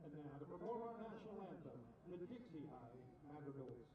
And now to perform our national anthem, the Dixie High Madrigals.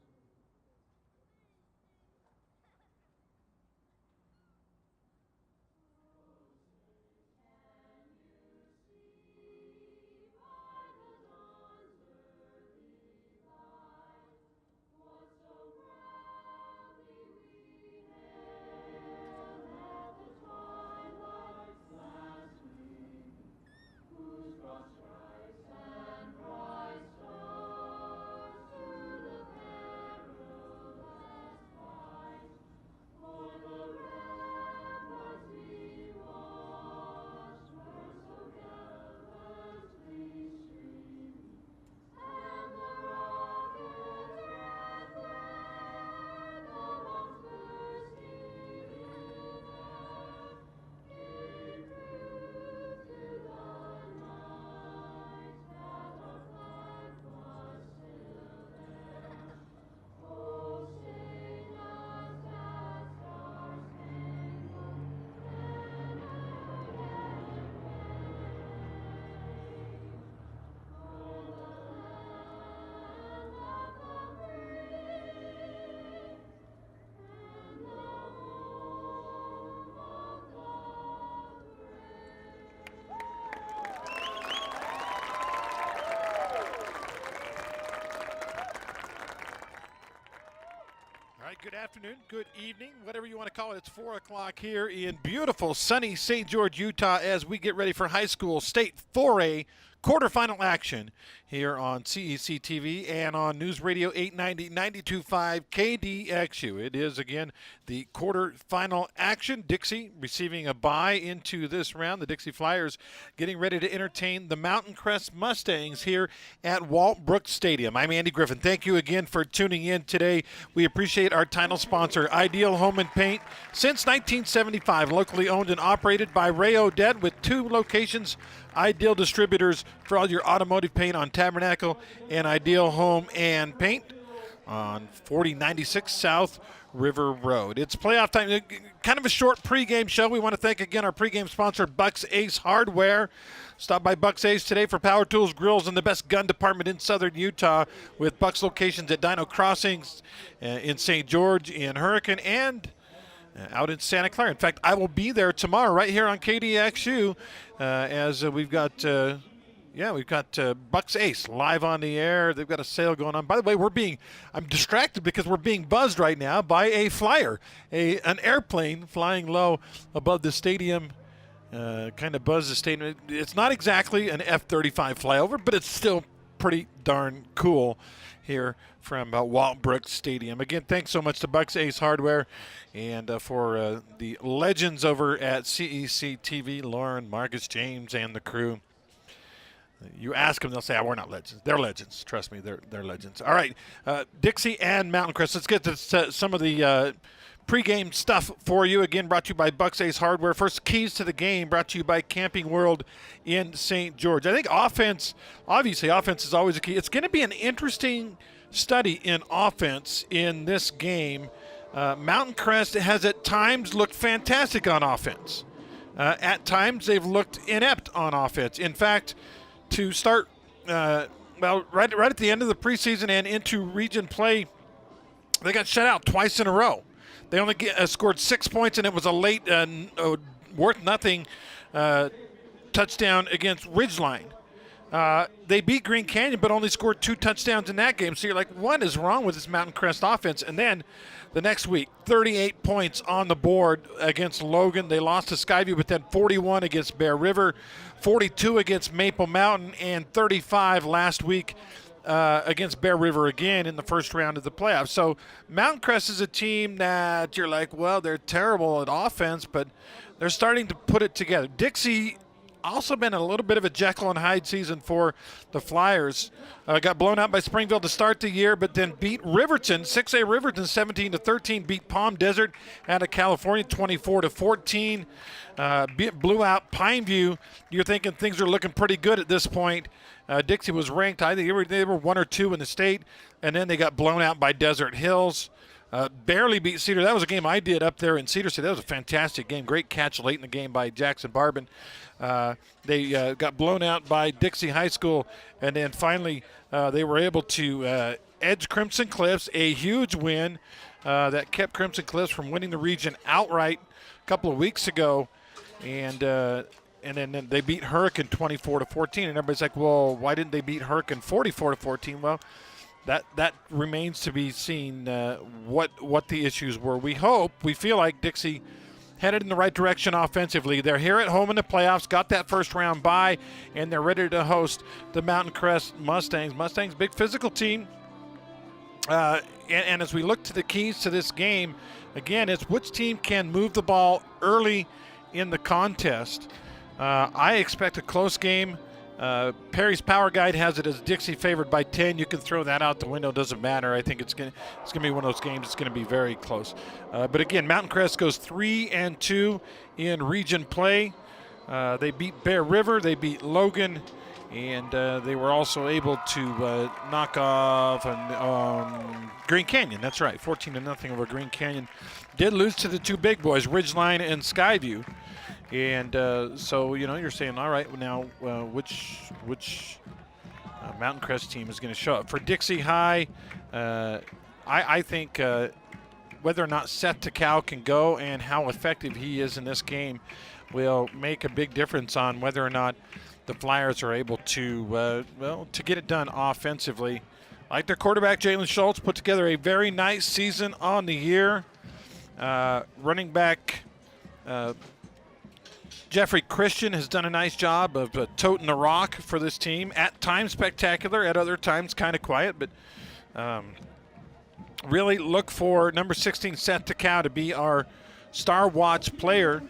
All right, good afternoon, good evening, whatever you want to call it. It's 4 o'clock here in beautiful, sunny St. George, Utah, as we get ready for high school state 4A quarterfinal action here on CEC TV and on News Radio 890, 92.5 KDXU. It is, again, the quarterfinal action. Dixie receiving a bye into this round. The Dixie Flyers getting ready to entertain the Mountain Crest Mustangs here at Walt Brooks Stadium. I'm Andy Griffin. Thank you again for tuning in today. We appreciate our title sponsor, Ideal Home and Paint. Since 1975, locally owned and operated by Ray Odette with 2 locations. Ideal Distributors for all your automotive paint on Tabernacle, and Ideal Home and Paint on 4096 South River Road. It's playoff time. Kind of a short pregame show. We want to thank again our pregame sponsor, Bucks Ace Hardware. Stop by Bucks Ace today for power tools, grills, and the best gun department in southern Utah, with Bucks locations at Dino Crossings, in St. George, in Hurricane, and out in Santa Clara. In fact, I will be there tomorrow right here on KDXU as we've got Bucks Ace live on the air. They've got a sale going on. By the way, I'm distracted because we're being buzzed right now by a flyer, an airplane flying low above the stadium. Kind of buzz the stadium. It's not exactly an F-35 flyover, but it's still pretty darn cool here from Walt Brooks Stadium. Again, thanks so much to Bucks Ace Hardware and for the legends over at CEC TV, Lauren, Marcus, James, and the crew. You ask them, they'll say, we're not legends. They're legends. Trust me, they're legends. All right, Dixie and Mountain Crest. Let's get to some of the pregame stuff for you. Again, brought to you by Bucks Ace Hardware. First, keys to the game brought to you by Camping World in St. George. I think offense is always a key. It's going to be an interesting study in offense in this game. Mountain Crest has at times looked fantastic on offense. At times, they've looked inept on offense. In fact, to start, right at the end of the preseason and into region play, they got shut out twice in a row. They only scored 6 points, and it was a late, worth nothing touchdown against Ridgeline. They beat Green Canyon, but only scored 2 touchdowns in that game. So you're like, what is wrong with this Mountain Crest offense? And then the next week, 38 points on the board against Logan. They lost to Skyview, but then 41 against Bear River, 42 against Maple Mountain, and 35 last week against Bear River again in the first round of the playoffs. So Mountain Crest is a team that you're like, well, they're terrible at offense, but they're starting to put it together. Dixie also been a little bit of a Jekyll and Hyde season for the Flyers. Got blown out by Springville to start the year, but then beat Riverton, 6A Riverton 17-13, beat Palm Desert out of California 24-14. Blew out Pineview. You're thinking things are looking pretty good at this point. Dixie was ranked, I think they were 1 or 2 in the state, and then they got blown out by Desert Hills. Barely beat Cedar. That was a game I did up there in Cedar City. That was a fantastic game. Great catch late in the game by Jackson Barbin. They got blown out by Dixie High School, and then finally they were able to edge Crimson Cliffs, a huge win that kept Crimson Cliffs from winning the region outright a couple of weeks ago. And then they beat Hurricane 24-14, and everybody's like, well, why didn't they beat Hurricane 44-14? Well, that remains to be seen what the issues were. We feel like Dixie headed in the right direction offensively. They're here at home in the playoffs, got that first round bye, and they're ready to host the Mountain Crest Mustangs. Mustangs, big physical team. And as we look to the keys to this game, again, it's which team can move the ball early in the contest. I expect a close game. Perry's Power Guide has it as Dixie favored by 10. You can throw that out the window. Doesn't matter. I think it's gonna be one of those games. It's gonna be very close. But again, Mountain Crest goes 3-2 in region play. They beat Bear River. They beat Logan, and they were also able to knock off Green Canyon. That's right, 14-0 over Green Canyon. Did lose to the 2 big boys, Ridgeline and Skyview. And so, you're saying, all right, now which Mountain Crest team is going to show up? For Dixie High, I think whether or not Seth Takau can go and how effective he is in this game will make a big difference on whether or not the Flyers are able to, to get it done offensively. Like their quarterback, Jalen Schultz, put together a very nice season on the year. Running back Jeffrey Christian has done a nice job of toting the rock for this team. At times spectacular, at other times kind of quiet, but really look for number 16, Seth Takau, to be our Star Watch player.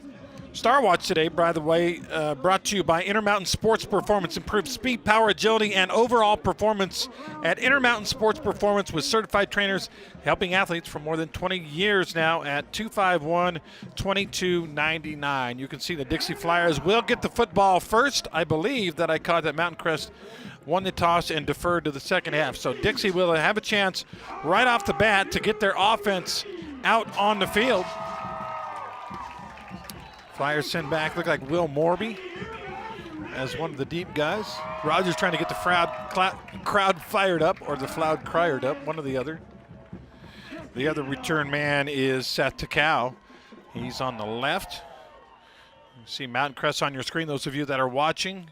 Star Watch today, by the way, brought to you by Intermountain Sports Performance. Improved speed, power, agility, and overall performance at Intermountain Sports Performance with certified trainers helping athletes for more than 20 years now at 251-2299. You can see the Dixie Flyers will get the football first. I believe that I caught that Mountain Crest won the toss and deferred to the second half. So Dixie will have a chance right off the bat to get their offense out on the field. Flyers send back, look like Will Morby as one of the deep guys. Rogers trying to get the crowd fired up, or the crowd cried up, one or the other. The other return man is Seth Takau. He's on the left. You see Mountain Crest on your screen, those of you that are watching.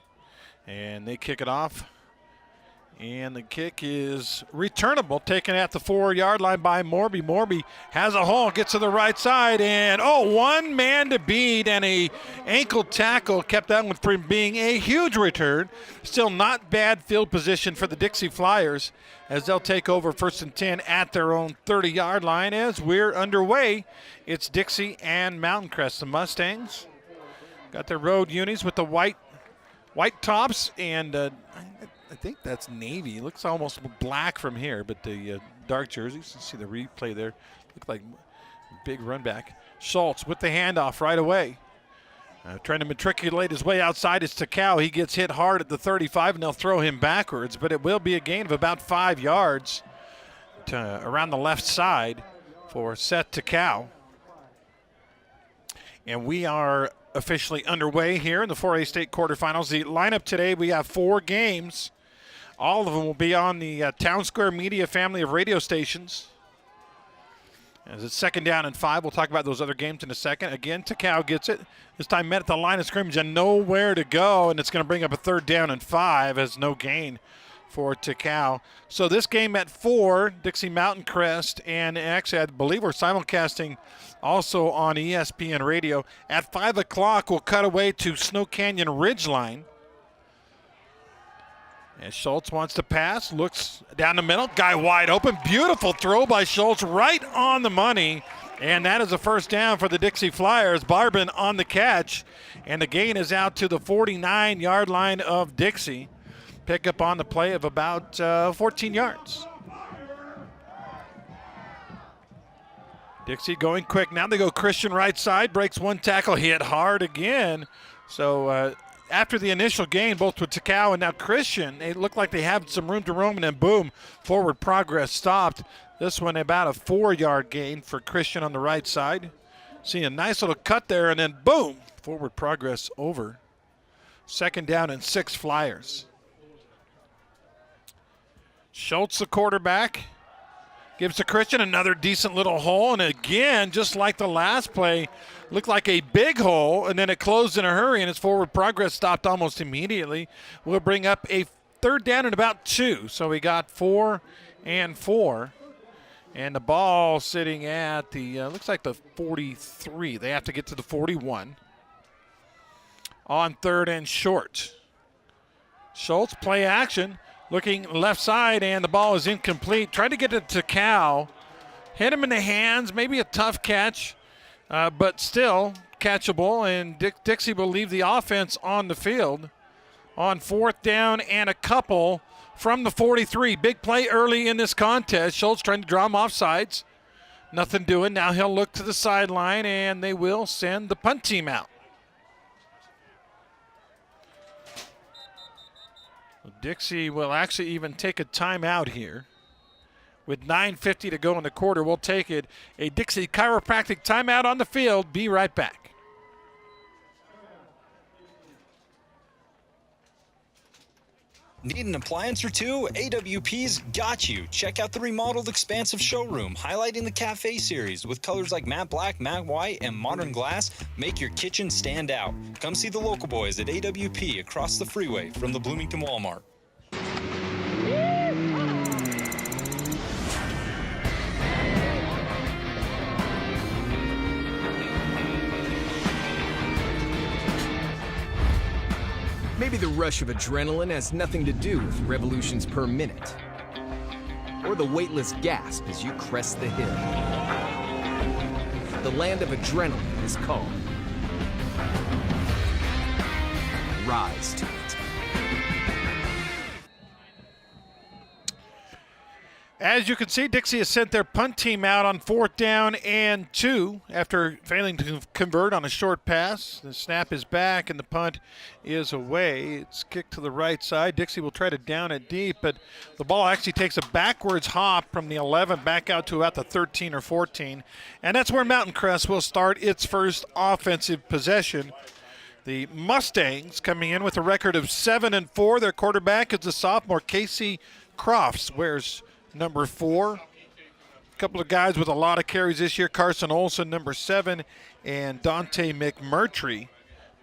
And they kick it off. And the kick is returnable, taken at the 4-yard line by Morby. Morby has a hole, gets to the right side, and one man to beat, and a ankle tackle kept that one from being a huge return. Still not bad field position for the Dixie Flyers as they'll take over 1st and 10 at their own 30-yard line. As we're underway, it's Dixie and Mountain Crest. The Mustangs got their road unis with the white tops, and I think that's navy. It looks almost black from here, but the dark jerseys, you see the replay there, look like big run back. Schultz with the handoff right away. Trying to matriculate his way outside is Takau. He gets hit hard at the 35, and they'll throw him backwards, but it will be a gain of about 5 yards around the left side for Seth Takau. And we are officially underway here in the 4A state quarterfinals. The lineup today, we have 4 games. All of them will be on the Town Square Media family of radio stations. As it's 2nd down and 5, we'll talk about those other games in a second. Again, Takau gets it. This time met at the line of scrimmage and nowhere to go, and it's going to bring up a 3rd down and 5 as no gain for Takau. So this game at 4, Dixie Mountain Crest, and actually I believe we're simulcasting also on ESPN Radio. At 5 o'clock, we'll cut away to Snow Canyon Ridgeline. And Schultz wants to pass, looks down the middle, guy wide open. Beautiful throw by Schultz, right on the money. And that is a first down for the Dixie Flyers. Barbin on the catch, and the gain is out to the 49-yard line of Dixie. Pick up on the play of about 14 yards. Dixie going quick. Now they go Christian right side, breaks one tackle, hit hard again. So after the initial gain, both with Takao and now Christian, it looked like they had some room to roam, and then boom, forward progress stopped. This one about a 4-yard gain for Christian on the right side. See a nice little cut there, and then boom, forward progress over. Second down and 6 Flyers. Schultz, the quarterback, gives to Christian another decent little hole, and again, just like the last play, looked like a big hole, and then it closed in a hurry, and its forward progress stopped almost immediately. We'll bring up a third down and about 2, so we got 4 and 4. And the ball sitting at the, looks like the 43. They have to get to the 41. On third and short. Schultz, play action, looking left side, and the ball is incomplete. Tried to get it to Cal. Hit him in the hands, maybe a tough catch, but still catchable. And Dixie will leave the offense on the field on fourth down and a couple from the 43. Big play early in this contest. Schultz trying to draw him off sides. Nothing doing. Now he'll look to the sideline, and they will send the punt team out. Dixie will actually even take a timeout here. With 9:50 to go in the quarter, we'll take it. A Dixie chiropractic timeout on the field. Be right back. Need an appliance or two? AWP's got you. Check out the remodeled expansive showroom, highlighting the Cafe series with colors like matte black, matte white, and modern glass. Make your kitchen stand out. Come see the local boys at AWP across the freeway from the Bloomington Walmart. Maybe the rush of adrenaline has nothing to do with revolutions per minute, or the weightless gasp as you crest the hill. The land of adrenaline is called. Rise to it. As you can see, Dixie has sent their punt team out on fourth down and 2 after failing to convert on a short pass. The snap is back and the punt is away. It's kicked to the right side. Dixie will try to down it deep, but the ball actually takes a backwards hop from the 11 back out to about the 13 or 14. And that's where Mountain Crest will start its first offensive possession. The Mustangs coming in with a record of 7-4. Their quarterback is the sophomore Casey Crofts, wears number 4. A couple of guys with a lot of carries this year. Carson Olson, number 7, and Dante McMurtry,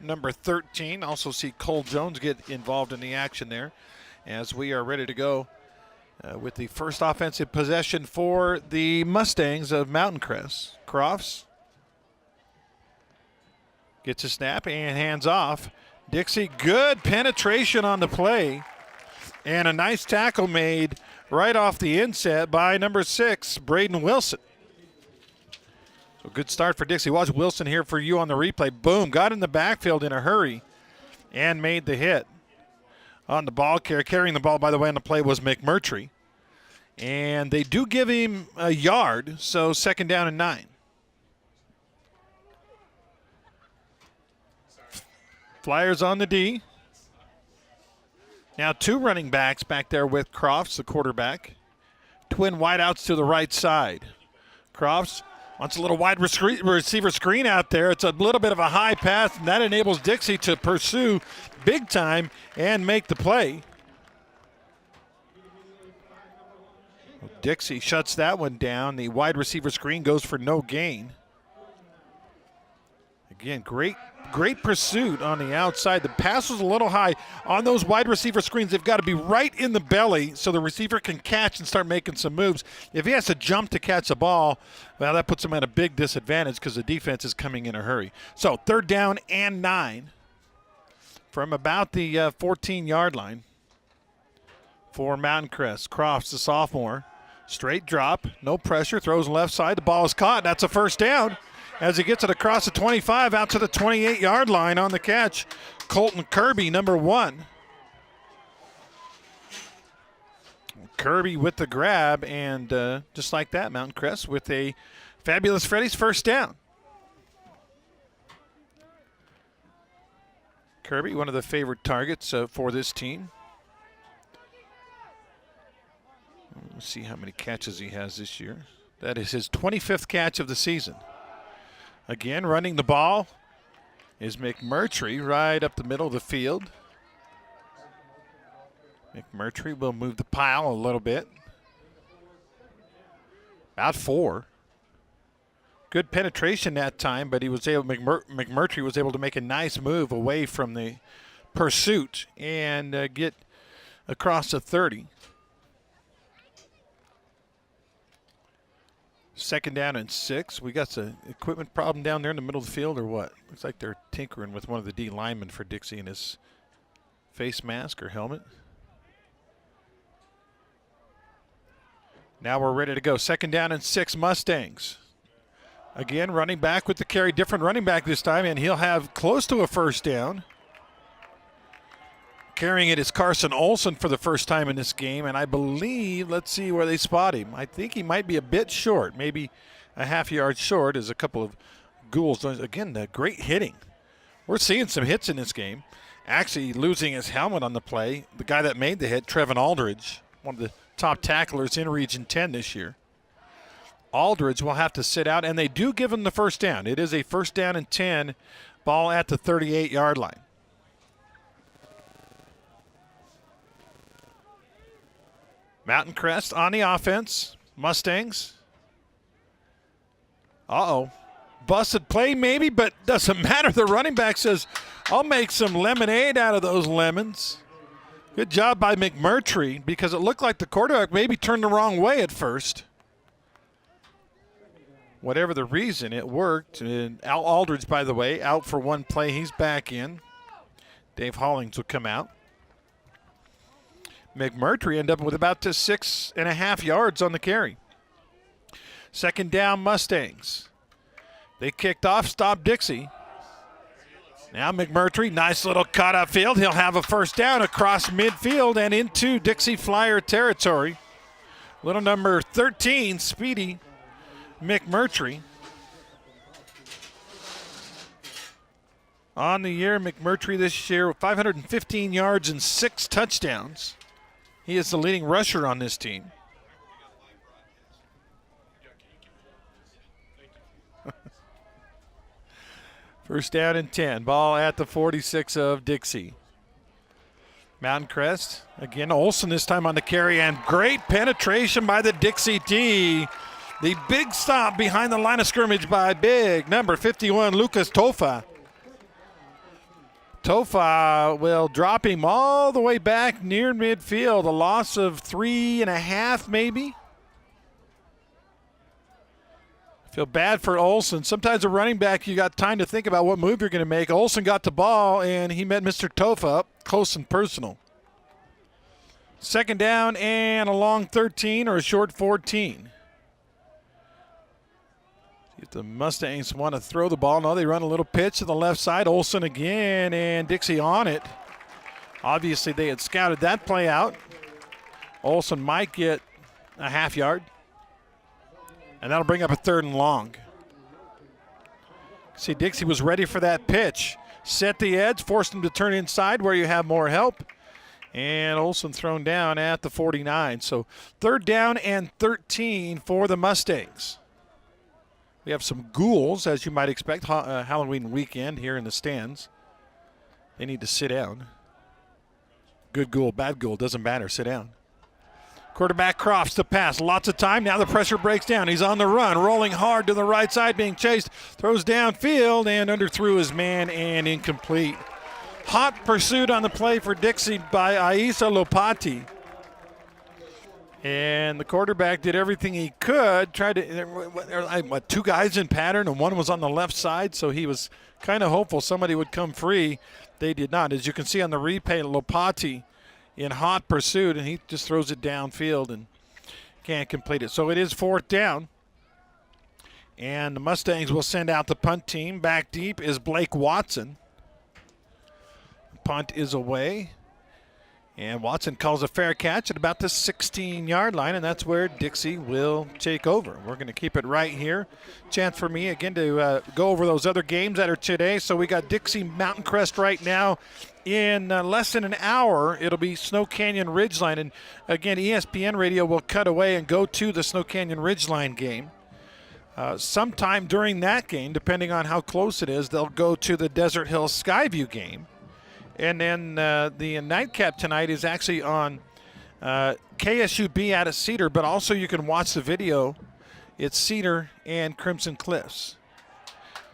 number 13. Also see Cole Jones get involved in the action there as we are ready to go with the first offensive possession for the Mustangs of Mountain Crest. Crofts gets a snap and hands off. Dixie, good penetration on the play, and a nice tackle made right off the inset by number 6, Braden Wilson. So good start for Dixie. Watch Wilson here for you on the replay. Boom, got in the backfield in a hurry and made the hit. On the ball carrying the ball, by the way, on the play was McMurtry. And they do give him a yard, so second down and 9. Flyers on the D. Now 2 running backs back there with Crofts, the quarterback. Twin wideouts to the right side. Crofts wants a little wide receiver screen out there. It's a little bit of a high pass, and that enables Dixie to pursue big time and make the play. Dixie shuts that one down. The wide receiver screen goes for no gain. Again, great pursuit on the outside. The pass was a little high. On those wide receiver screens, they've got to be right in the belly so the receiver can catch and start making some moves. If he has to jump to catch the ball, well, that puts him at a big disadvantage because the defense is coming in a hurry. So third down and 9 from about the 14-yard line. for Mountain Crest. Crofts, the sophomore. Straight drop, no pressure, throws left side. The ball is caught. That's a first down as he gets it across the 25 out to the 28-yard line on the catch. Colton Kirby, number 1. Kirby with the grab, and just like that, Mountain Crest with a Fabulous Freddy's first down. Kirby, one of the favorite targets for this team. Let's see how many catches he has this year. That is his 25th catch of the season. Again, running the ball is McMurtry right up the middle of the field. McMurtry will move the pile a little bit. About 4. Good penetration that time, but he was able. McMurtry was able to make a nice move away from the pursuit and get across the 30. Second down and 6. We got the equipment problem down there in the middle of the field or what? Looks like they're tinkering with one of the D linemen for Dixie in his face mask or helmet. Now we're ready to go. Second down and 6, Mustangs. Again, running back with the carry. Different running back this time, and he'll have close to a first down. Carrying it is Carson Olson for the first time in this game, and I believe, let's see where they spot him. I think he might be a bit short, maybe a half yard short as a couple of ghouls. Again, the great hitting. We're seeing some hits in this game. Actually losing his helmet on the play, the guy that made the hit, Trevin Aldridge, one of the top tacklers in Region 10 this year. Aldridge will have to sit out, and they do give him the first down. It is a first down and 10, ball at the 38-yard line. Mountain Crest on the offense. Mustangs. Busted play maybe, but doesn't matter. The running back says, I'll make some lemonade out of those lemons. Good job by McMurtry, because it looked like the quarterback maybe turned the wrong way at first. Whatever the reason, it worked. And Al Aldridge, by the way, out for one play. He's back in. Dave Hollings will come out. McMurtry ended up with about 6.5 yards on the carry. Second down, Mustangs. They kicked off, stopped Dixie. Now McMurtry, nice little cut upfield. He'll have a first down across midfield and into Dixie Flyer territory. Little number 13, Speedy McMurtry. On the year, McMurtry this year, 515 yards and 6 touchdowns. He is the leading rusher on this team. First down and 10. Ball at the 46 of Dixie. Mountain Crest. Again, Olson this time on the carry, and great penetration by the Dixie D. The big stop behind the line of scrimmage by big number 51, Lucas Tofa. Tofa will drop him all the way back near midfield. A loss of 3.5 maybe. Feel bad for Olson. Sometimes a running back, you got time to think about what move you're going to make. Olson got the ball, and he met Mr. Tofa up close and personal. Second down and a long 13 or a short 14. If the Mustangs want to throw the ball, no, they run a little pitch to the left side. Olson again, and Dixie on it. Obviously, they had scouted that play out. Olson might get a half yard. And that'll bring up a third and long. See, Dixie was ready for that pitch. Set the edge, forced him to turn inside where you have more help. And Olson thrown down at the 49. So third down and 13 for the Mustangs. We have some ghouls, as you might expect, Halloween weekend here in the stands. They need to sit down. Good ghoul, bad ghoul, doesn't matter. Sit down. Quarterback Crofts to pass. Lots of time. Now the pressure breaks down. He's on the run, rolling hard to the right side, being chased. Throws downfield and underthrew his man and incomplete. Hot pursuit on the play for Dixie by Aisa Lopati. And the quarterback did everything he could. Tried to, 2 guys in pattern, and one was on the left side, so he was kind of hopeful somebody would come free. They did not. As you can see on the replay, Lopati in hot pursuit, and he just throws it downfield and can't complete it. So it is 4th down. And the Mustangs will send out the punt team. Back deep is Blake Watson. Punt is away. And Watson calls a fair catch at about the 16-yard line, and that's where Dixie will take over. We're going to keep it right here. Chance for me, again, to go over those other games that are today. So we got Dixie Mountain Crest right now. In less than an hour, it'll be Snow Canyon Ridgeline. And, again, ESPN Radio will cut away and go to the Snow Canyon Ridgeline game. Sometime during that game, depending on how close it is, they'll go to the Desert Hill Skyview game. And then the nightcap tonight is actually on KSUB out of Cedar, but also you can watch the video. It's Cedar and Crimson Cliffs.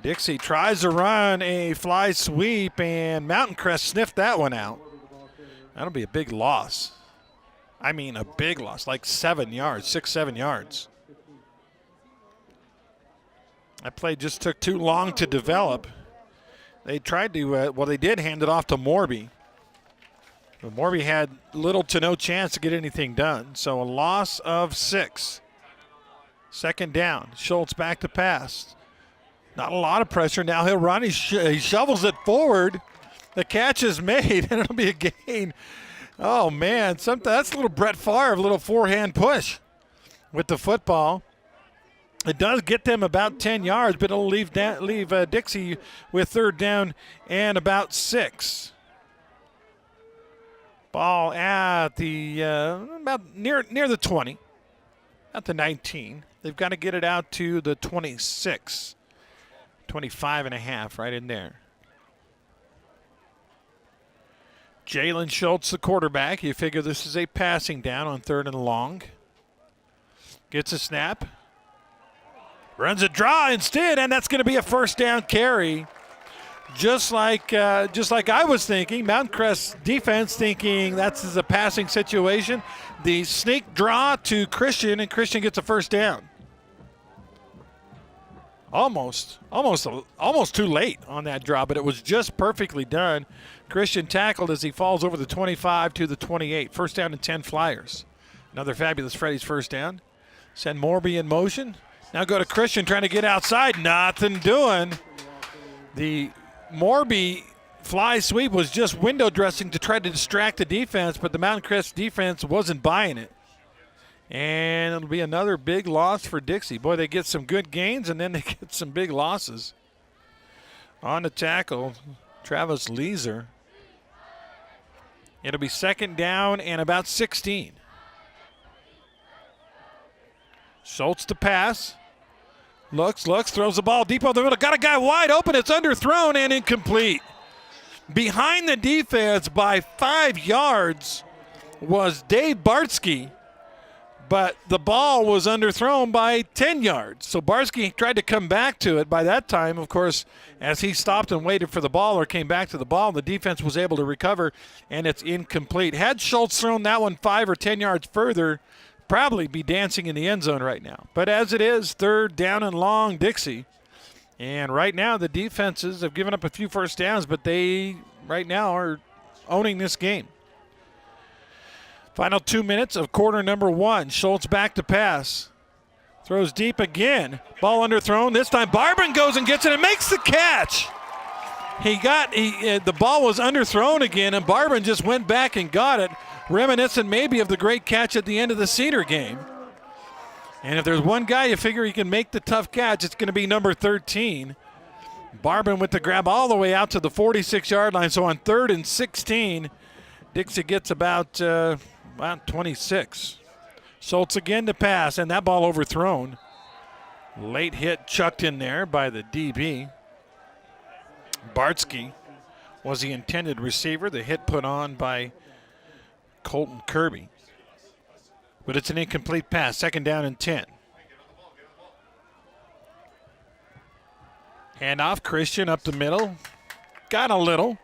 Dixie tries to run a fly sweep, and Mountain Crest sniffed that one out. That'll be a big loss. I mean a big loss, like 7 yards, 6, 7 yards. That play just took too long to develop. They tried to, they did hand it off to Morby. But Morby had little to no chance to get anything done. So a loss of 6. 2nd down. Schultz back to pass. Not a lot of pressure. Now he'll run. He shovels it forward. The catch is made, and it'll be a gain. Oh, man. That's a little Brett Favre, a little forehand push with the football. It does get them about 10 yards, but it'll leave Dixie with 3rd down and about 6. Ball at the about near the 20, at the 19. They've got to get it out to the 26, 25 and a half, right in there. Jalen Schultz, the quarterback. You figure this is a passing down on 3rd and long. Gets a snap. Runs a draw instead, and that's going to be a 1st down carry. Just like I was thinking, Mountain Crest defense thinking that's a passing situation. The sneak draw to Christian, and Christian gets a 1st down. Almost too late on that draw, but it was just perfectly done. Christian tackled as he falls over the 25 to the 28. 1st down and 10 Flyers. Another fabulous Freddy's 1st down. Send Morby in motion. Now go to Christian trying to get outside. Nothing doing. The Morby fly sweep was just window dressing to try to distract the defense, but the Mountain Crest defense wasn't buying it. And it'll be another big loss for Dixie. Boy, they get some good gains, and then they get some big losses. On the tackle, Travis Leeser. It'll be 2nd down and about 16. Schultz to pass. Looks, throws the ball deep over the middle. Got a guy wide open. It's underthrown and incomplete. Behind the defense by 5 yards was Dave Bartsky, but the ball was underthrown by 10 yards. So Bartsky tried to come back to it. By that time, of course, as he stopped and waited for the ball or came back to the ball, the defense was able to recover, and it's incomplete. Had Schultz thrown that one 5 or 10 yards further, probably be dancing in the end zone right now. But as it is, 3rd down and long, Dixie. And right now the defenses have given up a few 1st downs, but they right now are owning this game. Final 2 minutes of quarter number 1. Schultz back to pass. Throws deep again. Ball underthrown. This time Barban goes and gets it and makes the catch. The ball was underthrown again, and Barban just went back and got it. Reminiscent maybe of the great catch at the end of the Cedar game. And if there's one guy you figure he can make the tough catch, it's going to be number 13. Barban with the grab all the way out to the 46-yard line. So on 3rd and 16, Dixie gets about 26. Schultz again to pass, and that ball overthrown. Late hit chucked in there by the DB. Bartsky was the intended receiver. The hit put on by Colton Kirby. But it's an incomplete pass. 2nd down and 10. Hand off, Christian up the middle. Got a little.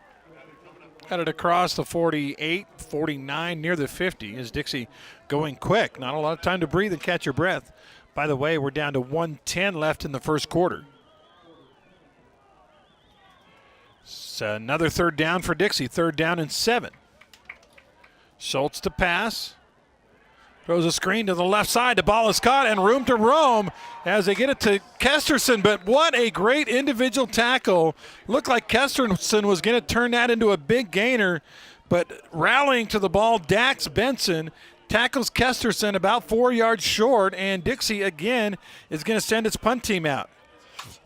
Got it across the 48, 49, near the 50. Is Dixie going quick? Not a lot of time to breathe and catch your breath. By the way, we're down to 1:10 left in the 1st quarter. It's another 3rd down for Dixie. 3rd down and 7. Schultz to pass. Throws a screen to the left side. The ball is caught and room to roam as they get it to Kesterson. But what a great individual tackle. Looked like Kesterson was going to turn that into a big gainer. But rallying to the ball, Dax Benson tackles Kesterson about 4 yards short. And Dixie again is going to send its punt team out.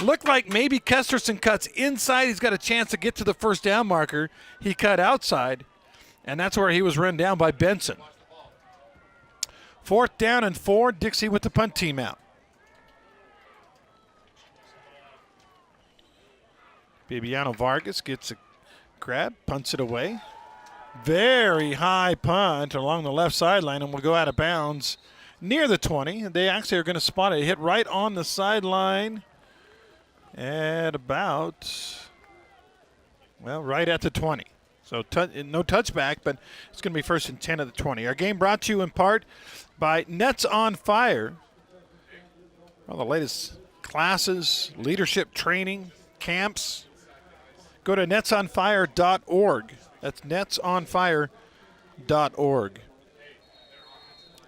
Looked like maybe Kesterson cuts inside. He's got a chance to get to the first down marker. He cut outside. And that's where he was run down by Benson. 4th down and 4. Dixie with the punt team out. Bibiano Vargas gets a grab, punts it away. Very high punt along the left sideline and will go out of bounds near the 20. They actually are going to spot it. It hit right on the sideline at about, well, right at the 20. So no touchback, but it's going to be 1st and 10 at the 20. Our game brought to you in part by Nets on Fire. Well, the latest classes, leadership training, camps. Go to netsonfire.org. That's netsonfire.org.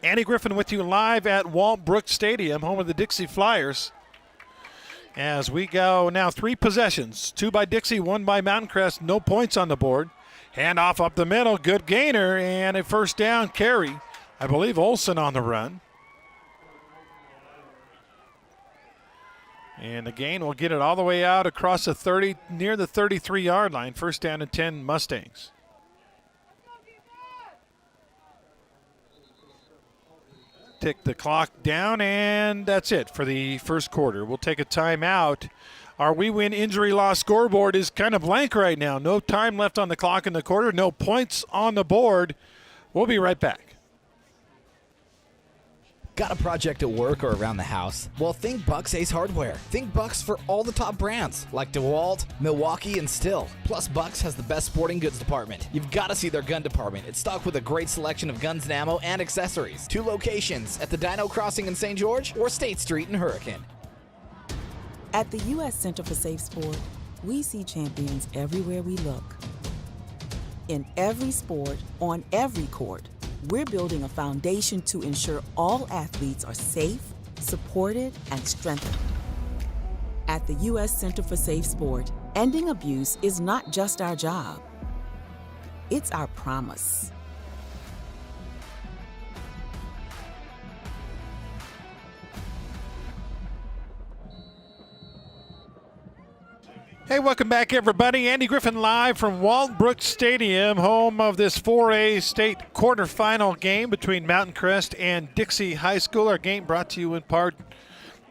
Andy Griffin with you live at Walt Brooks Stadium, home of the Dixie Flyers. As we go now 3 possessions, 2 by Dixie, 1 by Mountain Crest, no points on the board. Handoff up the middle, good gainer, and a 1st down carry. I believe Olsen on the run. And the gain will get it all the way out across the 30, near the 33-yard line. 1st down and 10 Mustangs. Tick the clock down, and that's it for the first quarter. We'll take a timeout. Our We Win injury loss scoreboard is kind of blank right now. No time left on the clock in the quarter. No points on the board. We'll be right back. Got a project at work or around the house? Well, think Bucks Ace Hardware. Think Bucks for all the top brands like DeWalt, Milwaukee, and Stihl. Plus, Bucks has the best sporting goods department. You've got to see their gun department. It's stocked with a great selection of guns and ammo and accessories. 2 locations at the Dino Crossing in St. George or State Street in Hurricane. At the U.S. Center for Safe Sport, we see champions everywhere we look. In every sport, on every court, we're building a foundation to ensure all athletes are safe, supported, and strengthened. At the U.S. Center for Safe Sport, ending abuse is not just our job. It's our promise. Hey, welcome back, everybody. Andy Griffin live from Walt Brooks Stadium, home of this 4A state quarterfinal game between Mountain Crest and Dixie High School. Our game brought to you in part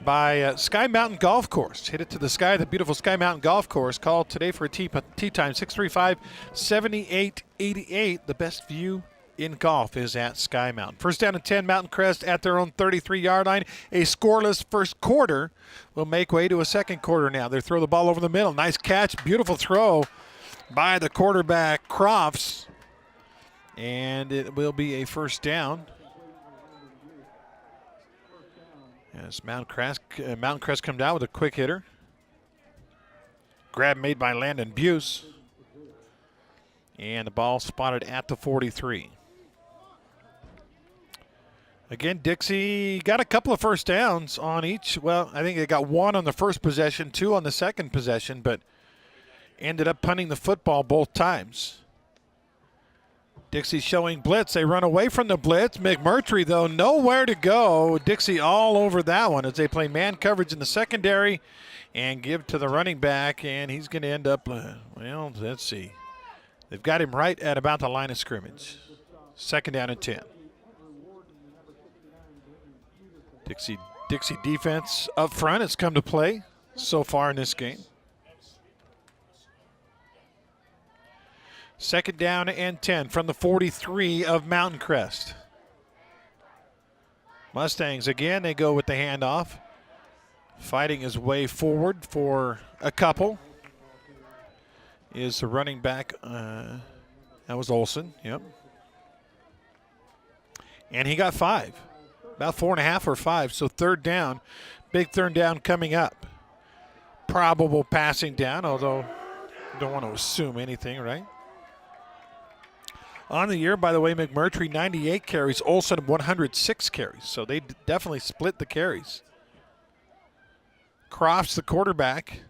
by Sky Mountain Golf Course. Hit it to the sky, the beautiful Sky Mountain Golf Course. Call today for a tee time, 635-7888. The best view in golf is at Sky Mountain. 1st down and 10, Mountain Crest at their own 33-yard line. A scoreless first quarter will make way to a second quarter now. They throw the ball over the middle. Nice catch, beautiful throw by the quarterback, Crofts. And it will be a 1st down. As Mountain Crest come down with a quick hitter. Grab made by Landon Buse. And the ball spotted at the 43. Again, Dixie got a couple of 1st downs on each. Well, I think they got 1 on the first possession, 2 on the second possession, but ended up punting the football both times. Dixie showing blitz. They run away from the blitz. McMurtry, though, nowhere to go. Dixie all over that one as they play man coverage in the secondary and give to the running back, and he's going to end up, well, let's see. They've got him right at about the line of scrimmage. 2nd down and 10. Dixie defense up front has come to play so far in this game. 2nd down and 10 from the 43 of Mountain Crest. Mustangs again, they go with the handoff. Fighting his way forward for a couple is the running back. That was Olsen, yep. And he got 5. About 4.5 or 5, so 3rd down. Big 3rd down coming up. Probable passing down, although you don't want to assume anything, right? On the year, by the way, McMurtry 98 carries, Olsen 106 carries. So they definitely split the carries. Crofts, the quarterback,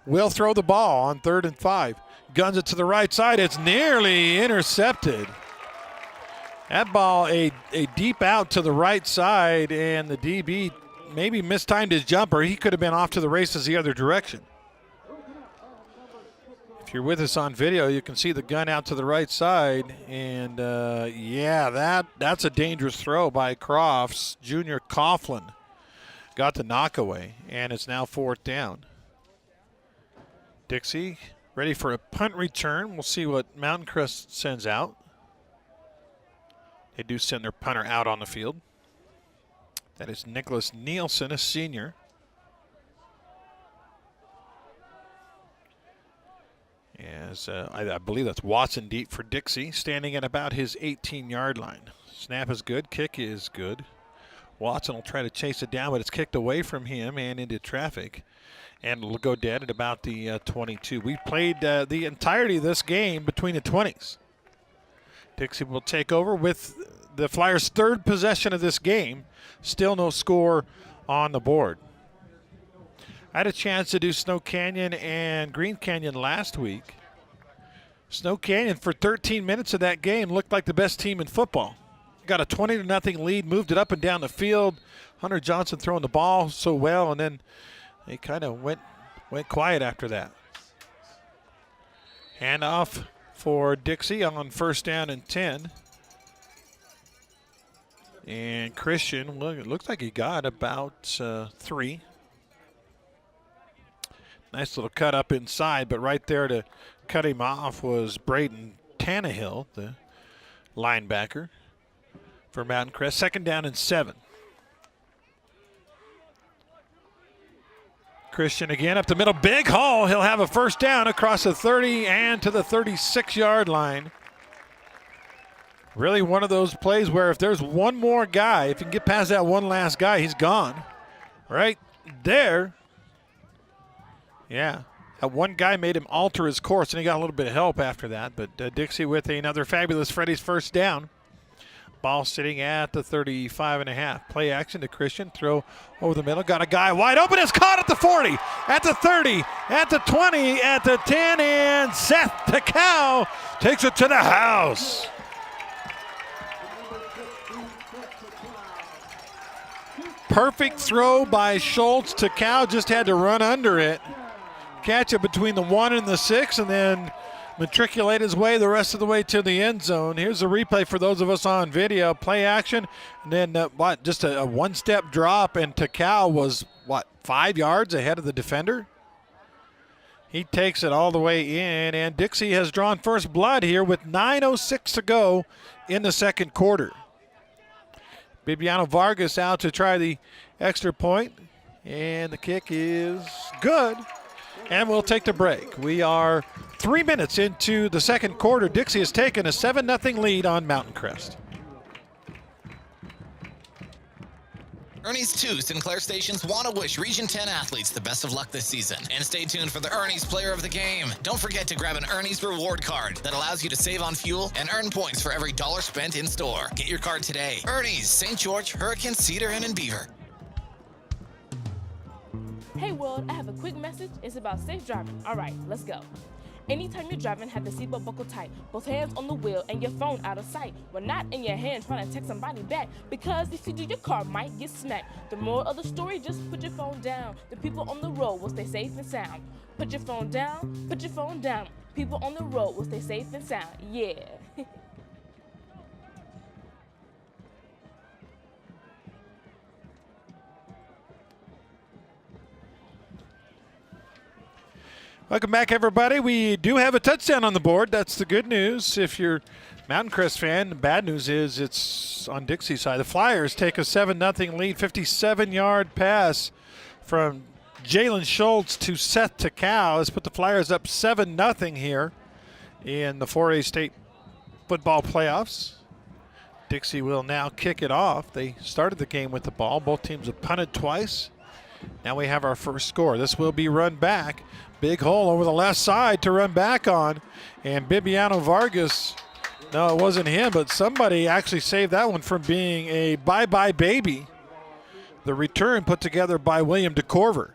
will throw the ball on 3rd and 5. Guns it to the right side. It's nearly intercepted. That ball a deep out to the right side, and the DB maybe mistimed his jumper. He could have been off to the races the other direction. If you're with us on video, you can see the gun out to the right side, and yeah, that's a dangerous throw by Crofts. Junior Coughlin got the knockaway, and it's now 4th down. Dixie ready for a punt return. We'll see what Mountain Crest sends out. They do send their punter out on the field. That is Nicholas Nielsen, a senior. As I believe that's Watson deep for Dixie, standing at about his 18-yard line. Snap is good, kick is good. Watson will try to chase it down, but it's kicked away from him and into traffic. And it'll go dead at about the 22. We played the entirety of this game between the 20s. Dixie will take over with the Flyers' 3rd possession of this game. Still no score on the board. I had a chance to do Snow Canyon and Green Canyon last week. Snow Canyon, for 13 minutes of that game, looked like the best team in football. Got a 20-0 lead, moved it up and down the field. Hunter Johnson throwing the ball so well, and then they kind of went quiet after that. Handoff for Dixie on 1st down and 10. And Christian, it looks like he got about 3. Nice little cut up inside, but right there to cut him off was Braden Tannehill, the linebacker for Mountain Crest. 2nd down and 7. Christian again up the middle, big haul. He'll have a 1st down across the 30 and to the 36-yard line. Really one of those plays where if there's one more guy, if you can get past that one last guy, he's gone. Right there. Yeah, that one guy made him alter his course, and he got a little bit of help after that. But Dixie with another fabulous Freddy's 1st down. Ball sitting at the 35.5. Play action to Christian. Throw over the middle. Got a guy wide open. It's caught at the 40, at the 30, at the 20, at the 10, and Seth Takau takes it to the house. Perfect throw by Schultz. Takau just had to run under it, catch it between the 1 and the 6, and then matriculate his way the rest of the way to the end zone. Here's a replay for those of us on video. Play action, and then just a one-step drop, and Takau was, 5 yards ahead of the defender? He takes it all the way in, and Dixie has drawn first blood here with 9:06 to go in the 2nd quarter. Bibiano Vargas out to try the extra point, and the kick is good. And we'll take the break. We are 3 minutes into the 2nd quarter. Dixie has taken a 7-0 lead on Mountain Crest. Ernie's 2 Sinclair stations want to wish Region 10 athletes the best of luck this season. And stay tuned for the Ernie's Player of the Game. Don't forget to grab an Ernie's reward card that allows you to save on fuel and earn points for every dollar spent in store. Get your card today. Ernie's, St. George, Hurricane, Cedar, and in Beaver. Hey world, I have a quick message. It's about safe driving. All right, let's go. Anytime you're driving, have the seatbelt buckled tight, both hands on the wheel and your phone out of sight. We're not in your hand trying to text somebody back, because if you do, your car might get smacked. The moral of the story, just put your phone down. The people on the road will stay safe and sound. Put your phone down, put your phone down. People on the road will stay safe and sound. Yeah. Welcome back, everybody. We do have a touchdown on the board. That's the good news. If you're a Mountain Crest fan, the bad news is it's on Dixie's side. The Flyers take a 7-0 lead, 57-yard pass from Jalen Schultz to Seth Takau. Let's put the Flyers up 7-0 here in the 4A state football playoffs. Dixie will now kick it off. They started the game with the ball. Both teams have punted twice. Now we have our first score. This will be run back. Big hole over the left side to run back on. And Bibiano Vargas No, it wasn't him, but somebody actually saved that one from being a bye-bye baby. The return put together by William DeCorver.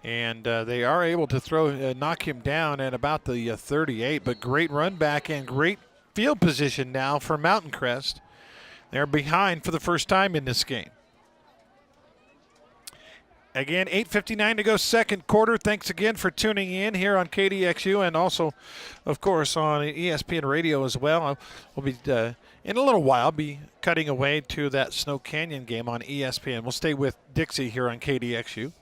And they are able to knock him down at about the 38, but great run back and great field position now for Mountain Crest. They're behind for the first time in this game. Again, 8:59 to go, second quarter. Thanks again for tuning in here on KDXU and also, of course, on ESPN Radio as well. We'll be, in a little while, be cutting away to that Snow Canyon game on ESPN. We'll stay with Dixie here on KDXU.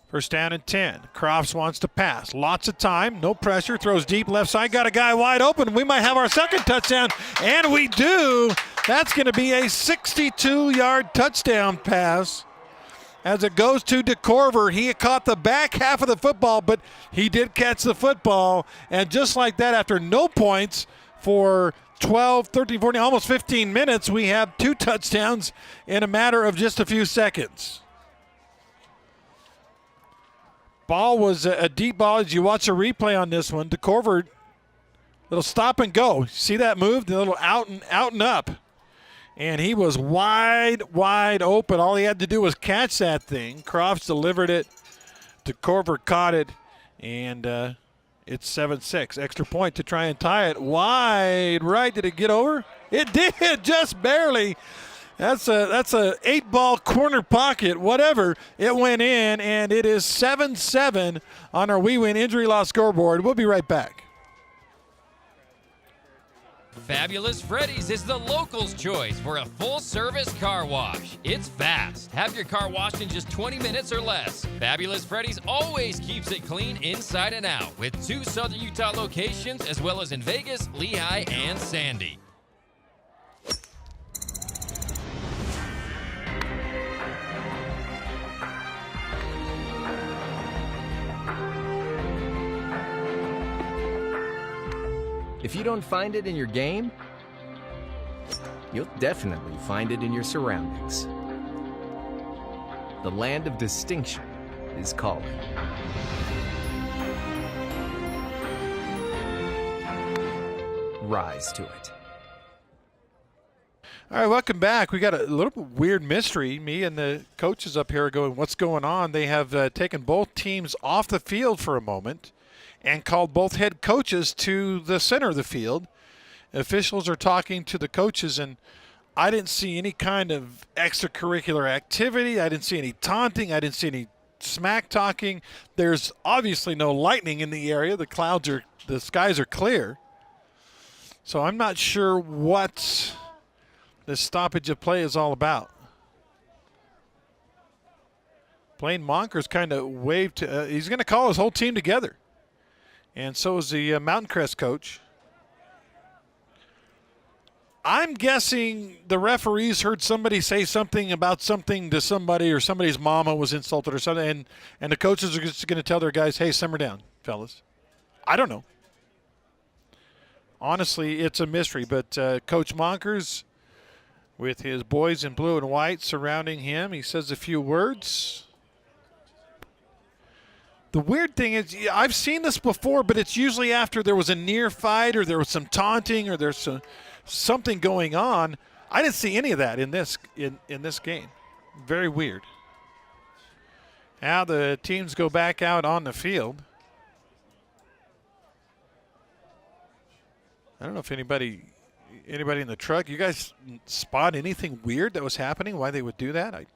First down and 10. Crofts wants to pass. Lots of time. No pressure. Throws deep left side. Got a guy wide open. We might have our second touchdown. And we do. That's going to be a 62-yard touchdown pass. As it goes to DeCorver. He caught the back half of the football, but he did catch the football. And just like that, after no points for 12, 13, 14, almost 15 minutes, we have 2 touchdowns in a matter of just a few seconds. Ball was a deep ball. As you watch a replay on this one, DeCorver, little stop and go. See that move? The little out and up. And he was wide open. All he had to do was catch that thing. Crofts delivered it. DeCorver caught it. And it's 7-6. Extra point to try and tie it. Wide right. Did it get over? It did, just barely. That's a 8-ball corner pocket, whatever. It went in, and it is 7-7 on our We Win Injury Law scoreboard. We'll be right back. Fabulous Freddy's is the locals' choice for a full-service car wash. It's fast. Have your car washed in just 20 minutes or less. Fabulous Freddy's always keeps it clean inside and out, with 2 Southern Utah locations as well as in Vegas, Lehigh, and Sandy. If you don't find it in your game, you'll definitely find it in your surroundings. The land of distinction is calling. Rise to it. All right, welcome back. We got a little weird mystery. Me and the coaches up here are going, what's going on? They have taken both teams off the field for a moment and called both head coaches to the center of the field. Officials are talking to the coaches, and I didn't see any kind of extracurricular activity. I didn't see any taunting. I didn't see any smack talking. There's obviously no lightning in the area. The skies are clear. So I'm not sure what this stoppage of play is all about. Blaine Monkers kind of waved. He's going to call his whole team together. And so is the Mountain Crest coach. I'm guessing the referees heard somebody say something about something to somebody, or somebody's mama was insulted or something, and the coaches are just going to tell their guys, hey, simmer down, fellas. I don't know. Honestly, it's a mystery, but Coach Monkers, with his boys in blue and white surrounding him, he says a few words. The weird thing is, I've seen this before, but it's usually after there was a near fight or there was some taunting or there's something going on. I didn't see any of that in this game. Very weird. Now the teams go back out on the field. I don't know if anybody in the truck, you guys spot anything weird that was happening, why they would do that?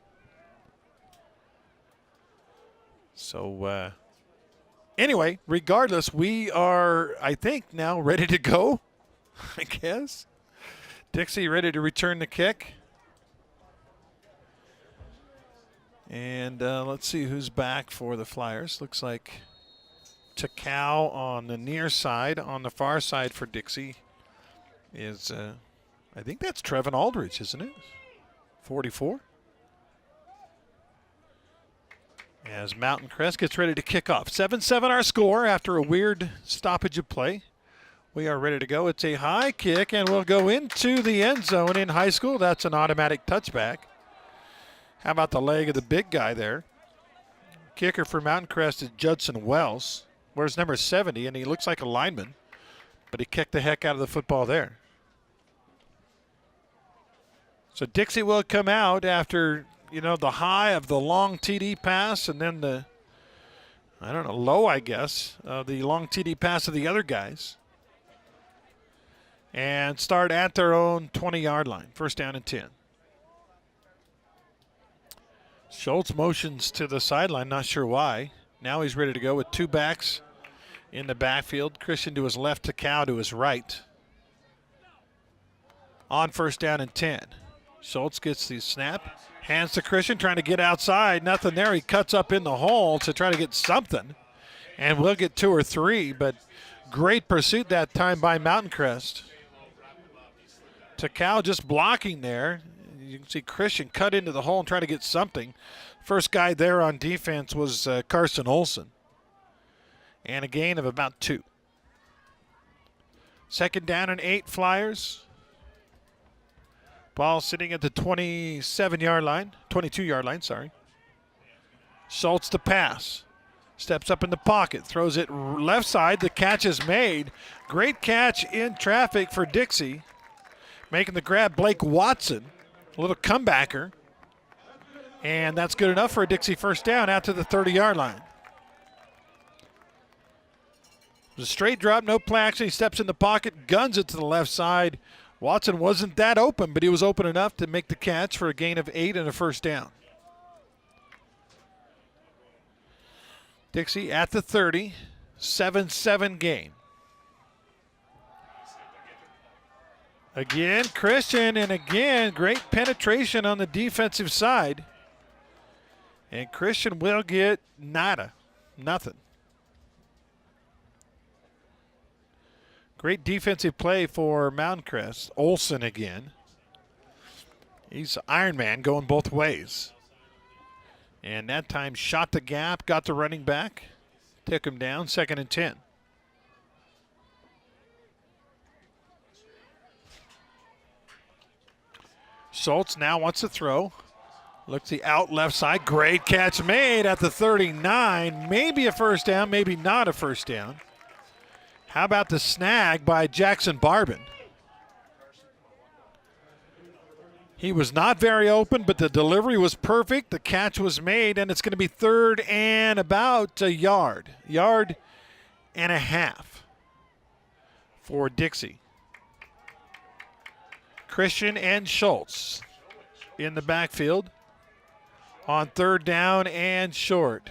Anyway, regardless, we are, I think, now ready to go, I guess. Dixie ready to return the kick. And let's see who's back for the Flyers. Looks like Takao on the near side. On the far side for Dixie is, I think that's Trevin Aldridge, isn't it? 44. As Mountain Crest gets ready to kick off. 7-7 our score after a weird stoppage of play. We are ready to go. It's a high kick, and we'll go into the end zone in high school. That's an automatic touchback. How about the leg of the big guy there? Kicker for Mountain Crest is Judson Wells. wears number 70, and he looks like a lineman, but he kicked the heck out of the football there. So Dixie will come out after, the high of the long TD pass and then the, low, I guess, the long TD pass of the other guys. And start at their own 20-yard line. First down and 10. Schultz motions to the sideline, not sure why. Now he's ready to go with two backs in the backfield. Christian to his left, Takao to his right. On first down and 10. Schultz gets the snap, hands to Christian, trying to get outside. Nothing there. He cuts up in the hole to try to get something. And we'll get 2 or 3, but great pursuit that time by Mountain Crest. Takao just blocking there. You can see Christian cut into the hole and try to get something. First guy there on defense was Carson Olson. And a gain of about 2. Second down and 8 Flyers. Ball sitting at the 22-yard line, sorry. Schultz to pass. Steps up in the pocket, throws it left side. The catch is made. Great catch in traffic for Dixie. Making the grab, Blake Watson. A little comebacker. And that's good enough for a Dixie first down out to the 30-yard line. It was a straight drop, no play action. He steps in the pocket, guns it to the left side. Watson wasn't that open, but he was open enough to make the catch for a gain of 8 and a first down. Dixie at the 30, 7-7 game. Again, Christian, and again, great penetration on the defensive side. And Christian will get nothing. Great defensive play for Mountain Crest. Olson again. He's Iron Man going both ways. And that time shot the gap, got the running back, took him down, second and 10. Schultz now wants to throw. Looks the out left side. Great catch made at the 39. Maybe a first down, maybe not a first down. How about the snag by Jackson Barbin? He was not very open, but the delivery was perfect. The catch was made, and it's going to be third and about a yard and a half for Dixie. Christian and Schultz in the backfield on third down and short.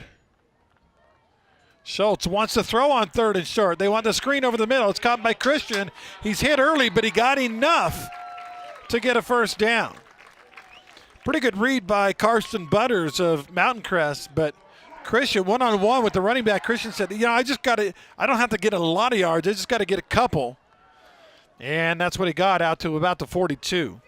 Schultz wants to throw on third and short. They want the screen over the middle. It's caught by Christian. He's hit early, but he got enough to get a first down. Pretty good read by Karsten Butters of Mountain Crest, but Christian one-on-one with the running back. Christian said, I don't have to get a lot of yards. I just got to get a couple. And that's what he got out to about the 42.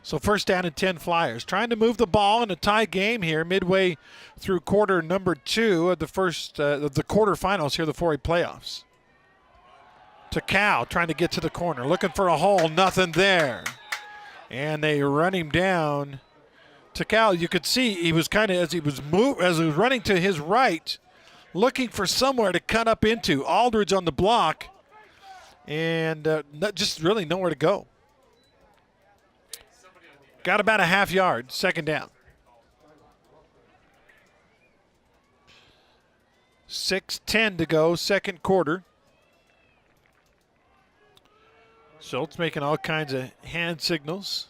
So first down and 10 Flyers. Trying to move the ball in a tie game here midway through quarter number 2 of the quarterfinals here, the 4A playoffs. Takao trying to get to the corner, looking for a hole, nothing there. And they run him down. Takao, you could see he was kind of, as he was running to his right, looking for somewhere to cut up into. Aldridge on the block, and just really nowhere to go. Got about a half yard, second down. 6:10 to go, second quarter. Schultz making all kinds of hand signals.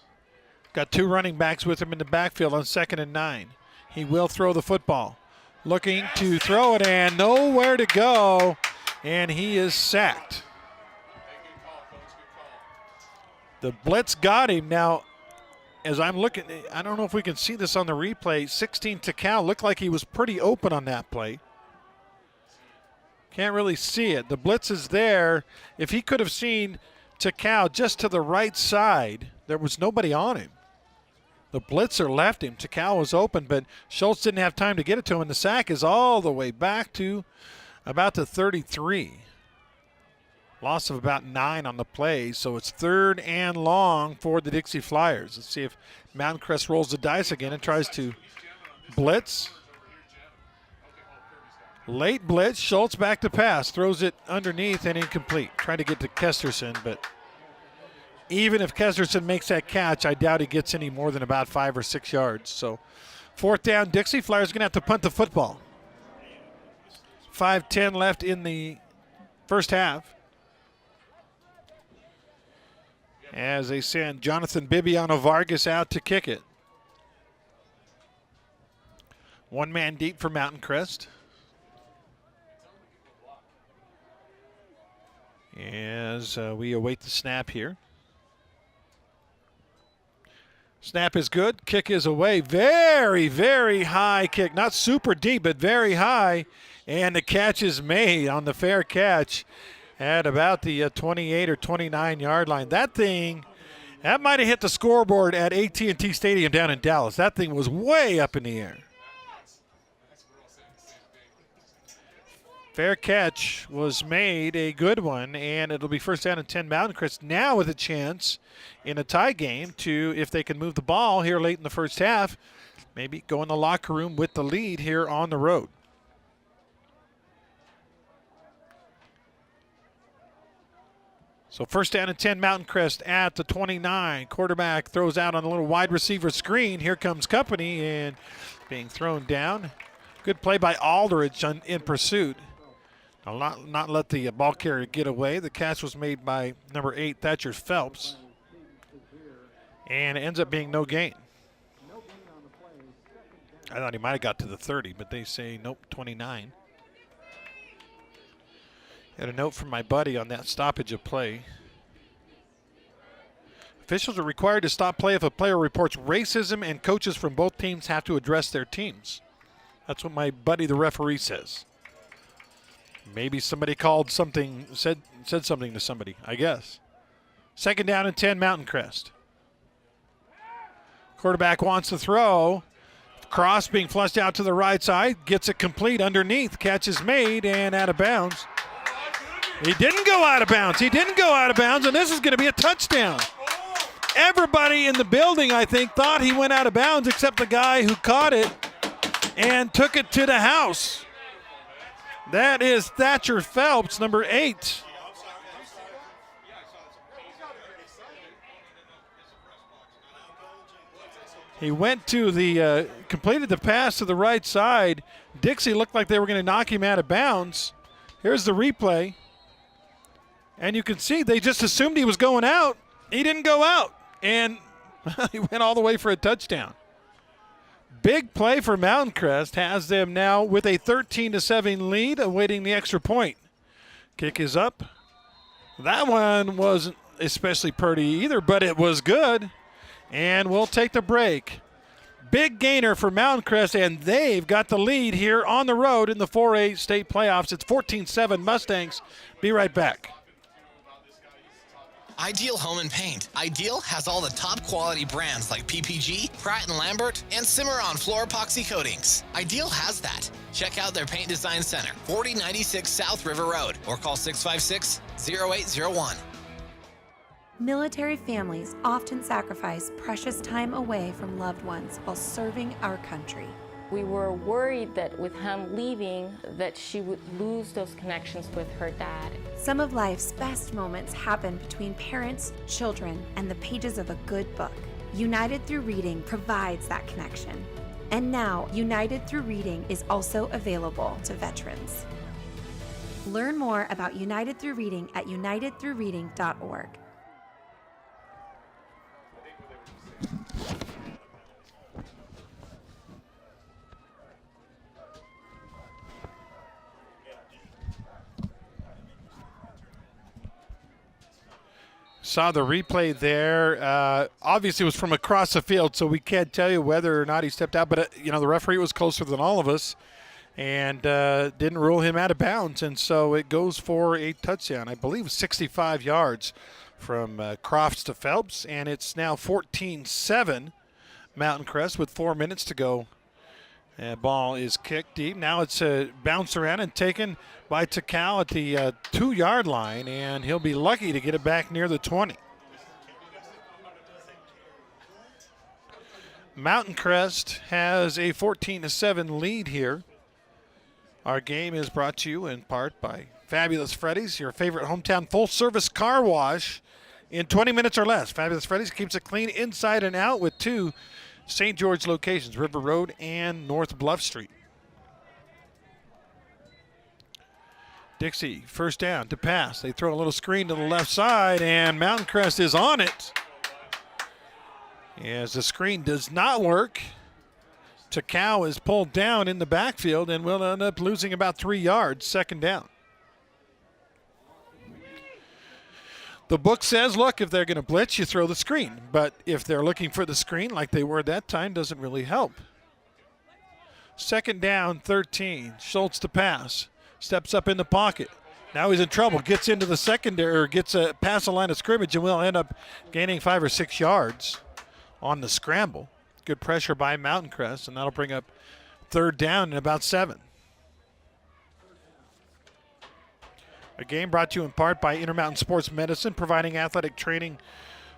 Got 2 running backs with him in the backfield on 2nd and 9. He will throw the football. Looking to throw it and nowhere to go, and he is sacked. The blitz got him. Now, as I'm looking, I don't know if we can see this on the replay. 16 Takao looked like he was pretty open on that play. Can't really see it. The blitz is there. If he could have seen Takao just to the right side, there was nobody on him. The blitzer left him. Takao was open, but Schultz didn't have time to get it to him, and the sack is all the way back to about the 33. Loss of about 9 on the play, so it's third and long for the Dixie Flyers. Let's see if Mountain Crest rolls the dice again and tries to blitz. Late blitz, Schultz back to pass, throws it underneath and incomplete. Trying to get to Kesterson, but even if Kesterson makes that catch, I doubt he gets any more than about 5 or 6 yards. So 4th down, Dixie. Flyers going to have to punt the football. 5:10 left in the first half, as they send Jonathan Bibiano Vargas out to kick it. 1 man deep for Mountain Crest. As we await the snap here. Snap is good. Kick is away. Very, very high kick. Not super deep, but very high. And the catch is made on the fair catch at about the 28 or 29-yard line. That might have hit the scoreboard at AT&T Stadium down in Dallas. That thing was way up in the air. Fair catch was made, a good one, and it'll be 1st down and 10 Mountain Crest. Now with a chance in a tie game to, if they can move the ball here late in the first half, maybe go in the locker room with the lead here on the road. So 1st down and 10 Mountain Crest at the 29. Quarterback throws out on a little wide receiver screen. Here comes company and being thrown down. Good play by Aldridge in pursuit. I'll not let the ball carrier get away. The catch was made by number 8, Thatcher Phelps. And it ends up being no gain. I thought he might have got to the 30, but they say nope, 29. Had a note from my buddy on that stoppage of play. Officials are required to stop play if a player reports racism, and coaches from both teams have to address their teams. That's what my buddy, the referee, says. Maybe somebody called something, said something to somebody, I guess. 2nd down and 10, Mountain Crest. Quarterback wants to throw. Cross being flushed out to the right side. Gets it complete underneath. Catch is made and out of bounds. He didn't go out of bounds. He didn't go out of bounds, and this is going to be a touchdown. Everybody in the building, I think, thought he went out of bounds except the guy who caught it and took it to the house. That is Thatcher Phelps, number 8. He went to the, completed the pass to the right side. Dixie looked like they were going to knock him out of bounds. Here's the replay. And you can see they just assumed he was going out. He didn't go out. And he went all the way for a touchdown. Big play for Mountain Crest, has them now with a 13-7 lead, awaiting the extra point. Kick is up. That one wasn't especially pretty either, but it was good. And we'll take the break. Big gainer for Mountain Crest, and they've got the lead here on the road in the 4A state playoffs. It's 14-7 Mustangs. Be right back. Ideal Home and Paint. Ideal has all the top quality brands like PPG, Pratt & Lambert, and Cimarron floor epoxy coatings. Ideal has that. Check out their paint design center, 4096 South River Road, or call 656-0801. Military families often sacrifice precious time away from loved ones while serving our country. We were worried that with him leaving, that she would lose those connections with her dad. Some of life's best moments happen between parents, children, and the pages of a good book. United Through Reading provides that connection. And now, United Through Reading is also available to veterans. Learn more about United Through Reading at unitedthroughreading.org. Saw the replay there. Obviously, it was from across the field, so we can't tell you whether or not he stepped out. But, the referee was closer than all of us and didn't rule him out of bounds. And so it goes for a touchdown. I believe 65 yards from Crofts to Phelps. And it's now 14-7 Mountain Crest with 4 minutes to go. Ball is kicked deep. Now it's bounced around and taken by Takal at the 2-yard line, and he'll be lucky to get it back near the 20. Mountain Crest has a 14-7 lead here Our game is brought to you in part by Fabulous Freddy's, your favorite hometown full-service car wash in 20 minutes or less. Fabulous Freddy's keeps it clean inside and out with 2 St. George locations, River Road and North Bluff Street. Dixie, first down to pass. They throw a little screen to the left side, and Mountain Crest is on it. As the screen does not work, Takao is pulled down in the backfield and will end up losing about 3 yards, second down. The book says, look, if they're going to blitz, you throw the screen. But if they're looking for the screen like they were at that time, doesn't really help. Second down, 13. Schultz to pass. Steps up in the pocket. Now he's in trouble. Gets into the secondary, or gets past the line of scrimmage, and will end up gaining 5 or 6 yards on the scramble. Good pressure by Mountain Crest, and that'll bring up third down and about 7. A game brought to you in part by Intermountain Sports Medicine, providing athletic training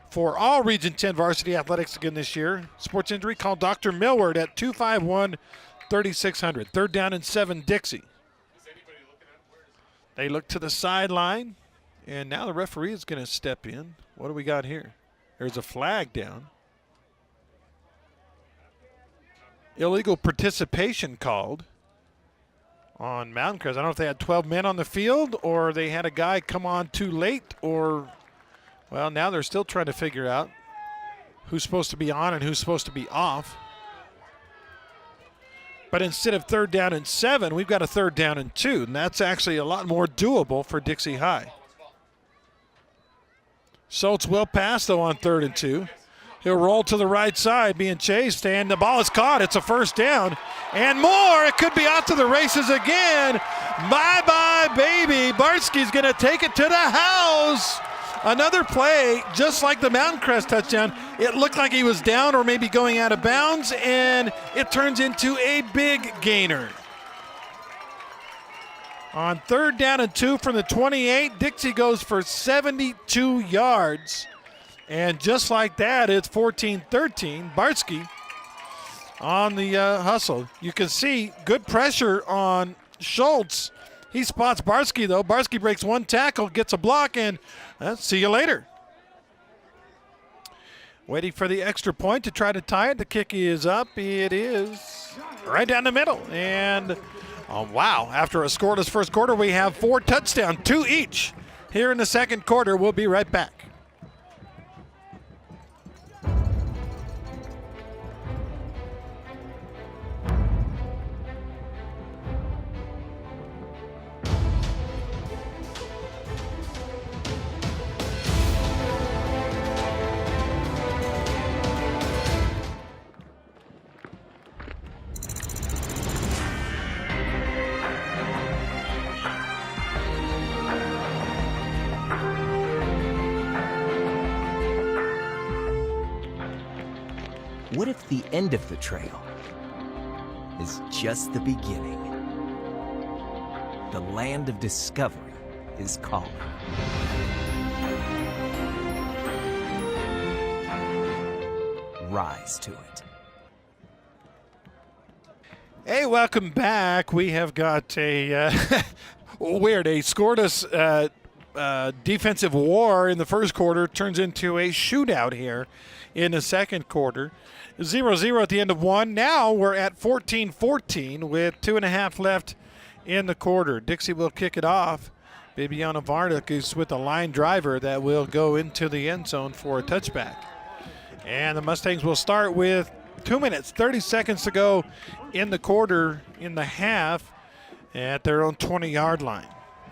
for all Region 10 varsity athletics again this year. Sports injury, call Dr. Millward at 251-3600. Third down and 7, Dixie. They look to the sideline, and now the referee is going to step in. What do we got here? There's a flag down. Illegal participation called on Mountain Crest. I don't know if they had 12 men on the field or they had a guy come on too late, or, well, now they're still trying to figure out who's supposed to be on and who's supposed to be off. But instead of third down and 7, we've got a third down and 2, and that's actually a lot more doable for Dixie High. Schultz will pass, though, on 3rd and 2. He'll roll to the right side, being chased, and the ball is caught. It's a first down. And more. It could be out to the races again. Bye-bye, baby. Barsky's going to take it to the house. Another play, just like the Mountain Crest touchdown. It looked like he was down or maybe going out of bounds, and it turns into a big gainer. On 3rd down and 2 from the 28, Dixie goes for 72 yards. And just like that, it's 14-13. Barsky on the hustle. You can see good pressure on Schultz. He spots Barsky, though. Barsky breaks 1 tackle, gets a block, and see you later. Waiting for the extra point to try to tie it. The kick is up. It is right down the middle. And, wow, after a scoreless first quarter, we have 4 touchdowns, 2 each. Here in the second quarter, we'll be right back. What if the end of the trail is just the beginning? The land of discovery is calling. Rise to it. Hey, welcome back. We have got a scoreless defensive war in the first quarter. Turns into a shootout here in the second quarter. 0-0 at the end of 1. Now we're at 14-14 with 2.5 left in the quarter. Dixie will kick it off. Bibiana Varnick is with a line driver that will go into the end zone for a touchback. And the Mustangs will start with 2 minutes, 30 seconds to go in the quarter, in the half, at their own 20-yard line.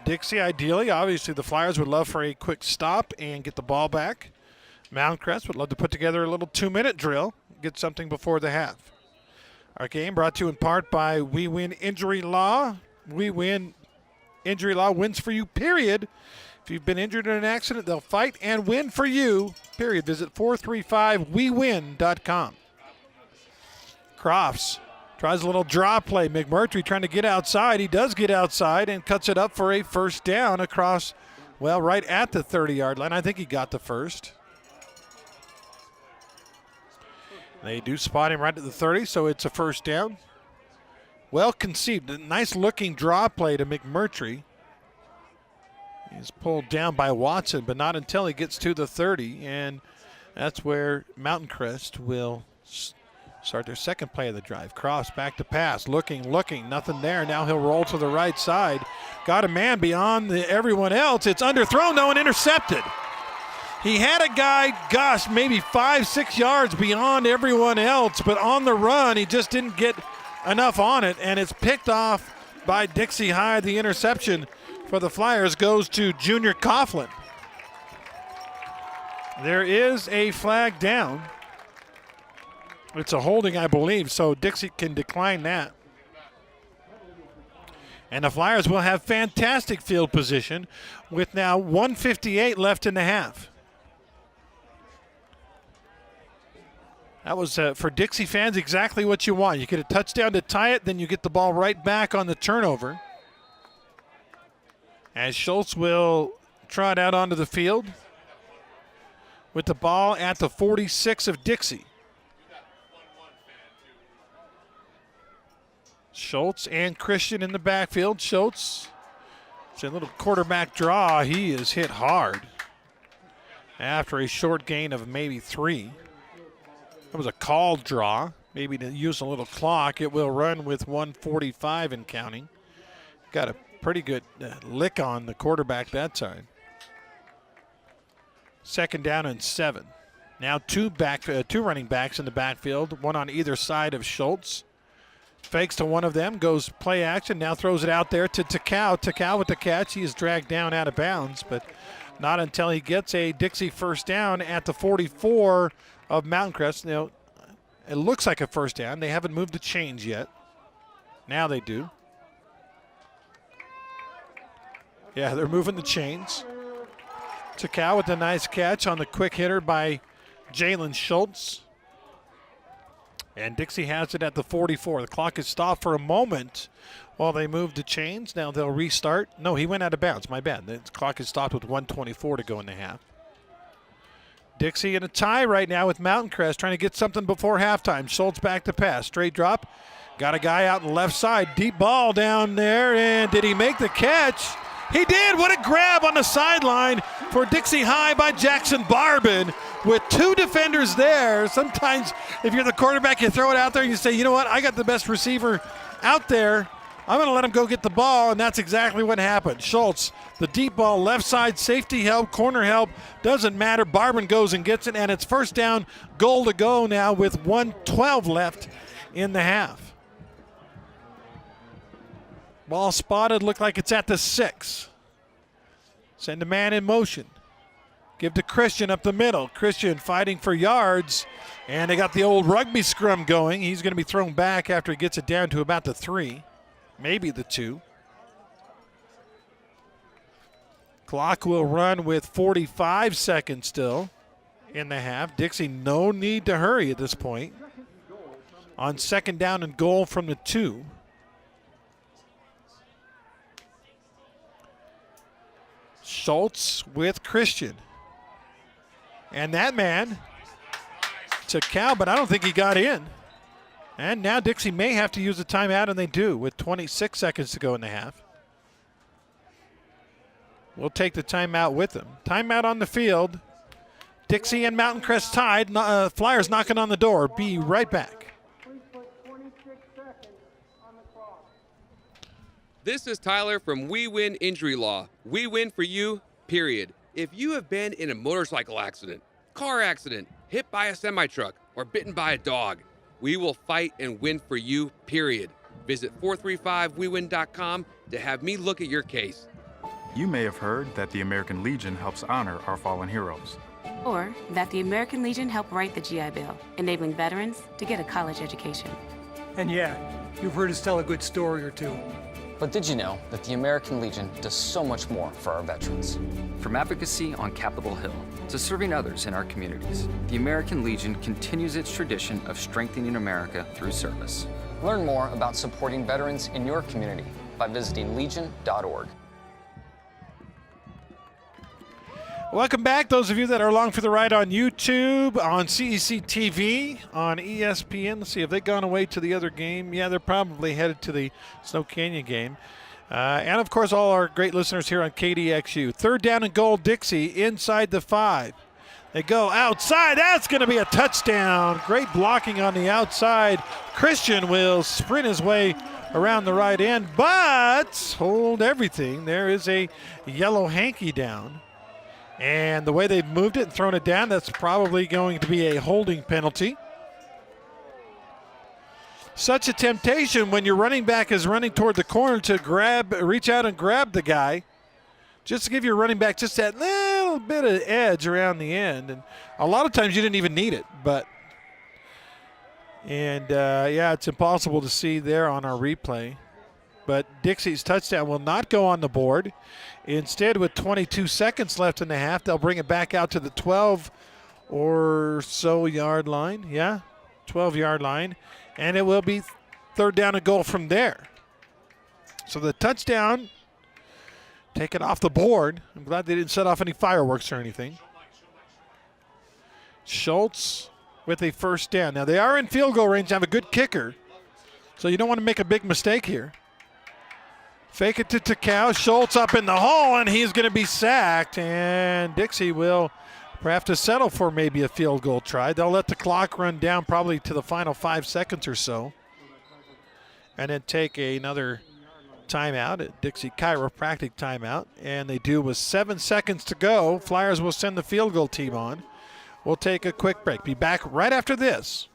Dixie, ideally, obviously the Flyers would love for a quick stop and get the ball back. Mountain Crest would love to put together a little 2-minute drill, get something before the half. Our game brought to you in part by We Win Injury Law. We Win Injury Law wins for you, period. If you've been injured in an accident, they'll fight and win for you, period. Visit 435wewin.com. Crofts tries a little draw play. McMurtry trying to get outside. He does get outside and cuts it up for a first down across, well, right at the 30-yard line. I think he got the first. They do spot him right at the 30, so it's a first down. Well conceived. A nice looking draw play to McMurtry. He's pulled down by Watson, but not until he gets to the 30, and that's where Mountain Crest will start their second play of the drive. Cross back to pass, looking, nothing there. Now he'll roll to the right side. Got a man beyond everyone else. It's underthrown, though, and intercepted. He had a guy, gosh, maybe 5-6 yards beyond everyone else, but on the run, he just didn't get enough on it, and it's picked off by Dixie High. The interception for the Flyers goes to Junior Coughlin. There is a flag down. It's a holding, I believe, so Dixie can decline that. And the Flyers will have fantastic field position with now 1:58 left in the half. That was, for Dixie fans, exactly what you want. You get a touchdown to tie it, then you get the ball right back on the turnover. As Schultz will trot out onto the field with the ball at the 46 of Dixie. Schultz and Christian in the backfield. Schultz, it's a little quarterback draw. He is hit hard after a short gain of maybe 3. That was a called draw, maybe to use a little clock. It will run with 1:45 and counting. Got a pretty good lick on the quarterback that time. 2nd down and 7. Now two running backs in the backfield, one on either side of Schultz. Fakes to one of them, goes play action, now throws it out there to Takao. Takao with the catch. He is dragged down out of bounds, but not until he gets a Dixie first down at the 44 of Mountain Crest. Now, it looks like a first down. They haven't moved the chains yet. Now they do. Yeah, they're moving the chains. Takao with a nice catch on the quick hitter by Jalen Schultz. And Dixie has it at the 44. The clock is stopped for a moment while they move the chains. Now they'll restart. No, he went out of bounds. My bad. The clock is stopped with 1:24 to go in the half. Dixie in a tie right now with Mountain Crest, trying to get something before halftime. Schultz back to pass. Straight drop. Got a guy out on the left side. Deep ball down there. And did he make the catch? He did. What a grab on the sideline for Dixie High by Jackson Barbin with 2 defenders there. Sometimes if you're the quarterback, you throw it out there and you say, you know what, I got the best receiver out there. I'm going to let him go get the ball, and that's exactly what happened. Schultz, the deep ball, left side, safety help, corner help, doesn't matter. Barbin goes and gets it, and it's first down, goal to go now with 1:12 left in the half. Ball spotted, looked like it's at the 6. Send a man in motion. Give to Christian up the middle. Christian fighting for yards, and they got the old rugby scrum going. He's going to be thrown back after he gets it down to about the 3, maybe the 2. Clock will run with 45 seconds still in the half. Dixie, no need to hurry at this point. On 2nd down and goal from the 2. Schultz with Christian. And that man to Cal, but I don't think he got in. And now Dixie may have to use a timeout, and they do with 26 seconds to go in the half. We'll take the timeout with them. Timeout on the field. Dixie and Mountain Crest tied. Flyers knocking on the door. Be right back. This is Tyler from We Win Injury Law. We win for you, period. If you have been in a motorcycle accident, car accident, hit by a semi-truck, or bitten by a dog, we will fight and win for you, period. Visit 435wewin.com to have me look at your case. You may have heard that the American Legion helps honor our fallen heroes. Or that the American Legion helped write the GI Bill, enabling veterans to get a college education. And yeah, you've heard us tell a good story or two. But did you know that the American Legion does so much more for our veterans? From advocacy on Capitol Hill to serving others in our communities, the American Legion continues its tradition of strengthening America through service. Learn more about supporting veterans in your community by visiting legion.org. Welcome back, those of you that are along for the ride on YouTube, on CEC TV, on ESPN. Let's see, have they gone away to the other game? Yeah, they're probably headed to the Snow Canyon game. And, of course, all our great listeners here on KDXU. 3rd down and goal, Dixie, inside the 5. They go outside. That's going to be a touchdown. Great blocking on the outside. Christian will sprint his way around the right end, but hold everything. There is a yellow hanky down. And the way they've moved it and thrown it down, that's probably going to be a holding penalty. Such a temptation when your running back is running toward the corner to reach out and grab the guy, just to give your running back just that little bit of edge around the end. And a lot of times you didn't even need it, yeah, it's impossible to see there on our replay. But Dixie's touchdown will not go on the board. Instead, with 22 seconds left in the half, they'll bring it back out to the 12 or so yard line. Yeah, 12-yard line. And it will be 3rd down and goal from there. So the touchdown, taken off the board. I'm glad they didn't set off any fireworks or anything. Schultz with a 1st down. Now, they are in field goal range and have a good kicker, so you don't want to make a big mistake here. Fake it to Takao. Schultz up in the hole, and he's going to be sacked. And Dixie will have to settle for maybe a field goal try. They'll let the clock run down probably to the final 5 seconds or so, and then take another timeout, a Dixie chiropractic timeout. And they do with 7 seconds to go. Flyers will send the field goal team on. We'll take a quick break. Be back right after this.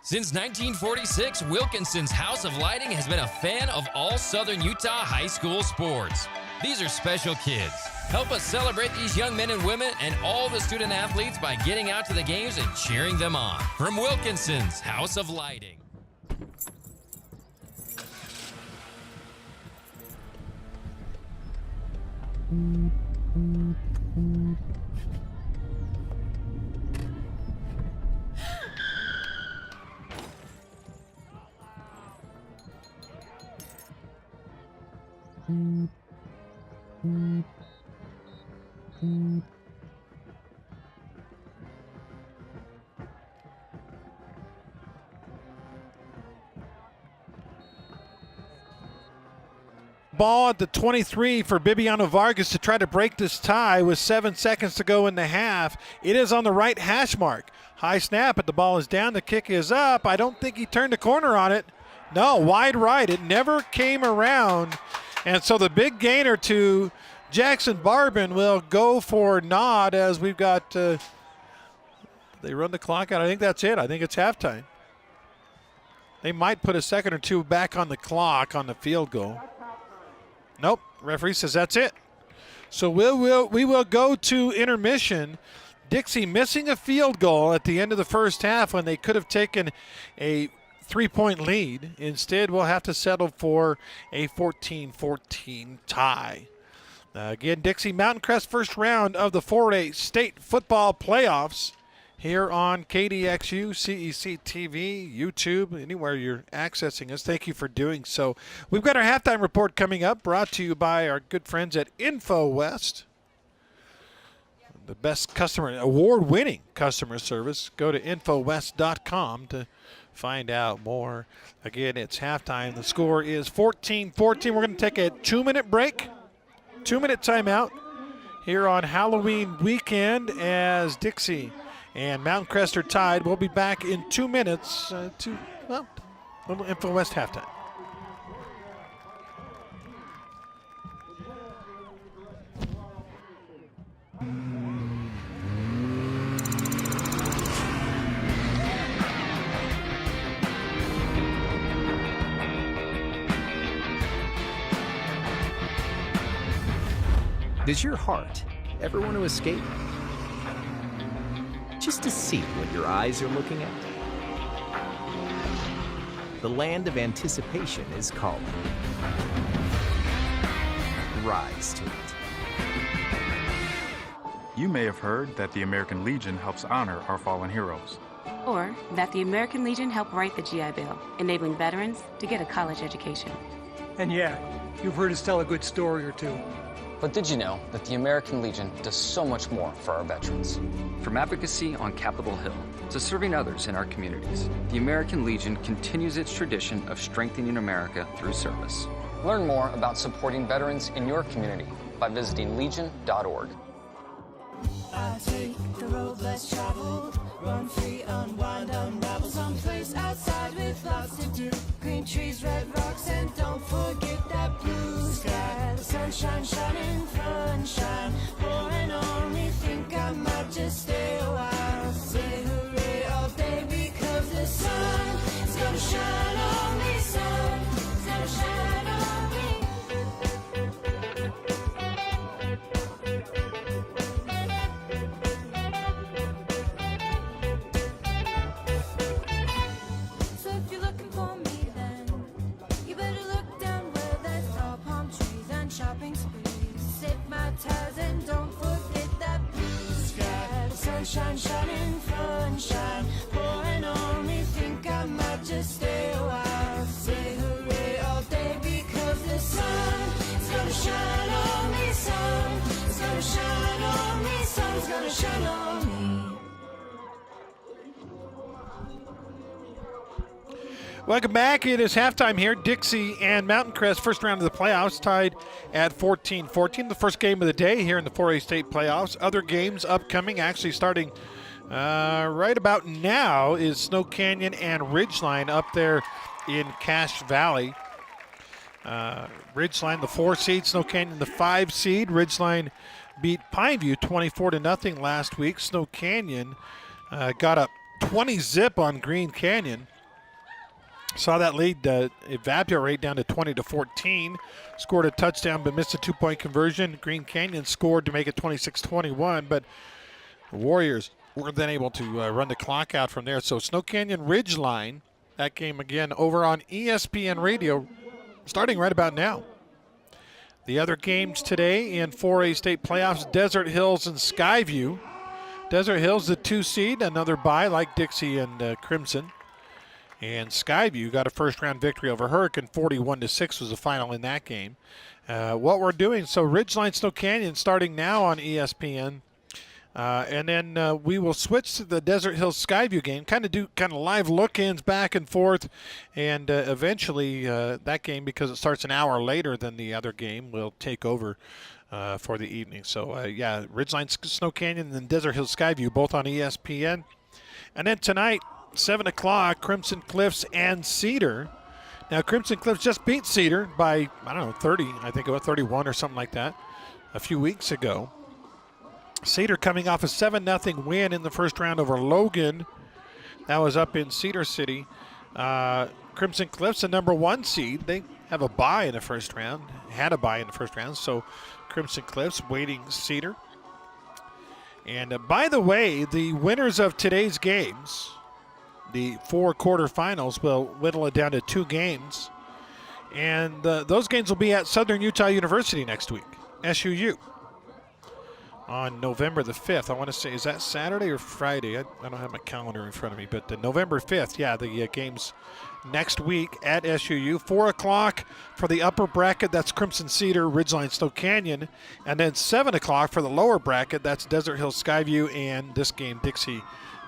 Since 1946, Wilkinson's House of Lighting has been a fan of all Southern Utah high school sports. These are special kids. Help us celebrate these young men and women and all the student athletes by getting out to the games and cheering them on. From Wilkinson's House of Lighting. Ball at the 23 for Bibiano Vargas to try to break this tie with 7 seconds to go in the half. It is on the right hash mark. High snap, but the ball is down. The kick is up. I don't think he turned a corner on it. No, wide right. It never came around. And so the big gainer to Jackson Barbin will go for nod as we've got, they run the clock out. I think that's it. I think it's halftime. They might put a second or two back on the clock on the field goal. Nope, referee says that's it. So we will go to intermission. Dixie missing a field goal at the end of the first half when they could have taken a 3-point lead. Instead, we'll have to settle for a 14-14 tie. Again, Dixie Mountain Crest first round of the 4A state football playoffs here on KDXU, CEC TV, YouTube, anywhere you're accessing us. Thank you for doing so. We've got our halftime report coming up, brought to you by our good friends at InfoWest. The best award-winning customer service. Go to Infowest.com to find out more. Again, it's halftime. The score is 14-14. We're going to take a 2-minute break, 2-minute timeout here on Halloween weekend as Dixie and Mountain Crest are tied. We'll be back in 2 minutes to, well, a little InfoWest halftime. Does your heart ever want to escape? Just to see what your eyes are looking at? The land of anticipation is calling. Rise to it. You may have heard that the American Legion helps honor our fallen heroes. Or that the American Legion helped write the GI Bill, enabling veterans to get a college education. And yeah, You've heard us tell a good story or two. But did you know that the American Legion does so much more for our veterans? From advocacy on Capitol Hill to serving others in our communities, the American Legion continues its tradition of strengthening America through service. Learn more about supporting veterans in your community by visiting legion.org. I take the road less traveled, run free, unwind, unravel someplace outside with lots to do. Green trees, red rocks, and don't forget that blue sky. The sunshine shining, sunshine pouring on me. Think I might just stay a while. Say hooray all day because the sun is gonna shine on me. Sun is gonna shine on me. Shopping sprees, sip my ties and don't forget that blue sky. The sunshine shining, sunshine pouring on me. Think I might just stay a while. Say hooray all day because the sun is gonna shine on me. Sun is gonna shine on me. Sun's gonna shine on me. Welcome back. It is halftime here. Dixie and Mountain Crest, first round of the playoffs, tied at 14-14. The first game of the day here in the 4A state playoffs. Other games upcoming, actually starting right about now, is Snow Canyon and Ridgeline up there in Cache Valley. Ridgeline, the 4 seed, Snow Canyon, the 5 seed. Ridgeline beat Pineview 24-0 last week. Snow Canyon got up 20-zip on Green Canyon. Saw that lead evaporate down to 20-14. Scored a touchdown but missed a 2-point conversion. Green Canyon scored to make it 26-21, but the Warriors were then able to run the clock out from there. So Snow Canyon Ridgeline, that game again over on ESPN Radio, starting right about now. The other games today in 4A state playoffs, Desert Hills and Skyview. Desert Hills, the 2 seed, another bye like Dixie and Crimson. And Skyview got a first-round victory over Hurricane. 41-6 was the final in that game. What we're doing, so Ridgeline Snow Canyon starting now on ESPN. And then we will switch to the Desert Hills Skyview game, kind of live look-ins back and forth. And eventually that game, because it starts an hour later than the other game, will take over for the evening. So, yeah, Ridgeline Snow Canyon and then Desert Hills Skyview, both on ESPN. And then tonight, 7 o'clock, Crimson Cliffs and Cedar. Now, Crimson Cliffs just beat Cedar by, 30, I think about 31 or something like that, a few weeks ago. Cedar coming off a 7-0 win in the first round over Logan. That was up in Cedar City. Crimson Cliffs, the number 1 seed. They have a bye in the first round, had a bye in the first round, so Crimson Cliffs waiting Cedar. And by the way, the winners of today's games, the 4 quarterfinals, will whittle it down to 2 games. And those games will be at Southern Utah University next week, SUU, on November the 5th. I want to say, is that Saturday or Friday? I don't have my calendar in front of me, but November 5th, yeah, the games next week at SUU. 4 o'clock for the upper bracket, that's Crimson Cedar, Ridgeline Snow Canyon. And then 7 o'clock for the lower bracket, that's Desert Hills Skyview, and this game, Dixie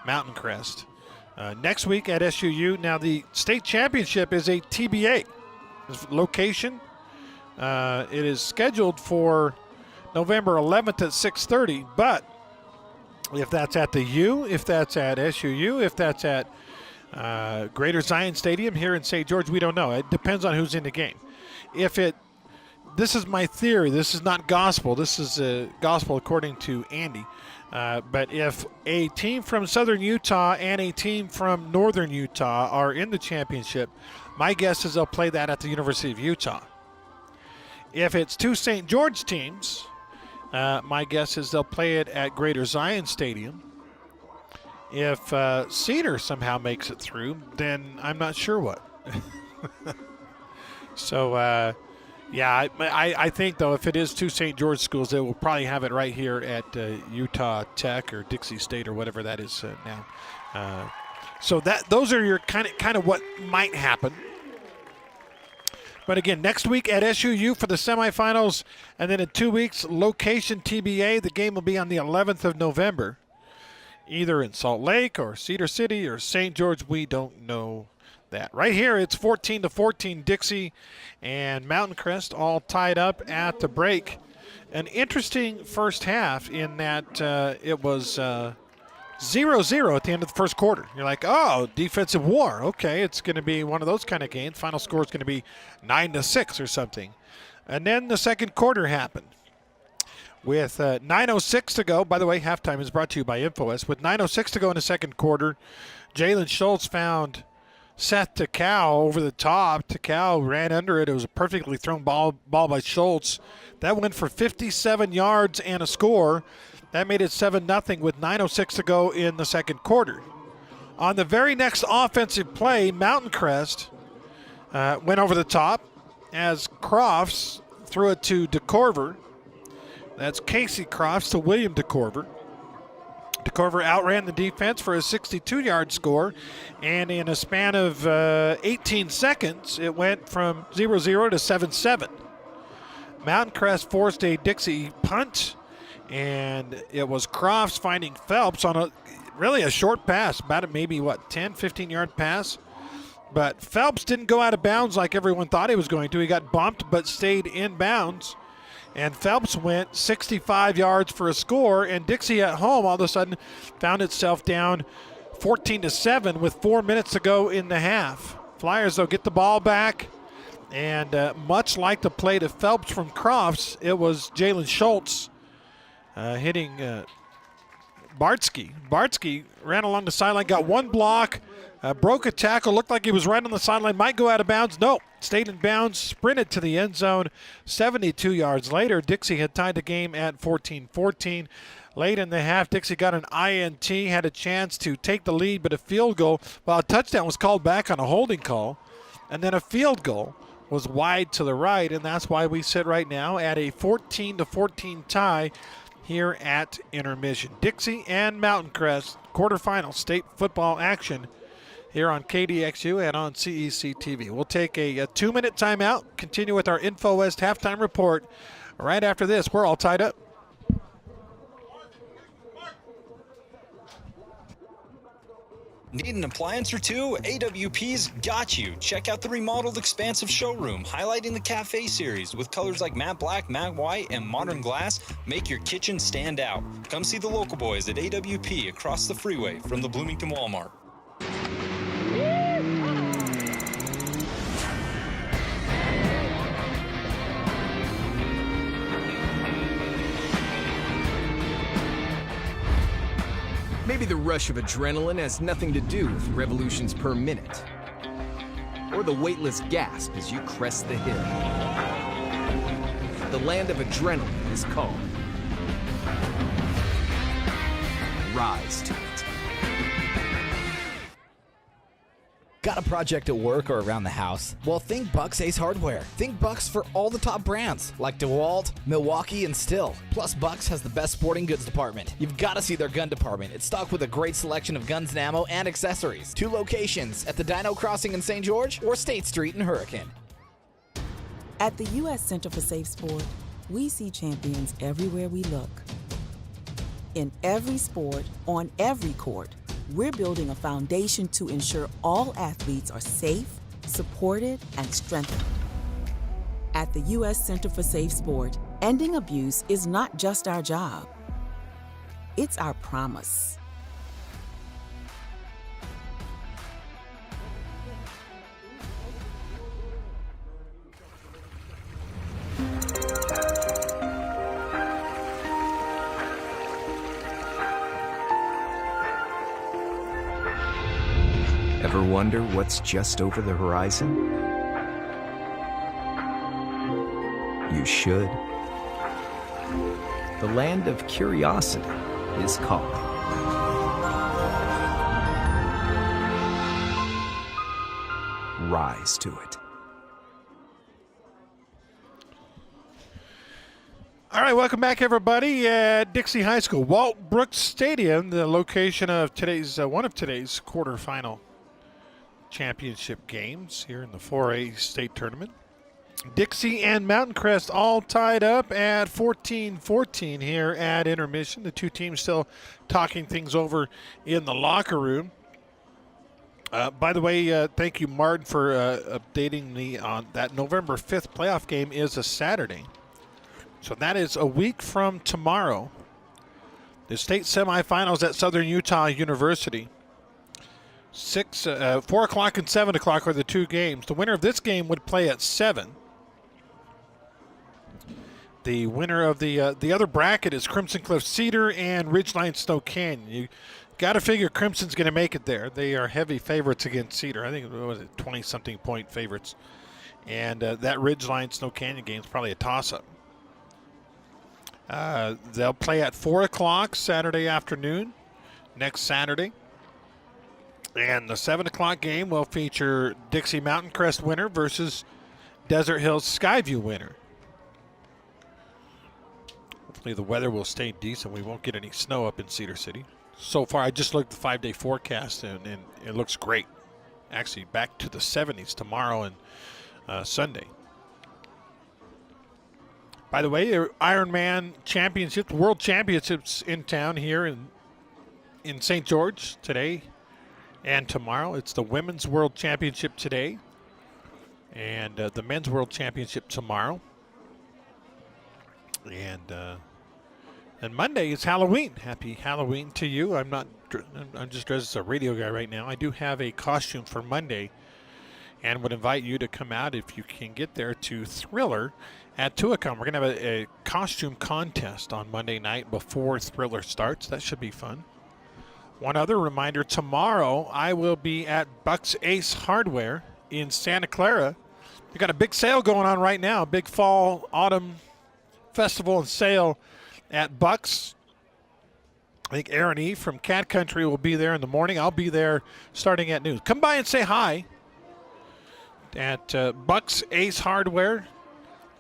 Mountain Crest. Next week at SUU. Now, the state championship is a TBA location. It is scheduled for November 11th at 6:30, but if that's at the U, if that's at SUU, if that's at Greater Zion Stadium here in St. George, we don't know. It depends on who's in the game. This is my theory. This is not gospel. This is gospel according to Andy. But if a team from Southern Utah and a team from Northern Utah are in the championship, my guess is they'll play that at the University of Utah. If it's 2 St. George teams, my guess is they'll play it at Greater Zion Stadium. If Cedar somehow makes it through, then I'm not sure what. So, yeah, I think, though, if it is 2 St. George schools, they will probably have it right here at Utah Tech or Dixie State or whatever that is now. So those are your kind of what might happen. But again, next week at SUU for the semifinals, and then in 2 weeks, location TBA. The game will be on the 11th of November, either in Salt Lake or Cedar City or St. George. We don't know that. Right here, it's 14-14 Dixie and Mountain Crest all tied up at the break. An interesting first half in that it was 0-0 at the end of the first quarter. You're like, oh, defensive war. Okay, it's going to be one of those kind of games. Final score is going to be 9-6 or something. And then the second quarter happened. With 9:06 to go, by the way, halftime is brought to you by InfoS. With 9:06 to go in the second quarter, Jalen Schultz found Seth Takau over the top. Takau ran under it. It was a perfectly thrown ball by Schultz. That went for 57 yards and a score. That made it 7-0 with 9:06 to go in the second quarter. On the very next offensive play, Mountain Crest went over the top as Crofts threw it to DeCorver. That's Casey Crofts to William DeCorver. DeCorver outran the defense for a 62-yard score, and in a span of 18 seconds, it went from 0-0 to 7-7. Mountain Crest forced a Dixie punt, and it was Crofts finding Phelps on a short pass, about maybe 10, 15-yard pass. But Phelps didn't go out of bounds like everyone thought he was going to. He got bumped but stayed in bounds. And Phelps went 65 yards for a score, and Dixie at home all of a sudden found itself down 14-7 with 4 minutes to go in the half. Flyers, though, get the ball back, and much like the play to Phelps from Crofts, it was Jalen Schultz hitting Bartsky. Bartsky ran along the sideline, got one block, broke a tackle, looked like he was right on the sideline, might go out of bounds. Nope, stayed in bounds, sprinted to the end zone. 72 yards later, Dixie had tied the game at 14-14. Late in the half, Dixie got an INT, had a chance to take the lead, but a field goal, a touchdown was called back on a holding call, and then a field goal was wide to the right, and that's why we sit right now at a 14-14 tie here at intermission. Dixie and Mountain Crest quarterfinal state football action here on KDXU and on CEC TV. We'll take a 2-minute timeout, continue with our InfoWest halftime report. Right after this, we're all tied up. Need an appliance or two? AWP's got you. Check out the remodeled expansive showroom, highlighting the cafe series with colors like matte black, matte white, and modern glass. Make your kitchen stand out. Come see the local boys at AWP across the freeway from the Bloomington Walmart. Maybe the rush of adrenaline has nothing to do with revolutions per minute, or the weightless gasp as you crest the hill. The land of adrenaline is called. Rise to it. Got a project at work or around the house? Well, think Bucks Ace Hardware. Think Bucks for all the top brands like DeWalt, Milwaukee, and Stihl. Plus, Bucks has the best sporting goods department. You've got to see their gun department. It's stocked with a great selection of guns and ammo and accessories. 2 locations at the Dino Crossing in St. George or State Street in Hurricane. At the U.S. Center for Safe Sport, we see champions everywhere we look. In every sport, on every court, we're building a foundation to ensure all athletes are safe, supported, and strengthened. At the U.S. Center for Safe Sport, ending abuse is not just our job. It's our promise. Ever wonder what's just over the horizon? You should. The land of curiosity is calling. Rise to it. All right, welcome back, everybody, at Dixie High School. Walt Brooks Stadium, the location of today's one of today's quarterfinal championship games here in the 4A state tournament. Dixie and Mountain Crest all tied up at 14-14 here at intermission. The two teams still talking things over in the locker room. By the way, thank you, Martin, for updating me on that. November 5th playoff game is a Saturday. So that is a week from tomorrow. The state semifinals at Southern Utah University. 4 o'clock and 7 o'clock are the two games. The winner of this game would play at 7. The winner of the other bracket is Crimson Cliff Cedar and Ridgeline Snow Canyon. You got to figure Crimson's going to make it there. They are heavy favorites against Cedar. I think it was 20-something point favorites. And that Ridgeline Snow Canyon game is probably a toss-up. They'll play at 4 o'clock Saturday afternoon, next Saturday. And the 7 o'clock game will feature Dixie Mountain Crest winner versus Desert Hills Skyview winner. Hopefully the weather will stay decent. We won't get any snow up in Cedar City. So far, I just looked at the 5-day forecast, and it looks great. Actually, back to the 70s tomorrow and Sunday. By the way, Ironman Championships, World Championships in town here in St. George today and tomorrow. It's the Women's World Championship today and the Men's World Championship tomorrow. And Monday is Halloween. Happy Halloween to you. I'm just dressed as a radio guy right now. I do have a costume for Monday and would invite you to come out if you can get there to Thriller at Tuacahn. We're going to have a costume contest on Monday night before Thriller starts. That should be fun. One other reminder, tomorrow I will be at Buck's Ace Hardware in Santa Clara. We've got a big sale going on right now, big fall, autumn festival and sale at Buck's. I think Aaron E. from Cat Country will be there in the morning. I'll be there starting at noon. Come by and say hi at Buck's Ace Hardware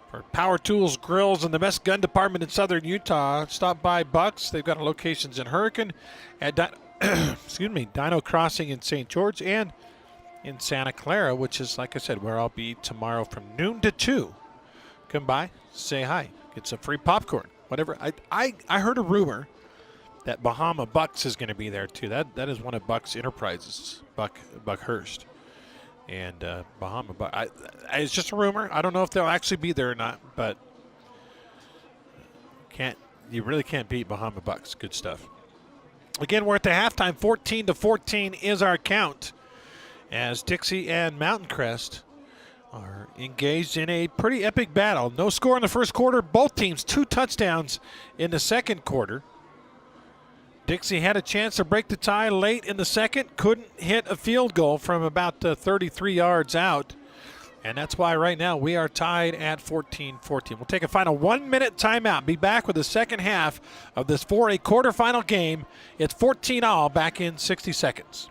for power tools, grills, and the best gun department in southern Utah. Stop by Buck's. They've got locations in Hurricane, at Dino Crossing in St. George, and in Santa Clara, which is, like I said, where I'll be tomorrow from noon to 2. Come by, say hi, get some free popcorn, whatever. I heard a rumor that Bahama Bucks is going to be there too. That is one of Buck's enterprises, Buckhurst. And Bahama Buck. It's just a rumor. I don't know if they'll actually be there or not, but you really can't beat Bahama Bucks. Good stuff. Again, we're at the halftime. 14-14 is our count as Dixie and Mountain Crest are engaged in a pretty epic battle. No score in the first quarter. Both teams 2 touchdowns in the second quarter. Dixie had a chance to break the tie late in the second. Couldn't hit a field goal from about 33 yards out. And that's why right now we are tied at 14-14. We'll take a final 1-minute timeout. Be back with the second half of this 4A quarterfinal game. It's 14-all back in 60 seconds.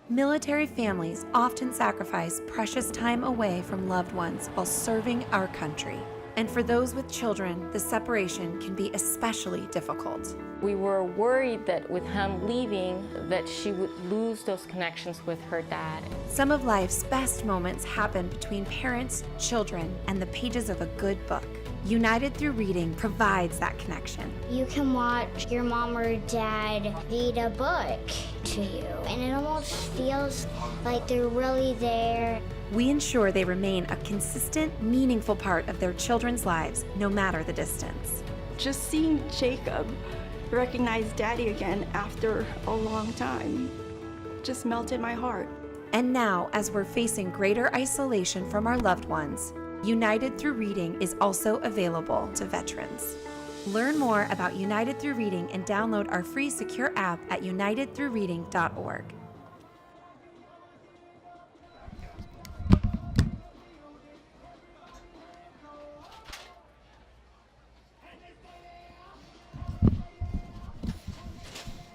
Military families often sacrifice precious time away from loved ones while serving our country. And for those with children, the separation can be especially difficult. We were worried that with him leaving, that she would lose those connections with her dad. Some of life's best moments happen between parents, children, and the pages of a good book. United Through Reading provides that connection. You can watch your mom or dad read a book to you, and it almost feels like they're really there. We ensure they remain a consistent, meaningful part of their children's lives, no matter the distance. Just seeing Jacob recognize Daddy again after a long time just melted my heart. And now, as we're facing greater isolation from our loved ones, United Through Reading is also available to veterans. Learn more about United Through Reading and download our free secure app at unitedthroughreading.org.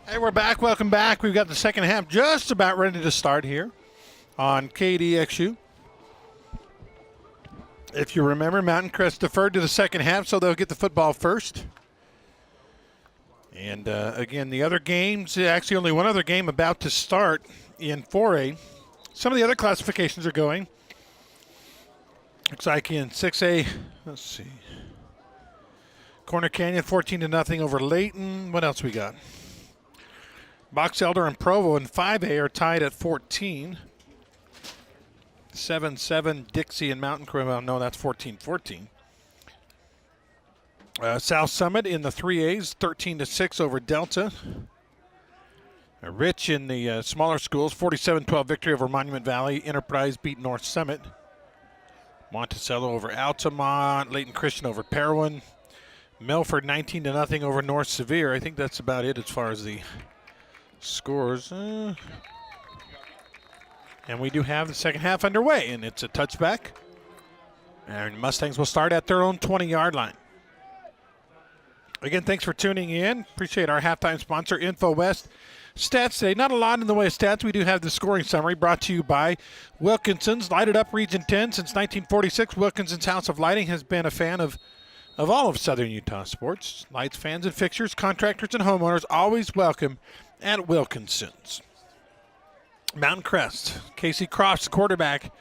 Hey, we're back. Welcome back. We've got the second half just about ready to start here on KDXU. If you remember, Mountain Crest deferred to the second half, so they'll get the football first. And again, the other games, actually only one other game about to start in 4A. Some of the other classifications are going. Looks like in 6A, let's see. Corner Canyon 14-0 over Layton. What else we got? Box Elder and Provo in 5A are tied at 14. 7-7 Dixie and Mountain Crew. Well, no, that's 14-14. South Summit in the 3As, 13-6 over Delta. Rich in the smaller schools, 47-12 victory over Monument Valley. Enterprise beat North Summit. Monticello over Altamont. Layton Christian over Parowan. Milford 19-0 over North Sevier. I think that's about it as far as the scores. And we do have the second half underway, and it's a touchback. And Mustangs will start at their own 20-yard line. Again, thanks for tuning in. Appreciate our halftime sponsor, InfoWest. Stats today, not a lot in the way of stats. We do have the scoring summary brought to you by Wilkinson's. Lighted up Region 10 since 1946. Wilkinson's House of Lighting has been a fan of all of Southern Utah sports. Lights, fans, and fixtures, contractors, and homeowners always welcome at Wilkinson's. Mountain Crest. Casey Crofts, the quarterback,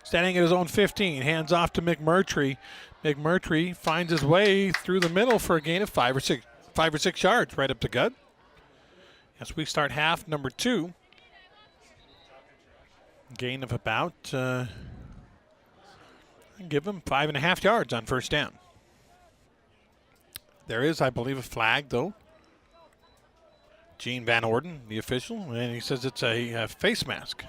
standing at his own 15. Hands off to McMurtry. McMurtry finds his way through the middle for a gain of 5 or 6 yards, right up the gut. As we start half number 2. Gain of about, give him 5.5 yards on first down. There is, I believe, a flag, though. Gene Van Orden, the official, and he says it's a face mask.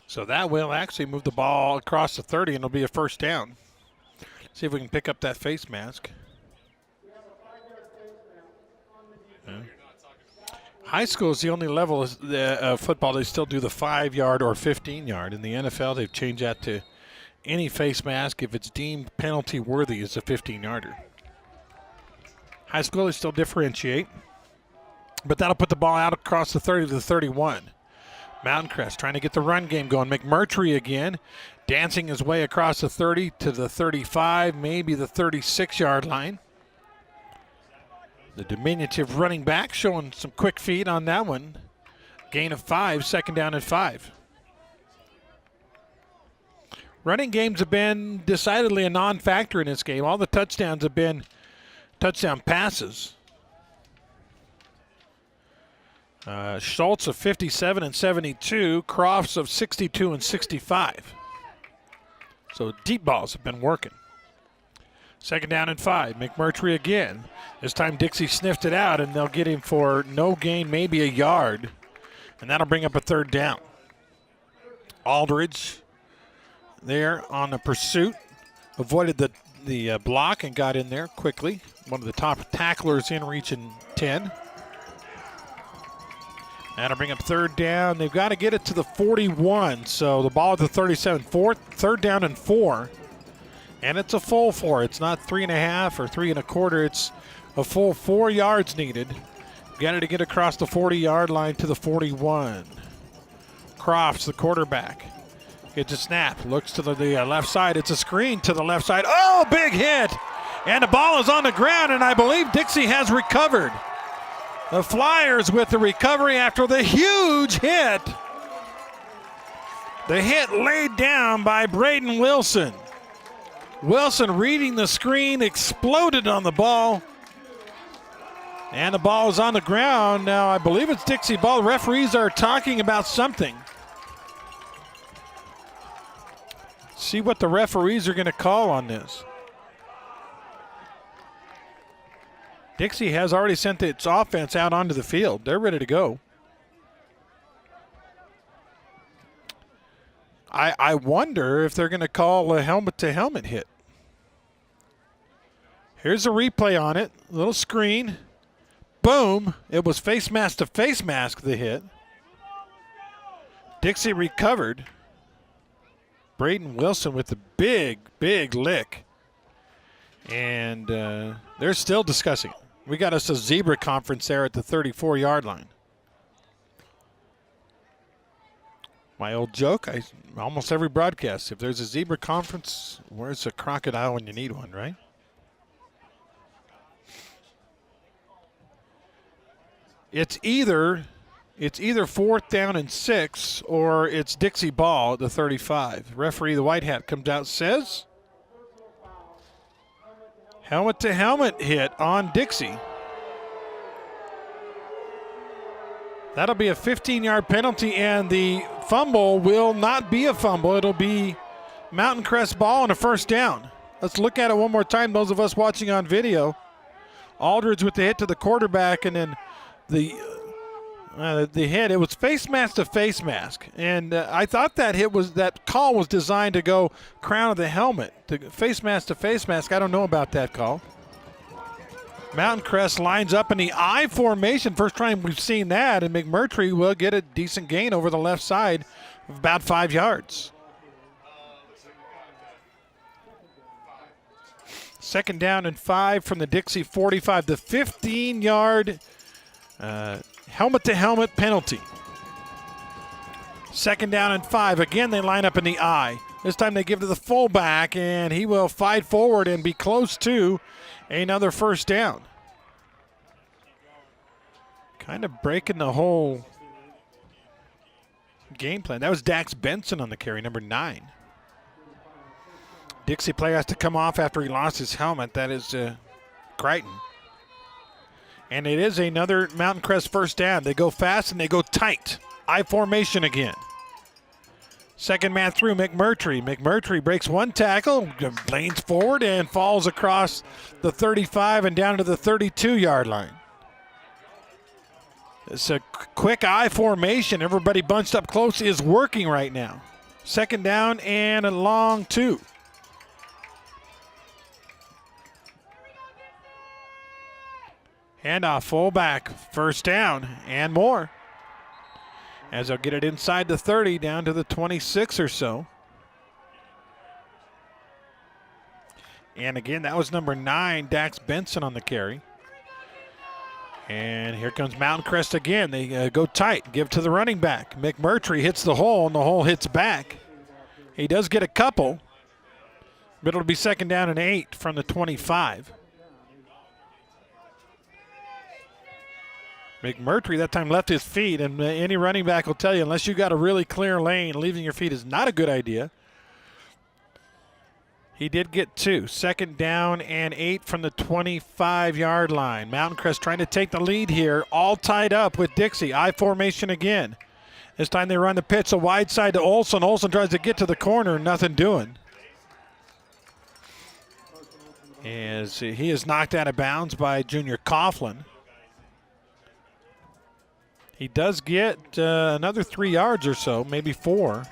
So that will actually move the ball across the 30, and it'll be a first down. See if we can pick up that face mask. High school is the only level of football they still do the 5-yard or 15-yard. In the NFL, they've changed that to any face mask, if it's deemed penalty worthy, is a 15-yarder. High school, they still differentiate. But that'll put the ball out across the 30 to the 31. Mountain Crest trying to get the run game going. McMurtry again, dancing his way across the 30 to the 35, maybe the 36-yard line. The diminutive running back showing some quick feet on that one. Gain of 5, second down and 5. Running games have been decidedly a non-factor in this game. All the touchdowns have been touchdown passes. Schultz of 57 and 72. Crofts of 62 and 65. So deep balls have been working. Second down and 5. McMurtry again. This time Dixie sniffed it out, and they'll get him for no gain, maybe a yard. And that'll bring up a third down. Aldridge there on the pursuit. Avoided the block and got in there quickly. One of the top tacklers in Region 10. That'll bring up third down. They've got to get it to the 41. So the ball at the 37. Third down and 4. And it's a full 4. It's not 3.5 or 3 1/4. It's a full 4 yards needed. Got to get across the 40-yard line to the 41. Crofts, the quarterback, gets a snap. Looks to the left side. It's a screen to the left side. Oh, big hit. And the ball is on the ground, and I believe Dixie has recovered. The Flyers with the recovery after the huge hit. The hit laid down by Braden Wilson. Wilson reading the screen, exploded on the ball. And the ball is on the ground. Now, I believe it's Dixie ball. Referees are talking about something. See what the referees are going to call on this. Dixie has already sent its offense out onto the field. They're ready to go. I wonder if they're going to call a helmet-to-helmet hit. Here's a replay on it. A little screen. Boom. It was face mask to face mask, the hit. Dixie recovered. Braden Wilson with the big, big lick. And they're still discussing it. We got us a zebra conference there at the 34-yard line. My old joke, almost every broadcast, if there's a zebra conference, where's a crocodile when you need one, right? It's either It's either 4th down and 6 or it's Dixie ball at the 35. Referee, the white hat, comes out, says helmet-to-helmet hit on Dixie. That'll be a 15-yard penalty, and the fumble will not be a fumble. It'll be Mountain Crest ball and a first down. Let's look at it one more time, those of us watching on video. Aldridge with the hit to the quarterback, and then the hit. It was face mask to face mask, and I thought that call was designed to go crown of the helmet. To face mask to face mask, I don't know about that call. Mountain Crest lines up in the I formation. First time we've seen that, and McMurtry will get a decent gain over the left side of about 5 yards. Second down and 5 from the Dixie 45. The 15-yard helmet-to-helmet penalty. Second down and 5. Again, they line up in the I. This time they give to the fullback, and he will fight forward and be close to another first down. Kind of breaking the whole game plan. That was Dax Benson on the carry, number 9. Dixie player has to come off after he lost his helmet. That is Crichton. And it is another Mountain Crest first down. They go fast and they go tight. I formation again. Second man through, McMurtry. McMurtry breaks one tackle, lanes forward, and falls across the 35 and down to the 32-yard line. It's a quick I formation. Everybody bunched up close is working right now. Second down and a long 2. Handoff, fullback, first down and more. As they'll get it inside the 30, down to the 26 or so. And again, that was number 9, Dax Benson on the carry. And here comes Mountain Crest again. They go tight, give to the running back. McMurtry hits the hole, and the hole hits back. He does get a couple, but it'll be second down and 8 from the 25. McMurtry that time left his feet, and any running back will tell you, unless you got a really clear lane, leaving your feet is not a good idea. He did get 2. Second down and 8 from the 25-yard line. Mountain Crest trying to take the lead here, all tied up with Dixie. I formation again. This time they run the pitch, a wide side to Olson. Olson tries to get to the corner, nothing doing. As he is knocked out of bounds by Junior Coughlin. He does get another 3 yards or so, maybe 4.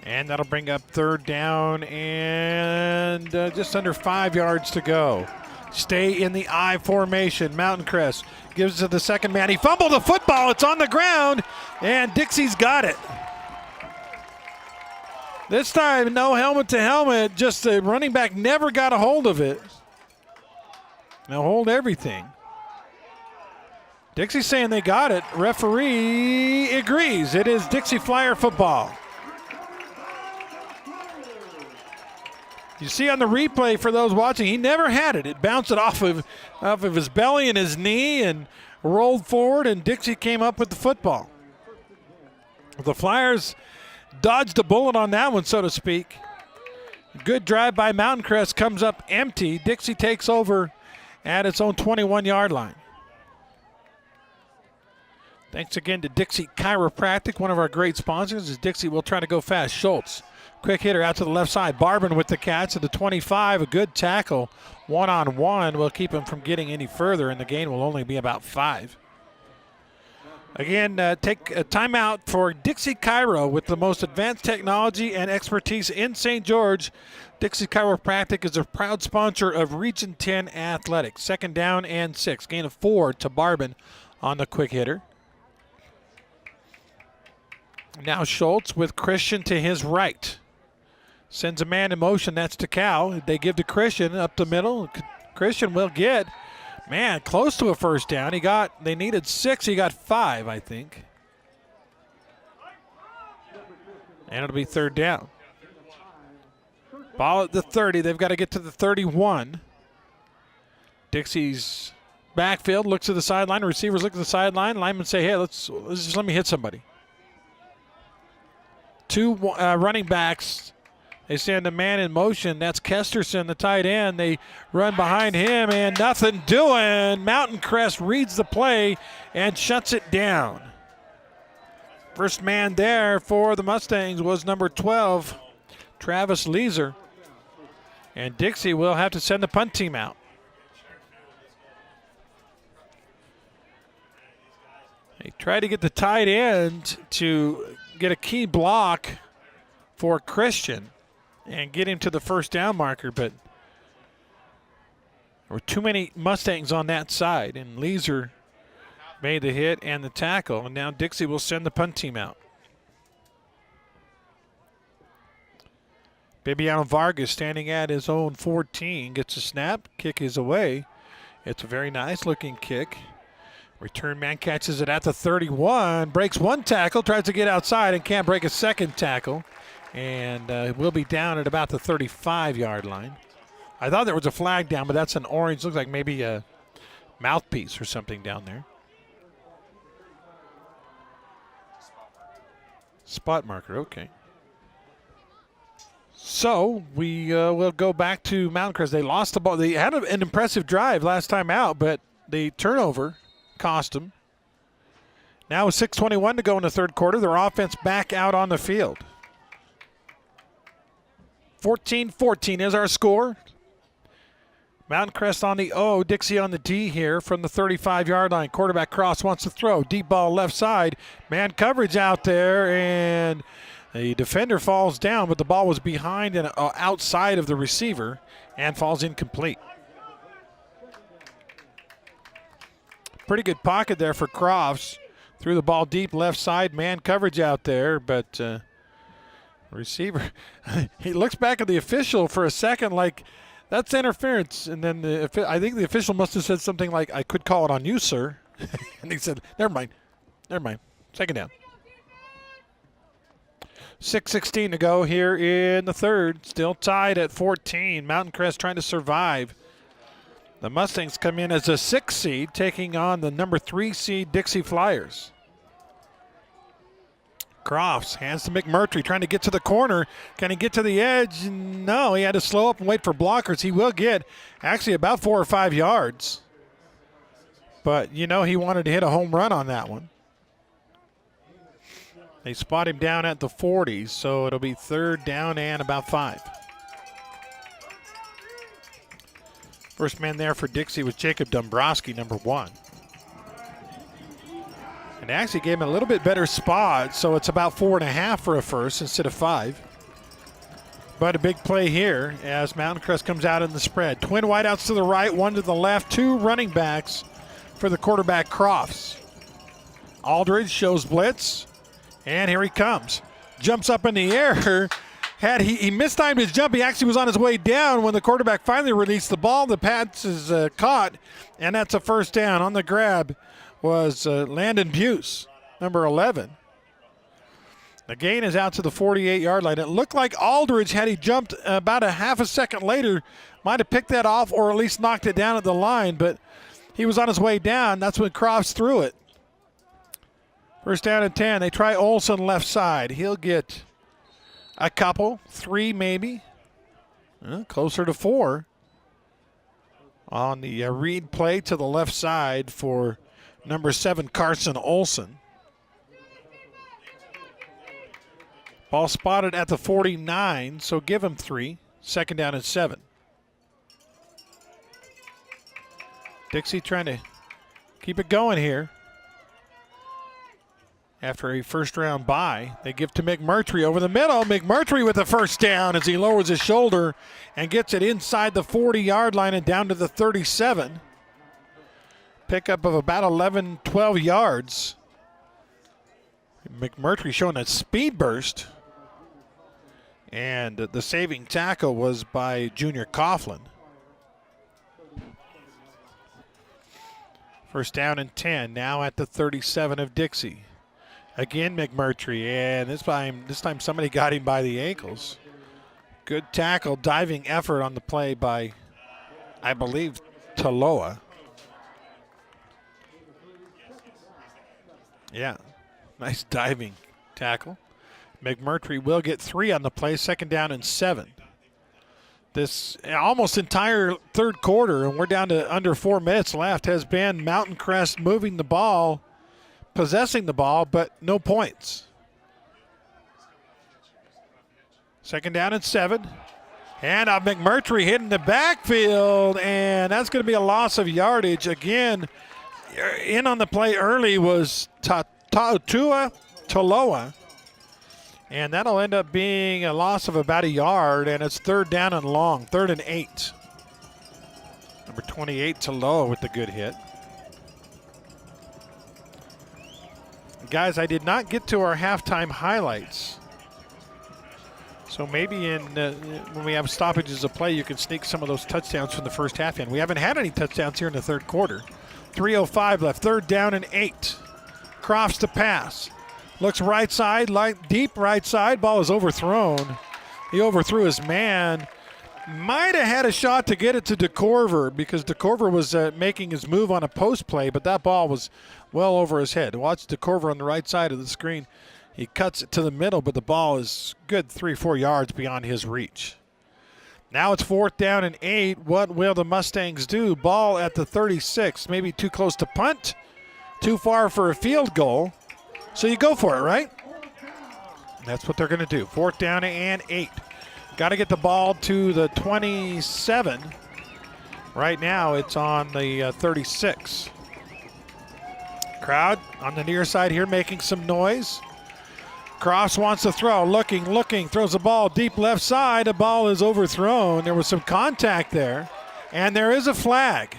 And that'll bring up third down and just under 5 yards to go. Stay in the I formation. Mountain Crest gives it to the second man. He fumbled the football. It's on the ground, and Dixie's got it. This time, no helmet to helmet. Just the running back never got a hold of it. Now hold everything. Dixie saying they got it. Referee agrees. It is Dixie Flyer football. You see on the replay for those watching, he never had it. It bounced it off of his belly and his knee and rolled forward, and Dixie came up with the football. The Flyers dodged a bullet on that one, so to speak. Good drive by Mountain Crest, comes up empty. Dixie takes over at its own 21-yard line. Thanks again to Dixie Chiropractic, one of our great sponsors. As Dixie will try to go fast. Schultz, quick hitter out to the left side. Barban with the catch at the 25. A good tackle. One-on-one will keep him from getting any further, and the gain will only be about 5. Again, take a timeout for Dixie Chiro with the most advanced technology and expertise in St. George. Dixie Chiropractic is a proud sponsor of Region 10 Athletics. Second down and 6. Gain of 4 to Barban on the quick hitter. Now Schultz with Christian to his right. Sends a man in motion. That's to Cal. They give to Christian up the middle. Christian will get, man, close to a first down. They needed 6. He got 5, I think. And it'll be third down. Ball at the 30. They've got to get to the 31. Dixie's backfield, looks to the sideline. Receivers look to the sideline. Linemen say, hey, let's just let me hit somebody. Two running backs. They send a man in motion. That's Kesterson, the tight end. They run behind him, and nothing doing. Mountain Crest reads the play and shuts it down. First man there for the Mustangs was number 12, Travis Leeser. And Dixie will have to send the punt team out. They try to get the tight end to get a key block for Christian and get him to the first down marker, but there were too many Mustangs on that side, and Leeser made the hit and the tackle, and now Dixie will send the punt team out. Bibiano Vargas standing at his own 14, gets a snap, kick is away. It's a very nice looking kick. Return man catches it at the 31, breaks one tackle, tries to get outside and can't break a second tackle. And will be down at about the 35-yard line. I thought there was a flag down, but that's an orange. Looks like maybe a mouthpiece or something down there. Spot marker, okay. So we will go back to Mountain Crest. They lost the ball. They had an impressive drive last time out, but the turnover cost them. Now with 6:21 to go in the third quarter, their offense back out on the field. 14-14 is our score. Mountain Crest on the O, Dixie on the D here from the 35-yard line. Quarterback cross wants to throw. Deep ball left side. Man coverage out there, and the defender falls down, but the ball was behind and outside of the receiver and falls incomplete. Pretty good pocket there for Crofts. Threw the ball deep left side. Man coverage out there, but receiver, he looks back at the official for a second like that's interference. And then I think the official must have said something like, I could call it on you, sir. And he said, never mind. Second down. 6:16 to go here in the third. Still tied at 14. Mountain Crest trying to survive. The Mustangs come in as a 6 seed, taking on the number 3 seed Dixie Flyers. Crofts hands to McMurtry, trying to get to the corner. Can he get to the edge? No, he had to slow up and wait for blockers. He will get actually about 4 or 5 yards. But, you know, he wanted to hit a home run on that one. They spot him down at the 40, so it'll be third down and about 5. First man there for Dixie was Jacob Dombrowski, number 1. And actually gave him a little bit better spot, so it's about 4.5 for a first instead of 5. But a big play here as Mountain Crest comes out in the spread. Twin wideouts to the right, one to the left, 2 running backs for the quarterback Crofts. Aldridge shows blitz, and here he comes. Jumps up in the air. He mistimed his jump. He actually was on his way down when the quarterback finally released the ball. The pass is caught, and that's a first down. On the grab was Landon Buse, number 11. The gain is out to the 48-yard line. It looked like Aldridge, had he jumped about a half a second later, might have picked that off or at least knocked it down at the line, but he was on his way down. That's when Crofts threw it. First down and 10. They try Olsen left side. He'll get a couple, 3 maybe, closer to 4 on the read play to the left side for number 7, Carson Olsen. Ball spotted at the 49, so give him 3. Second down and 7. Dixie trying to keep it going here. After a first-round bye, they give to McMurtry over the middle. McMurtry with the first down as he lowers his shoulder and gets it inside the 40-yard line and down to the 37. Pickup of about 11, 12 yards. McMurtry showing a speed burst. And the saving tackle was by Junior Coughlin. First down and 10, now at the 37 of Dixie. Again, McMurtry, and this time somebody got him by the ankles. Good tackle, diving effort on the play by, I believe, Taloa. Yeah, nice diving tackle. McMurtry will get 3 on the play, 2nd down and 7. This almost entire third quarter, and we're down to under 4 minutes left, has been Mountain Crest moving the ball, possessing the ball, but no points. 2nd down and 7. And McMurtry hitting the backfield, and that's going to be a loss of yardage. Again, in on the play early was Tua Toloa. And that'll end up being a loss of about 1 yard, and it's 3rd down and long, 3rd and 8. Number 28, Toloa with the good hit. Guys, I did not get to our halftime highlights. So maybe when we have stoppages of play, you can sneak some of those touchdowns from the first half in. We haven't had any touchdowns here in the third quarter. 3:05 left, 3rd down and 8. Crofts to pass. Looks right side, deep right side. Ball is overthrown. He overthrew his man. Might have had a shot to get it to DeCorver because DeCorver was making his move on a post play, but that ball was well over his head. Watch DeCorver on the right side of the screen. He cuts it to the middle, but the ball is good 3-4 yards beyond his reach. Now it's 4th down and 8. What will the Mustangs do? Ball at the 36. Maybe too close to punt, too far for a field goal. So you go for it, right? That's what they're going to do. 4th down and 8. Got to get the ball to the 27. Right now it's on the 36. Crowd on the near side here making some noise. Crofts wants to throw, looking, throws the ball deep left side. The ball is overthrown. There was some contact there, and there is a flag.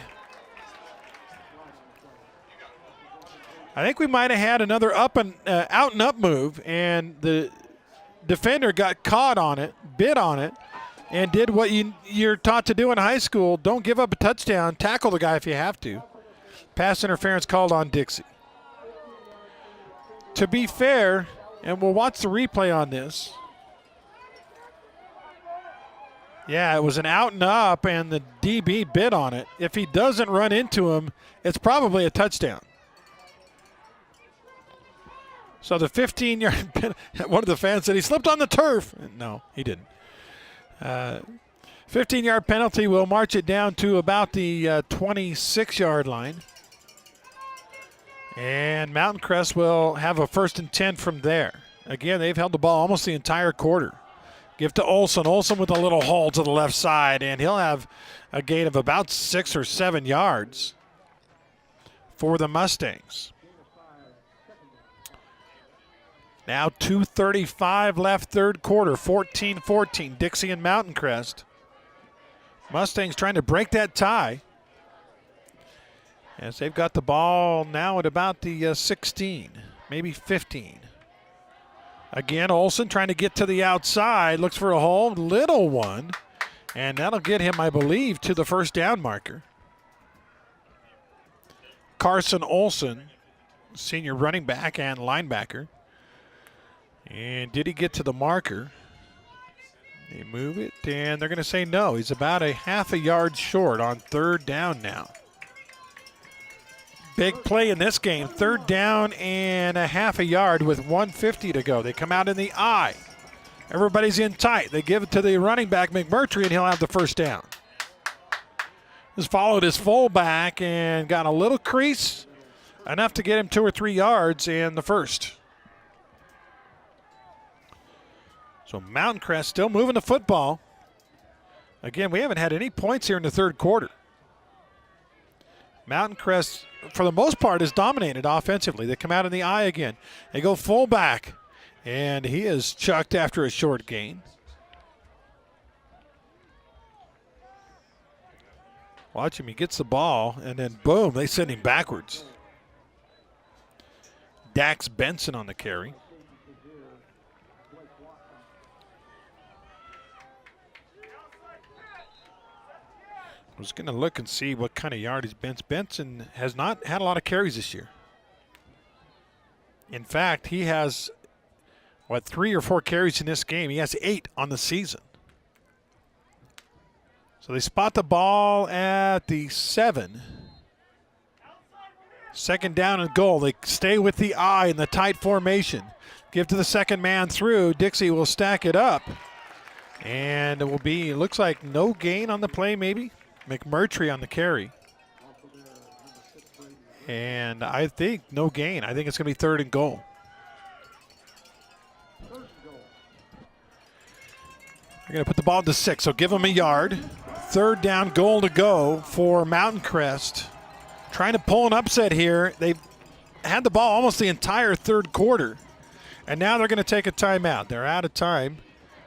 I think we might have had another out and up move, and the defender got caught on it, bit on it, and did what you're taught to do in high school. Don't give up a touchdown. Tackle the guy if you have to. Pass interference called on Dixie. To be fair, and we'll watch the replay on this. Yeah, it was an out and up, and the DB bit on it. If he doesn't run into him, it's probably a touchdown. So the 15-yard, one of the fans said he slipped on the turf. No, he didn't. 15-yard penalty will march it down to about the 26-yard line. And Mountain Crest will have a 1st and 10 from there. Again, they've held the ball almost the entire quarter. Give to Olson. Olson with a little hole to the left side, and he'll have a gain of about 6 or 7 yards for the Mustangs. Now 2:35 left, third quarter, 14-14, Dixie and Mountain Crest. Mustangs trying to break that tie as they've got the ball now at about the 16, maybe 15. Again, Olson trying to get to the outside, looks for a hole, little one, and that'll get him, I believe, to the 1st down marker. Carson Olson, senior running back and linebacker. And did he get to the marker? They move it, and they're going to say no. He's about a half a yard short on 3rd down now. Big play in this game. 3rd down and a half a yard with 1:50 to go. They come out in the I. Everybody's in tight. They give it to the running back, McMurtry, and he'll have the 1st down. Just followed his fullback and got a little crease, enough to get him 2 or 3 yards in the 1st. So Mountain Crest still moving the football. Again, we haven't had any points here in the 3rd quarter. Mountain Crest, for the most part, is dominated offensively. They come out in the I again. They go fullback, and he is chucked after a short gain. Watch him. He gets the ball, and then boom, they send him backwards. Dax Benson on the carry. I was going to look and see what kind of yardage Benson has not had a lot of carries this year. In fact, he has, 3 or 4 carries in this game. He has 8 on the season. So they spot the ball at the 7. Second down and goal. They stay with the I in the tight formation. Give to the second man through. Dixie will stack it up. And it will be, looks like no gain on the play maybe. McMurtry on the carry. And I think no gain. I think it's going to be 3rd and goal. They're going to put the ball to 6, so give them a yard. 3rd down, goal to go for Mountain Crest. Trying to pull an upset here. They've had the ball almost the entire 3rd quarter. And now they're going to take a timeout. They're out of time.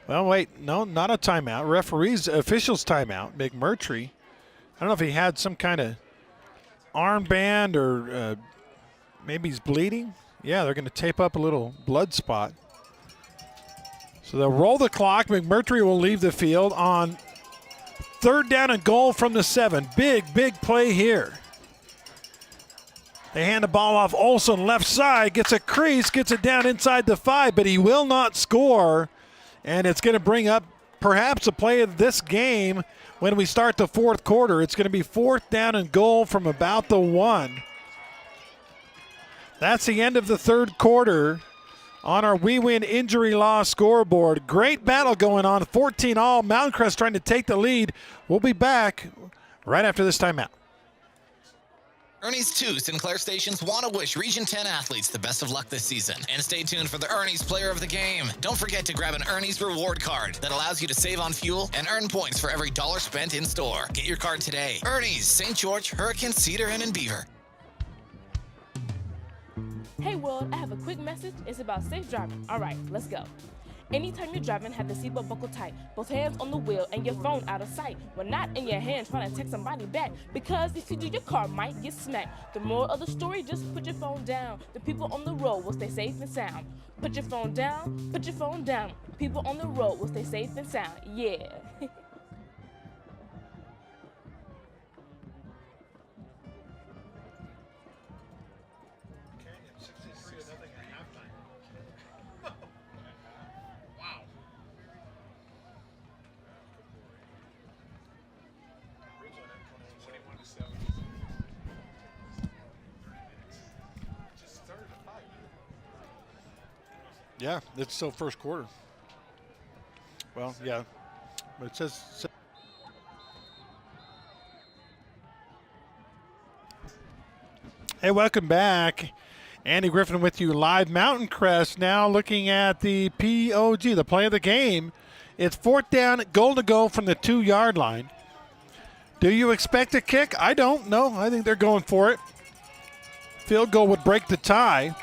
Well, wait, no, not a timeout. Referees, officials timeout. McMurtry. I don't know if he had some kind of armband or maybe he's bleeding. Yeah, they're going to tape up a little blood spot. So they'll roll the clock. McMurtry will leave the field on 3rd down and goal from the 7. Big play here. They hand the ball off. Olson, left side, gets a crease, gets it down inside the 5, but he will not score. And it's going to bring up perhaps a play of this game when we start the 4th quarter. It's going to be 4th down and goal from about the 1. That's the end of the 3rd quarter on our We Win Injury Law scoreboard. Great battle going on, 14-all. Mountain Crest trying to take the lead. We'll be back right after this timeout. Ernie's 2 Sinclair stations want to wish Region 10 athletes the best of luck this season. And stay tuned for the Ernie's Player of the Game. Don't forget to grab an Ernie's reward card that allows you to save on fuel and earn points for every dollar spent in store. Get your card today. Ernie's, St. George, Hurricane, Cedar, and in Beaver. Hey world, I have a quick message. It's about safe driving. All right, let's go. Anytime you're driving, have the seatbelt buckled tight, both hands on the wheel and your phone out of sight. When not in your hand trying to text somebody back, because if you do, your car might get smacked. The moral of the story, just put your phone down. The people on the road will stay safe and sound. Put your phone down, put your phone down. People on the road will stay safe and sound. Yeah. Yeah, it's still 1st quarter. Well, yeah, but it says. Hey, welcome back. Andy Griffin with you live. Mountain Crest now looking at the POG, the play of the game. It's 4th down, goal to go from the 2-yard line. Do you expect a kick? I don't know. I think they're going for it. Field goal would break the tie.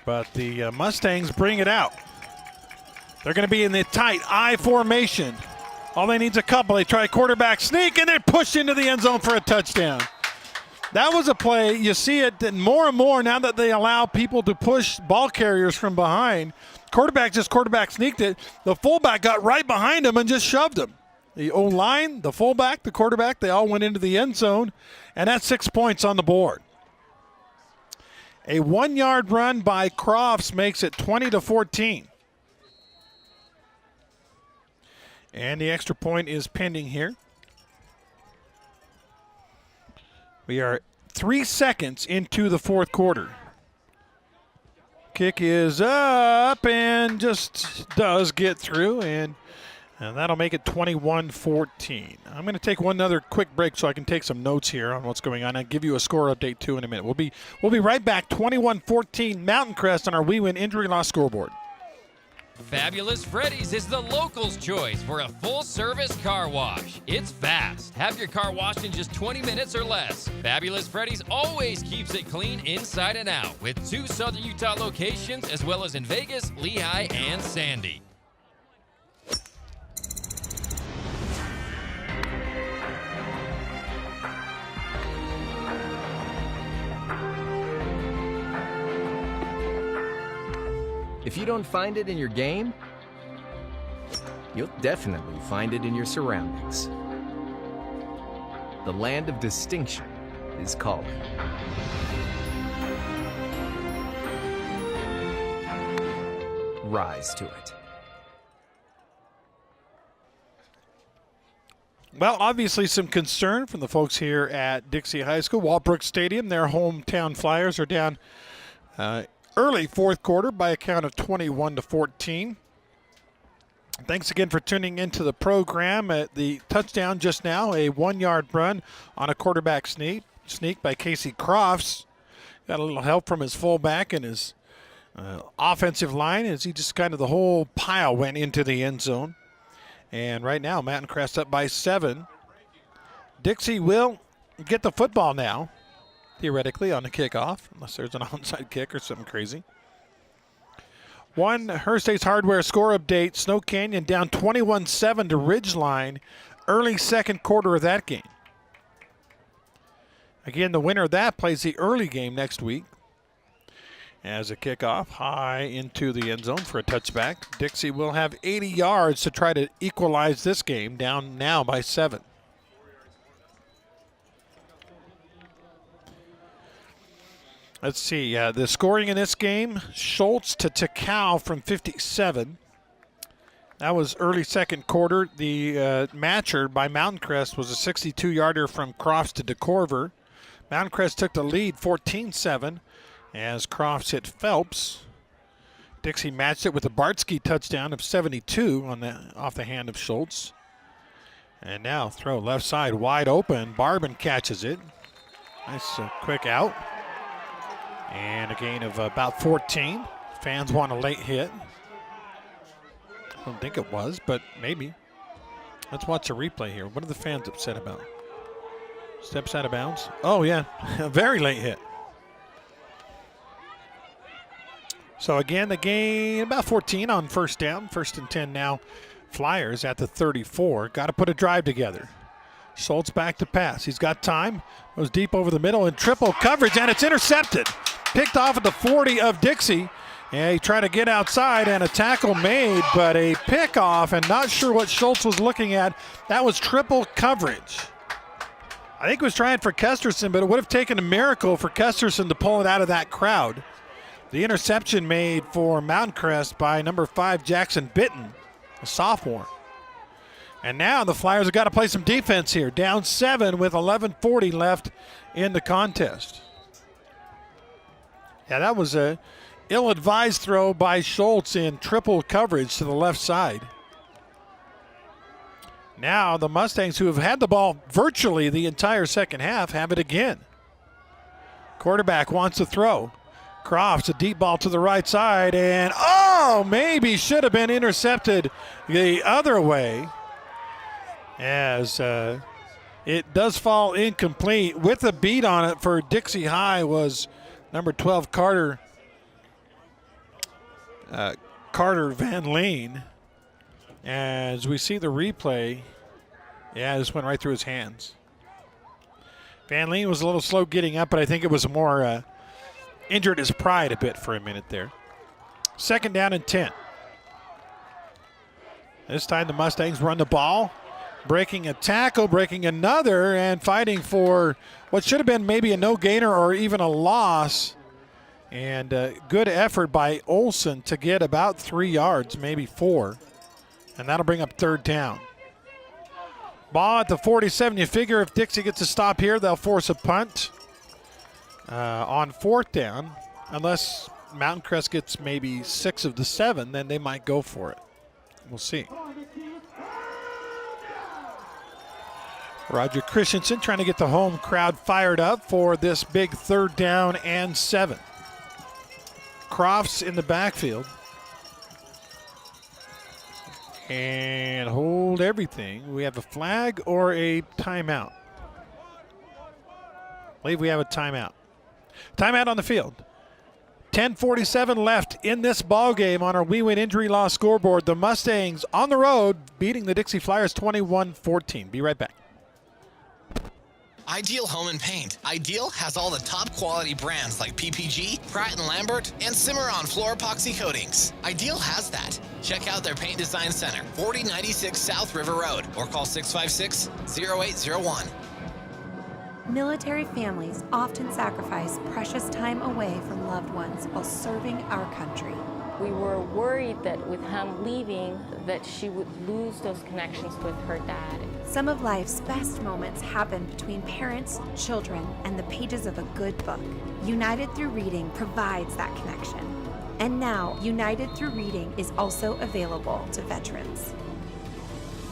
But the Mustangs bring it out. They're going to be in the tight I formation. All they need is a couple. They try a quarterback sneak, and they're pushed into the end zone for a touchdown. That was a play. You see it more and more now that they allow people to push ball carriers from behind. Quarterback sneaked it. The fullback got right behind him and just shoved him. The O-line, the fullback, the quarterback, they all went into the end zone, and that's 6 points on the board. A 1-yard run by Crofts makes it 20-14. And the extra point is pending here. We are 3 seconds into the 4th quarter. Kick is up and just does get through, and that'll make it 21-14. I'm going to take one other quick break so I can take some notes here on what's going on. I'll give you a score update too in a minute. We'll be right back. 21-14 Mountain Crest on our We Win Injury Law scoreboard. Fabulous Freddy's is the locals' choice for a full-service car wash. It's fast. Have your car washed in just 20 minutes or less. Fabulous Freddy's always keeps it clean inside and out with 2 Southern Utah locations as well as in Vegas, Lehigh, and Sandy. If you don't find it in your game, you'll definitely find it in your surroundings. The land of distinction is calling. Rise to it. Well, obviously some concern from the folks here at Dixie High School. Walbrook Stadium, their hometown Flyers are down early fourth quarter by a count of 21-14. Thanks again for tuning into the program. At the touchdown just now, a 1-yard run on a quarterback sneak by Casey Crofts. Got a little help from his fullback and his offensive line as he just kind of the whole pile went into the end zone. And right now, Mountain Crest up by 7. Dixie will get the football now, theoretically, on the kickoff, unless there's an onside kick or something crazy. One Hearst Ace Hardware score update. Snow Canyon down 21-7 to Ridgeline. Early second quarter of that game. Again, the winner of that plays the early game next week. As a kickoff high into the end zone for a touchback. Dixie will have 80 yards to try to equalize this game, down now by 7. Let's see, the scoring in this game, Schultz to Takau from 57. That was early second quarter. The matcher by Mountain Crest was a 62-yarder from Crofts to DeCorver. Mountain Crest took the lead 14-7 as Crofts hit Phelps. Dixie matched it with a Bartsky touchdown of 72 off the hand of Schultz. And now throw left side wide open. Barbin catches it. Nice quick out. And a gain of about 14. Fans want a late hit. I don't think it was, but maybe. Let's watch a replay here. What are the fans upset about? Steps out of bounds. Oh, yeah. A very late hit. So, again, the gain about 14 on first down. 1st and 10 now. Flyers at the 34. Got to put a drive together. Schultz back to pass. He's got time. Goes deep over the middle in triple coverage, and it's intercepted. Picked off at the 40 of Dixie. And he tried to get outside, and a tackle made, but a pickoff, and not sure what Schultz was looking at. That was triple coverage. I think he was trying for Kesterson, but it would have taken a miracle for Kesterson to pull it out of that crowd. The interception made for Mountain Crest by number 5, Jackson Bitton, a sophomore. And now the Flyers have got to play some defense here. Down 7 with 11:40 left in the contest. Yeah, that was a ill-advised throw by Schultz in triple coverage to the left side. Now the Mustangs, who have had the ball virtually the entire second half, have it again. Quarterback wants to throw. Crofts, a deep ball to the right side, and maybe should have been intercepted the other way, as it does fall incomplete. With a beat on it for Dixie High was number 12, Carter Van Leen. As we see the replay, this went right through his hands. Van Leen was a little slow getting up, but I think it was more injured his pride a bit for a minute there. 2nd down and 10. This time the Mustangs run the ball, breaking a tackle, breaking another, and fighting for what should have been maybe a no-gainer or even a loss. And good effort by Olsen to get about 3 yards, maybe 4. And that'll bring up 3rd down. Ball at the 47. You figure if Dixie gets a stop here, they'll force a punt on 4th down. Unless Mountain Crest gets maybe 6 of the 7, then they might go for it. We'll see. Roger Christensen trying to get the home crowd fired up for this big 3rd down and 7. Crofts in the backfield. And hold everything. We have a flag or a timeout? I believe we have a timeout. Timeout on the field. 10:47 left in this ball game on our We Win Injury Law scoreboard. The Mustangs on the road beating the Dixie Flyers 21-14. Be right back. Ideal Home and Paint. Ideal has all the top quality brands like PPG, Pratt & Lambert, and Cimarron floor epoxy coatings. Ideal has that. Check out their paint design center, 4096 South River Road, or call 656-0801. Military families often sacrifice precious time away from loved ones while serving our country. We were worried that with him leaving, that she would lose those connections with her dad. Some of life's best moments happen between parents, children, and the pages of a good book. United Through Reading provides that connection. And now, United Through Reading is also available to veterans.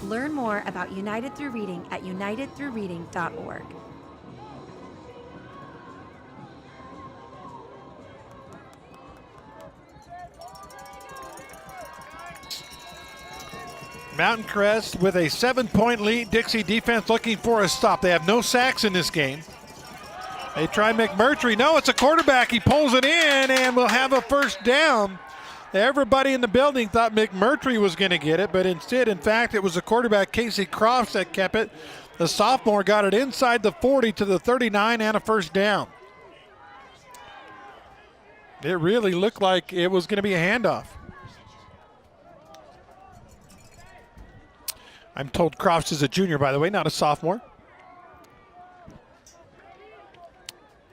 Learn more about United Through Reading at unitedthroughreading.org. Mountain Crest with a 7-point lead. Dixie defense looking for a stop. They have no sacks in this game. They try McMurtry. No, it's a quarterback. He pulls it in and will have a first down. Everybody in the building thought McMurtry was going to get it, but instead, in fact, it was the quarterback, Casey Crofts, that kept it. The sophomore got it inside the 40 to the 39 and a first down. It really looked like it was going to be a handoff. I'm told Crofts is a junior, by the way, not a sophomore.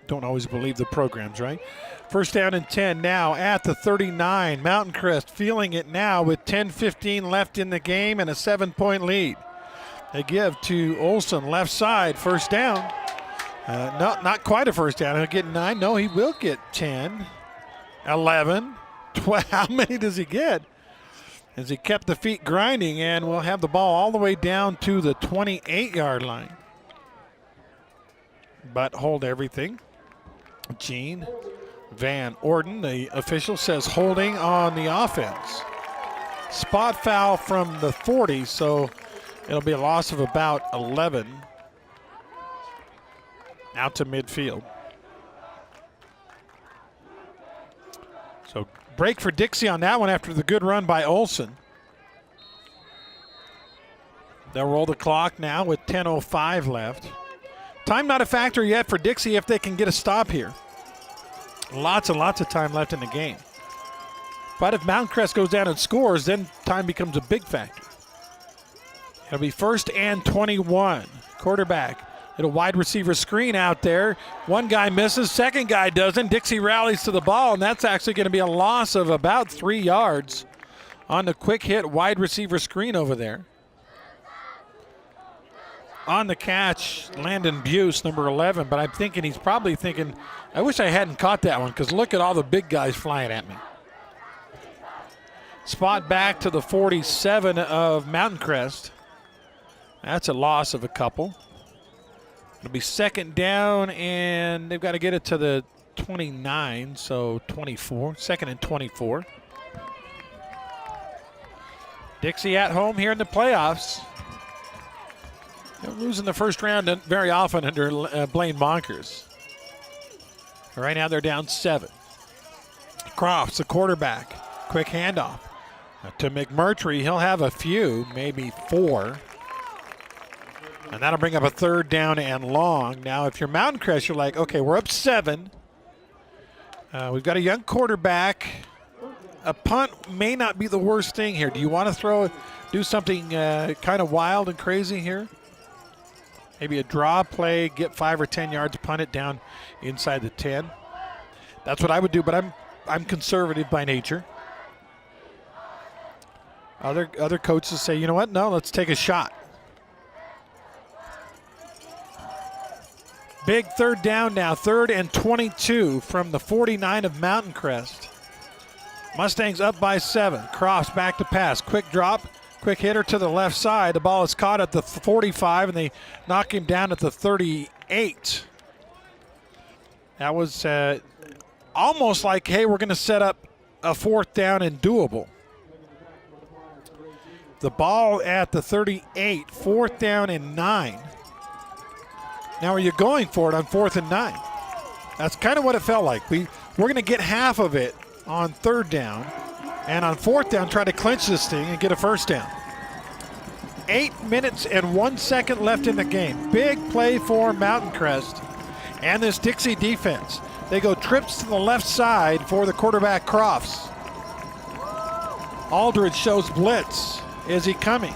Don't always believe the programs, right? First down and 10 now at the 39. Mountain Crest feeling it now with 10:15 left in the game and a 7-point lead. They give to Olson, left side, first down. Not quite a first down. He'll get 9. No, he will get 10, 11, 12. How many does he get? As he kept the feet grinding, and will have the ball all the way down to the 28-yard line. But hold everything. Gene Van Orden, the official, says holding on the offense. Spot foul from the 40, so it'll be a loss of about 11 out to midfield. So break for Dixie on that one after the good run by Olson. They'll roll the clock now with 10:05 left. Time not a factor yet for Dixie if they can get a stop here. Lots and lots of time left in the game. But if Mountain Crest goes down and scores, then time becomes a big factor. It'll be 1st and 21. Quarterback. Little wide receiver screen out there. One guy misses, second guy doesn't. Dixie rallies to the ball, and that's actually going to be a loss of about 3 yards on the quick hit wide receiver screen over there. On the catch, Landon Buse, number 11, but I'm thinking he's probably thinking, I wish I hadn't caught that one because look at all the big guys flying at me. Spot back to the 47 of Mountain Crest. That's a loss of a couple. It'll be second down, and they've got to get it to the 29, so 24. Second and 24. Dixie at home here in the playoffs. They're losing the first round very often under Blaine Monkers. Right now they're down 7. Crofts, the quarterback. Quick handoff to McMurtry. He'll have a few, maybe 4. And that'll bring up a 3rd down and long. Now, if you're Mountain Crest, you're like, okay, we're up 7. We've got a young quarterback. A punt may not be the worst thing here. Do you want to do something kind of wild and crazy here? Maybe a draw play, get 5 or 10 yards, punt it down inside the 10. That's what I would do, but I'm conservative by nature. Other coaches say, you know what? No, let's take a shot. Big 3rd down now, 3rd and 22 from the 49 of Mountain Crest. Mustangs up by 7. Crofts back to pass. Quick drop, quick hitter to the left side. The ball is caught at the 45, and they knock him down at the 38. That was almost like, hey, we're going to set up a 4th down and doable. The ball at the 38, 4th down and 9. Now, are you going for it on 4th and 9? That's kind of what it felt like. We're going to get half of it on 3rd down, and on 4th down, try to clinch this thing and get a first down. 8 minutes and 1 second left in the game. Big play for Mountain Crest and this Dixie defense. They go trips to the left side for the quarterback, Crofts. Aldridge shows blitz. Is he coming?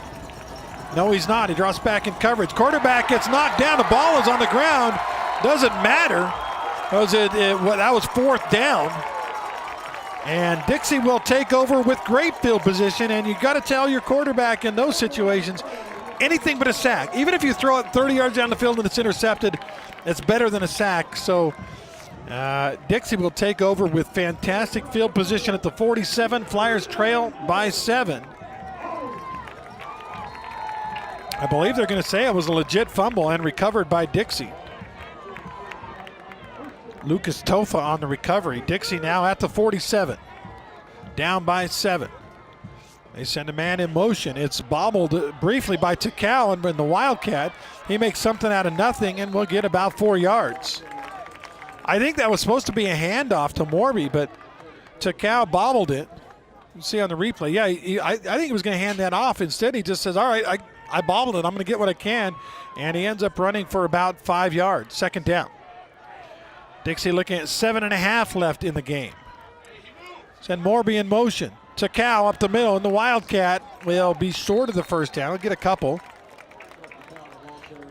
No, he's not. He drops back in coverage. Quarterback gets knocked down. The ball is on the ground. Doesn't matter. That was 4th down. And Dixie will take over with great field position, and you got to tell your quarterback in those situations, anything but a sack. Even if you throw it 30 yards down the field and it's intercepted, it's better than a sack. So Dixie will take over with fantastic field position at the 47. Flyers trail by 7. I believe they're going to say it was a legit fumble and recovered by Dixie. Lucas Tofa on the recovery. Dixie now at the 47. Down by 7. They send a man in motion. It's bobbled briefly by Takao, and in the Wildcat, he makes something out of nothing and will get about 4 yards. I think that was supposed to be a handoff to Morby, but Takao bobbled it. You see on the replay. Yeah, I think he was going to hand that off. Instead, he just says, all right, I bobbled it. I'm going to get what I can. And he ends up running for about 5 yards. Second down. Dixie looking at 7.5 left in the game. Send Morby in motion. Takao up the middle, and the Wildcat will be short of the first down. He'll get a couple.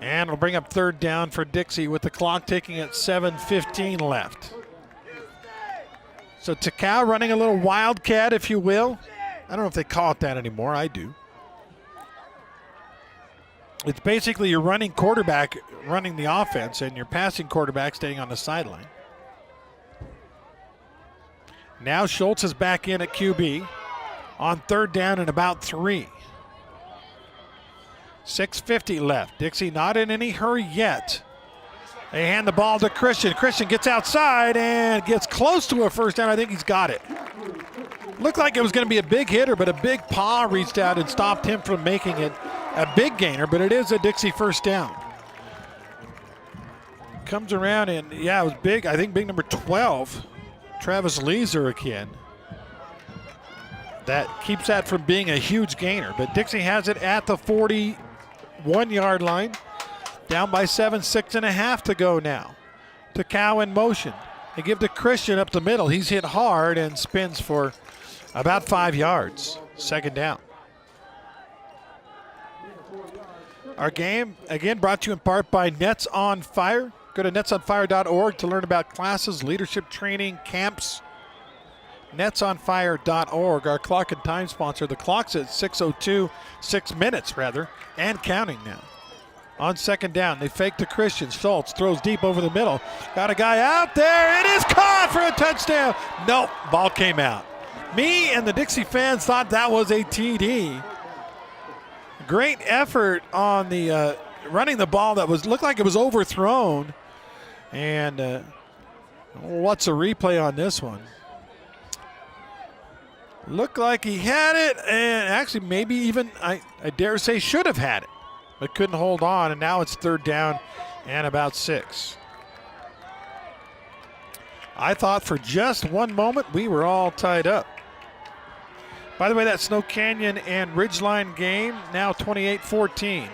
And it'll bring up third down for Dixie with the clock ticking at 7:15 left. So Takao running a little Wildcat, if you will. I don't know if they call it that anymore. I do. It's basically your running quarterback running the offense and your passing quarterback staying on the sideline. Now Schultz is back in at QB on third down and about 3. 6:50 left. Dixie not in any hurry yet. They hand the ball to Christian. Christian gets outside and gets close to a first down. I think he's got it. Looked like it was going to be a big hitter, but a big paw reached out and stopped him from making it a big gainer, but it is a Dixie first down. Comes around and, yeah, it was big. I think big number 12, Travis Leeser again. That keeps that from being a huge gainer, but Dixie has it at the 41-yard line. Down by 7, 6.5 to go now. Takao in motion. They give to Christian up the middle. He's hit hard and spins for about 5 yards. Second down. Our game, again, brought to you in part by Nets on Fire. Go to netsonfire.org to learn about classes, leadership training, camps. Netsonfire.org, our clock and time sponsor. The clock's at 6:02, 6 minutes rather, and counting now. On second down, they fake to Christian. Schultz throws deep over the middle. Got a guy out there. It is caught for a touchdown. Nope, ball came out. Me and the Dixie fans thought that was a TD. Great effort on the running the ball that looked like it was overthrown. And what's a replay on this one? Looked like he had it, and actually maybe even, I dare say, should have had it, but couldn't hold on, and now it's third down and about 6. I thought for just one moment we were all tied up. By the way, that Snow Canyon and Ridgeline game, now 28-14.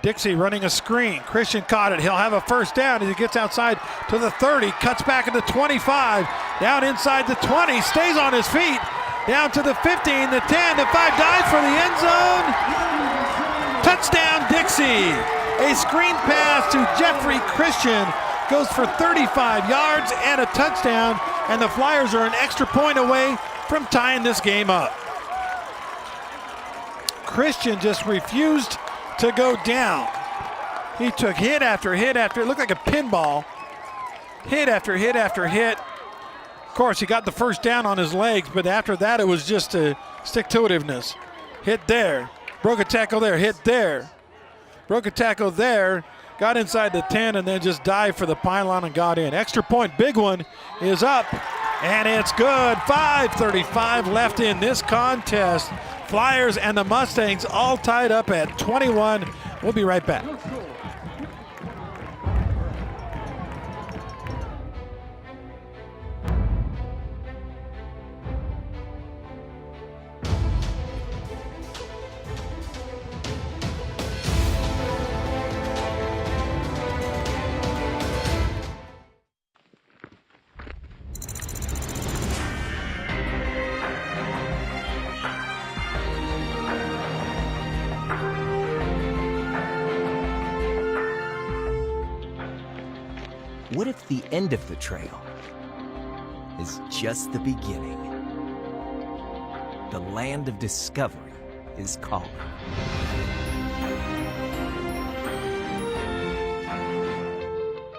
Dixie running a screen. Christian caught it. He'll have a first down as he gets outside to the 30, cuts back at the 25, down inside the 20, stays on his feet, down to the 15, the 10, the 5, dives for the end zone. Touchdown, Dixie. A screen pass to Jeffrey Christian goes for 35 yards and a touchdown, and the Flyers are an extra point away from tying this game up. Christian just refused to go down. He took hit after hit after, it looked like a pinball. Hit after hit after hit. Of course, he got the first down on his legs, but after that it was just a stick-to-itiveness. Hit there, broke a tackle there, hit there. Broke a tackle there, got inside the 10, and then just dived for the pylon and got in. Extra point, big one, is up, and it's good. 5:35 left in this contest. Flyers and the Mustangs all tied up at 21. We'll be right back. What if the end of the trail is just the beginning. The land of discovery is calling.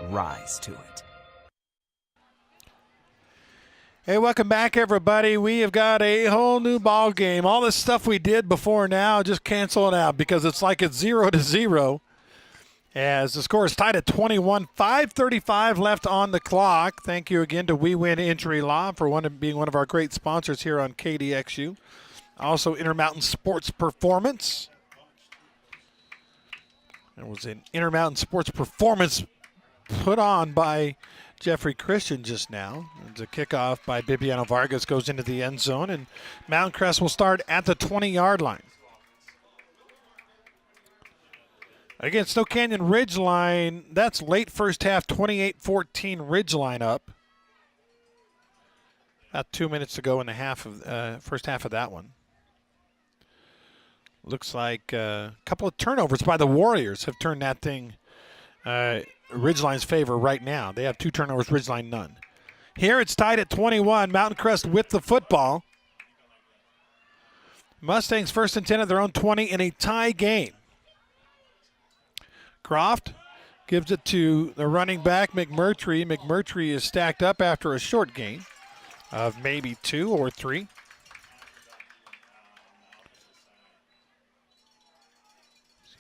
Rise to it. Hey, welcome back, everybody. We have got a whole new ball game. All this stuff we did before now, just cancel it out because it's like it's 0-0. As the score is tied at 21, 5:35 left on the clock. Thank you again to We Win Injury Law for being one of our great sponsors here on KDXU. Also, Intermountain Sports Performance. There was an Intermountain Sports Performance put on by Jeffrey Christian just now. It's a kickoff by Bibiano Vargas, goes into the end zone, and Mountain Crest will start at the 20-yard line. Again, Snow Canyon Ridgeline, that's late first half, 28-14 Ridgeline up. About 2 minutes to go in the first half of that one. Looks like a couple of turnovers by the Warriors have turned that thing Ridgeline's favor right now. They have 2 turnovers, Ridgeline none. Here it's tied at 21. Mountain Crest with the football. Mustangs first and 10 at their own 20 in a tie game. Croft gives it to the running back, McMurtry. McMurtry is stacked up after a short gain of maybe 2 or 3.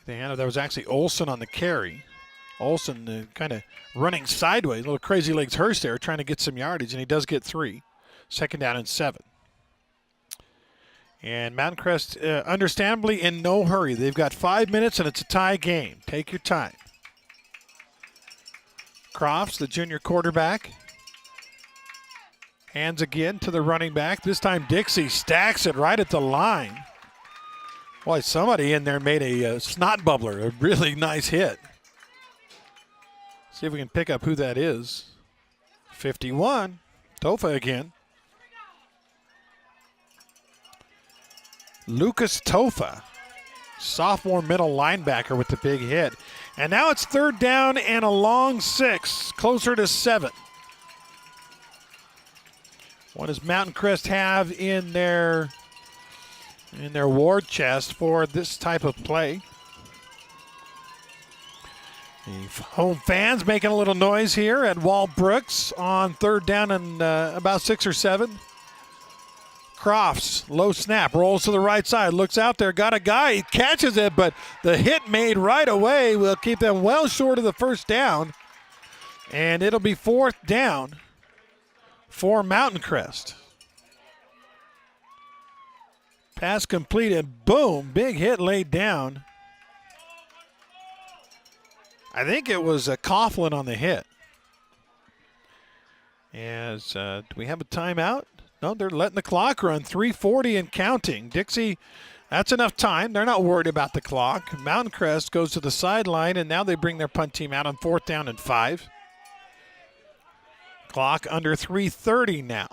The hand, that was actually Olson on the carry. Olson kind of running sideways, little crazy legs Hurst there, trying to get some yardage, and he does get 3. Second down and 7. And Mountain Crest, understandably, in no hurry. They've got 5 minutes, and it's a tie game. Take your time. Crofts, the junior quarterback. Hands again to the running back. This time Dixie stacks it right at the line. Boy, somebody in there made a snot bubbler, a really nice hit. See if we can pick up who that is. 51, Tofa again. Lucas Tofa, sophomore middle linebacker with the big hit. And now it's third down and a long 6, closer to 7. What does Mountain Crest have in their war chest for this type of play? The home fans making a little noise here at Wall Brooks on third down and about 6 or 7. Crofts, low snap, rolls to the right side, looks out there, got a guy, he catches it, but the hit made right away will keep them well short of the first down. And it'll be 4th down for Mountain Crest. Pass completed, boom, big hit laid down. I think it was Coughlin on the hit. As do we have a timeout? No, they're letting the clock run. 3:40 and counting. Dixie, that's enough time. They're not worried about the clock. Mountain Crest goes to the sideline, and now they bring their punt team out on 4th down and 5. Clock under 3:30 now.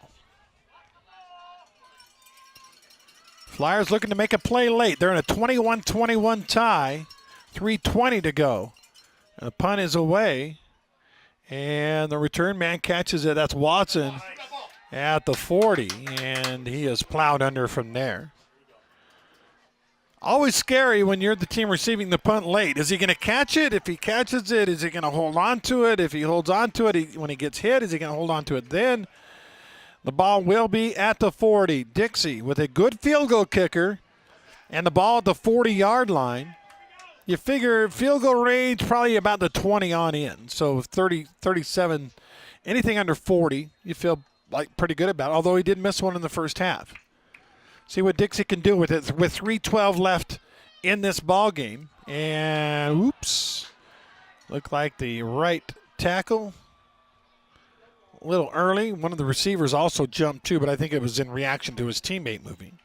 Flyers looking to make a play late. They're in a 21-21 tie. 3:20 to go. The punt is away, and the return man catches it. That's Watson at the 40, and he is plowed under from there. Always scary when you're the team receiving the punt late. Is he going to catch it? If he catches it, is he going to hold on to it? If he holds on to it, when he gets hit, is he going to hold on to it then? The ball will be at the 40. Dixie with a good field goal kicker and the ball at the 40-yard line. You figure field goal range probably about the 20 on in. So 30, 37, anything under 40, you feel like pretty good about it, although he did miss one in the first half. See what Dixie can do with it with 3:12 left in this ball game. And oops, looked like the right tackle a little early. One of the receivers also jumped too, but I think it was in reaction to his teammate moving.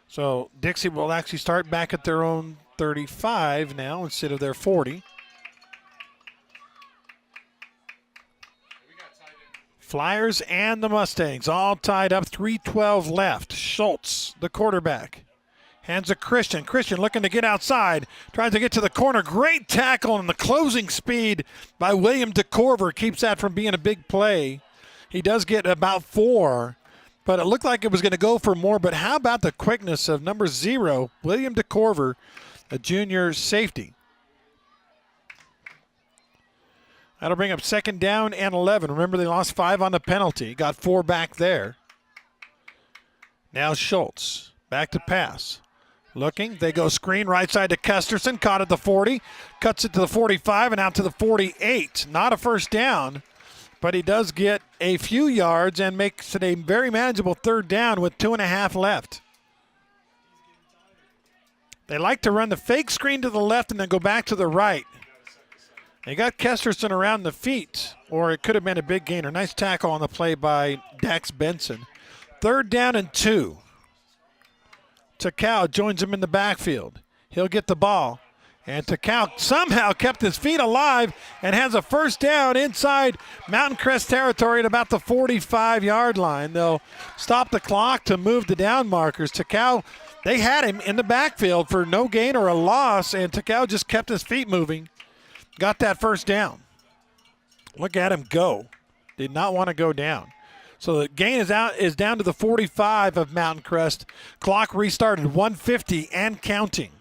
So Dixie will actually start back at their own 35 now instead of their 40. Flyers and the Mustangs all tied up, 3:12 left. Schultz, the quarterback, Hands to Christian. Christian looking to get outside. Tries to get to the corner. Great tackle and the closing speed by William DeCorver keeps that from being a big play. He does get about 4, but it looked like it was going to go for more. But how about the quickness of number 0, William DeCorver, a junior safety. That'll bring up 2nd down and 11. Remember, they lost 5 on the penalty. Got 4 back there. Now Schultz. Back to pass. Looking. They go screen right side to Kesterson. Caught at the 40. Cuts it to the 45 and out to the 48. Not a first down, but he does get a few yards and makes it a very manageable 3rd down with 2.5 left. They like to run the fake screen to the left and then go back to the right. They got Kesterson around the feet, or it could have been a big gainer. Nice tackle on the play by Dax Benson. 3rd down and 2. Takau joins him in the backfield. He'll get the ball. And Takau somehow kept his feet alive and has a first down inside Mountain Crest territory at about the 45-yard line. They'll stop the clock to move the down markers. Takau, they had him in the backfield for no gain or a loss, and Takau just kept his feet moving. Got that first down. Look at him go. Did not want to go down. So the gain is down to the 45 of Mountain Crest. Clock restarted, 150 and counting.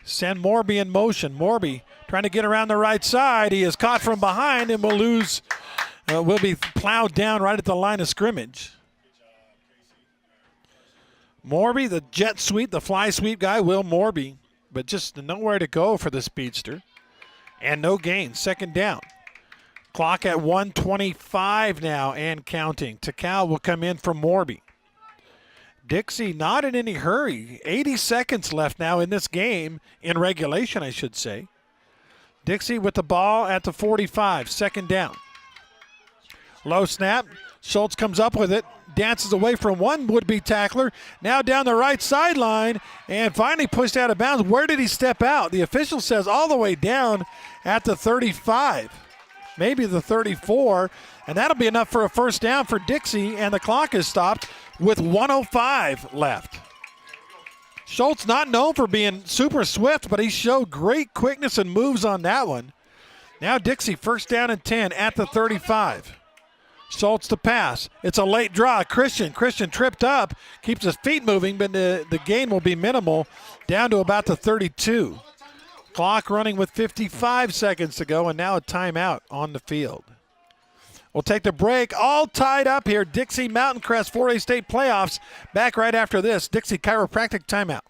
Send Morby in motion. Morby trying to get around the right side. He is caught from behind and will be plowed down right at the line of scrimmage. Morby, the jet sweep, the fly sweep guy, Will Morby, but just nowhere to go for the speedster. And no gain, 2nd down. Clock at 1:25 now and counting. Takau will come in from Morby. Dixie not in any hurry. 80 seconds left now in this game, in regulation I should say. Dixie with the ball at the 45, 2nd down. Low snap. Schultz comes up with it, dances away from one would-be tackler, now down the right sideline, and finally pushed out of bounds. Where did he step out? The official says all the way down at the 35, maybe the 34, and that'll be enough for a first down for Dixie, and the clock is stopped with 1:05 left. Schultz not known for being super swift, but he showed great quickness and moves on that one. Now Dixie, 1st down and 10 at the 35. Schultz to pass. It's a late draw. Christian tripped up, keeps his feet moving, but the gain will be minimal, down to about the 32. Clock running with 55 seconds to go, and now a timeout on the field. We'll take the break. All tied up here. Dixie Mountain Crest 4A state playoffs. Back right after this. Dixie chiropractic timeout.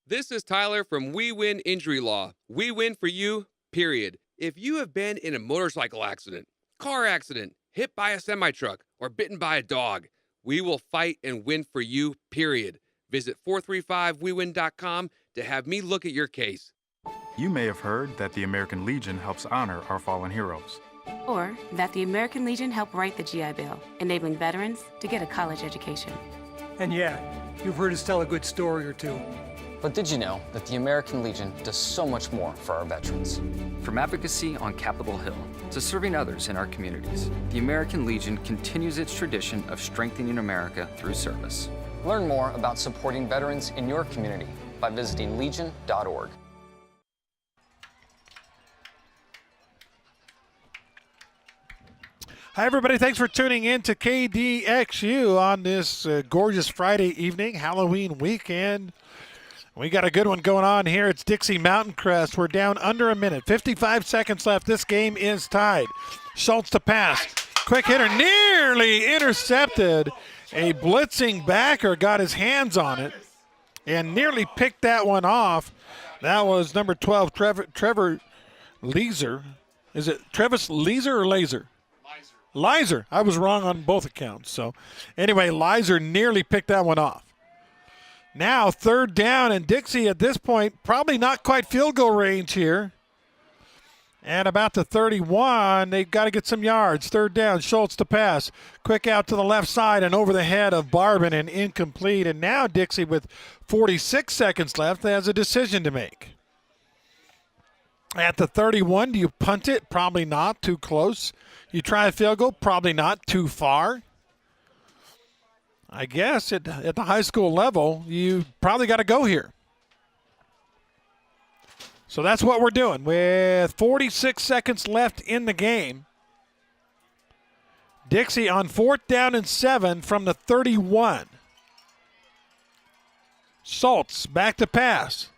This is Tyler from We Win Injury Law. We win for you, period. If you have been in a motorcycle accident, car accident, hit by a semi-truck, or bitten by a dog, we will fight and win for you, period. Visit 435wewin.com to have me look at your case. You may have heard that the American Legion helps honor our fallen heroes. Or that the American Legion helped write the GI Bill, enabling veterans to get a college education. And yeah, you've heard us tell a good story or two. But did you know that the American Legion does so much more for our veterans? From advocacy on Capitol Hill to serving others in our communities, the American Legion continues its tradition of strengthening America through service. Learn more about supporting veterans in your community by visiting legion.org. Hi, everybody. Thanks for tuning in to KDXU on this gorgeous Friday evening, Halloween weekend. We got a good one going on here. It's Dixie Mountain Crest. We're down under a minute. 55 seconds left. This game is tied. Schultz to pass. Quick hitter nearly intercepted. A blitzing backer got his hands on it and nearly picked that one off. That was number 12, Trevor Leeser. Is it Travis Leeser or Laser? Lizer. I was wrong on both accounts. So anyway, Lizer nearly picked that one off. Now 3rd down, and Dixie at this point probably not quite field goal range here. And about the 31, they've got to get some yards. 3rd down, Schultz to pass. Quick out to the left side and over the head of Barbin and incomplete. And now Dixie with 46 seconds left has a decision to make. At the 31, do you punt it? Probably not. Too close. You try a field goal? Probably not. Too far. I guess at the high school level, you probably got to go here. So that's what we're doing with 46 seconds left in the game. Dixie on 4th down and 7 from the 31. Schultz back to pass.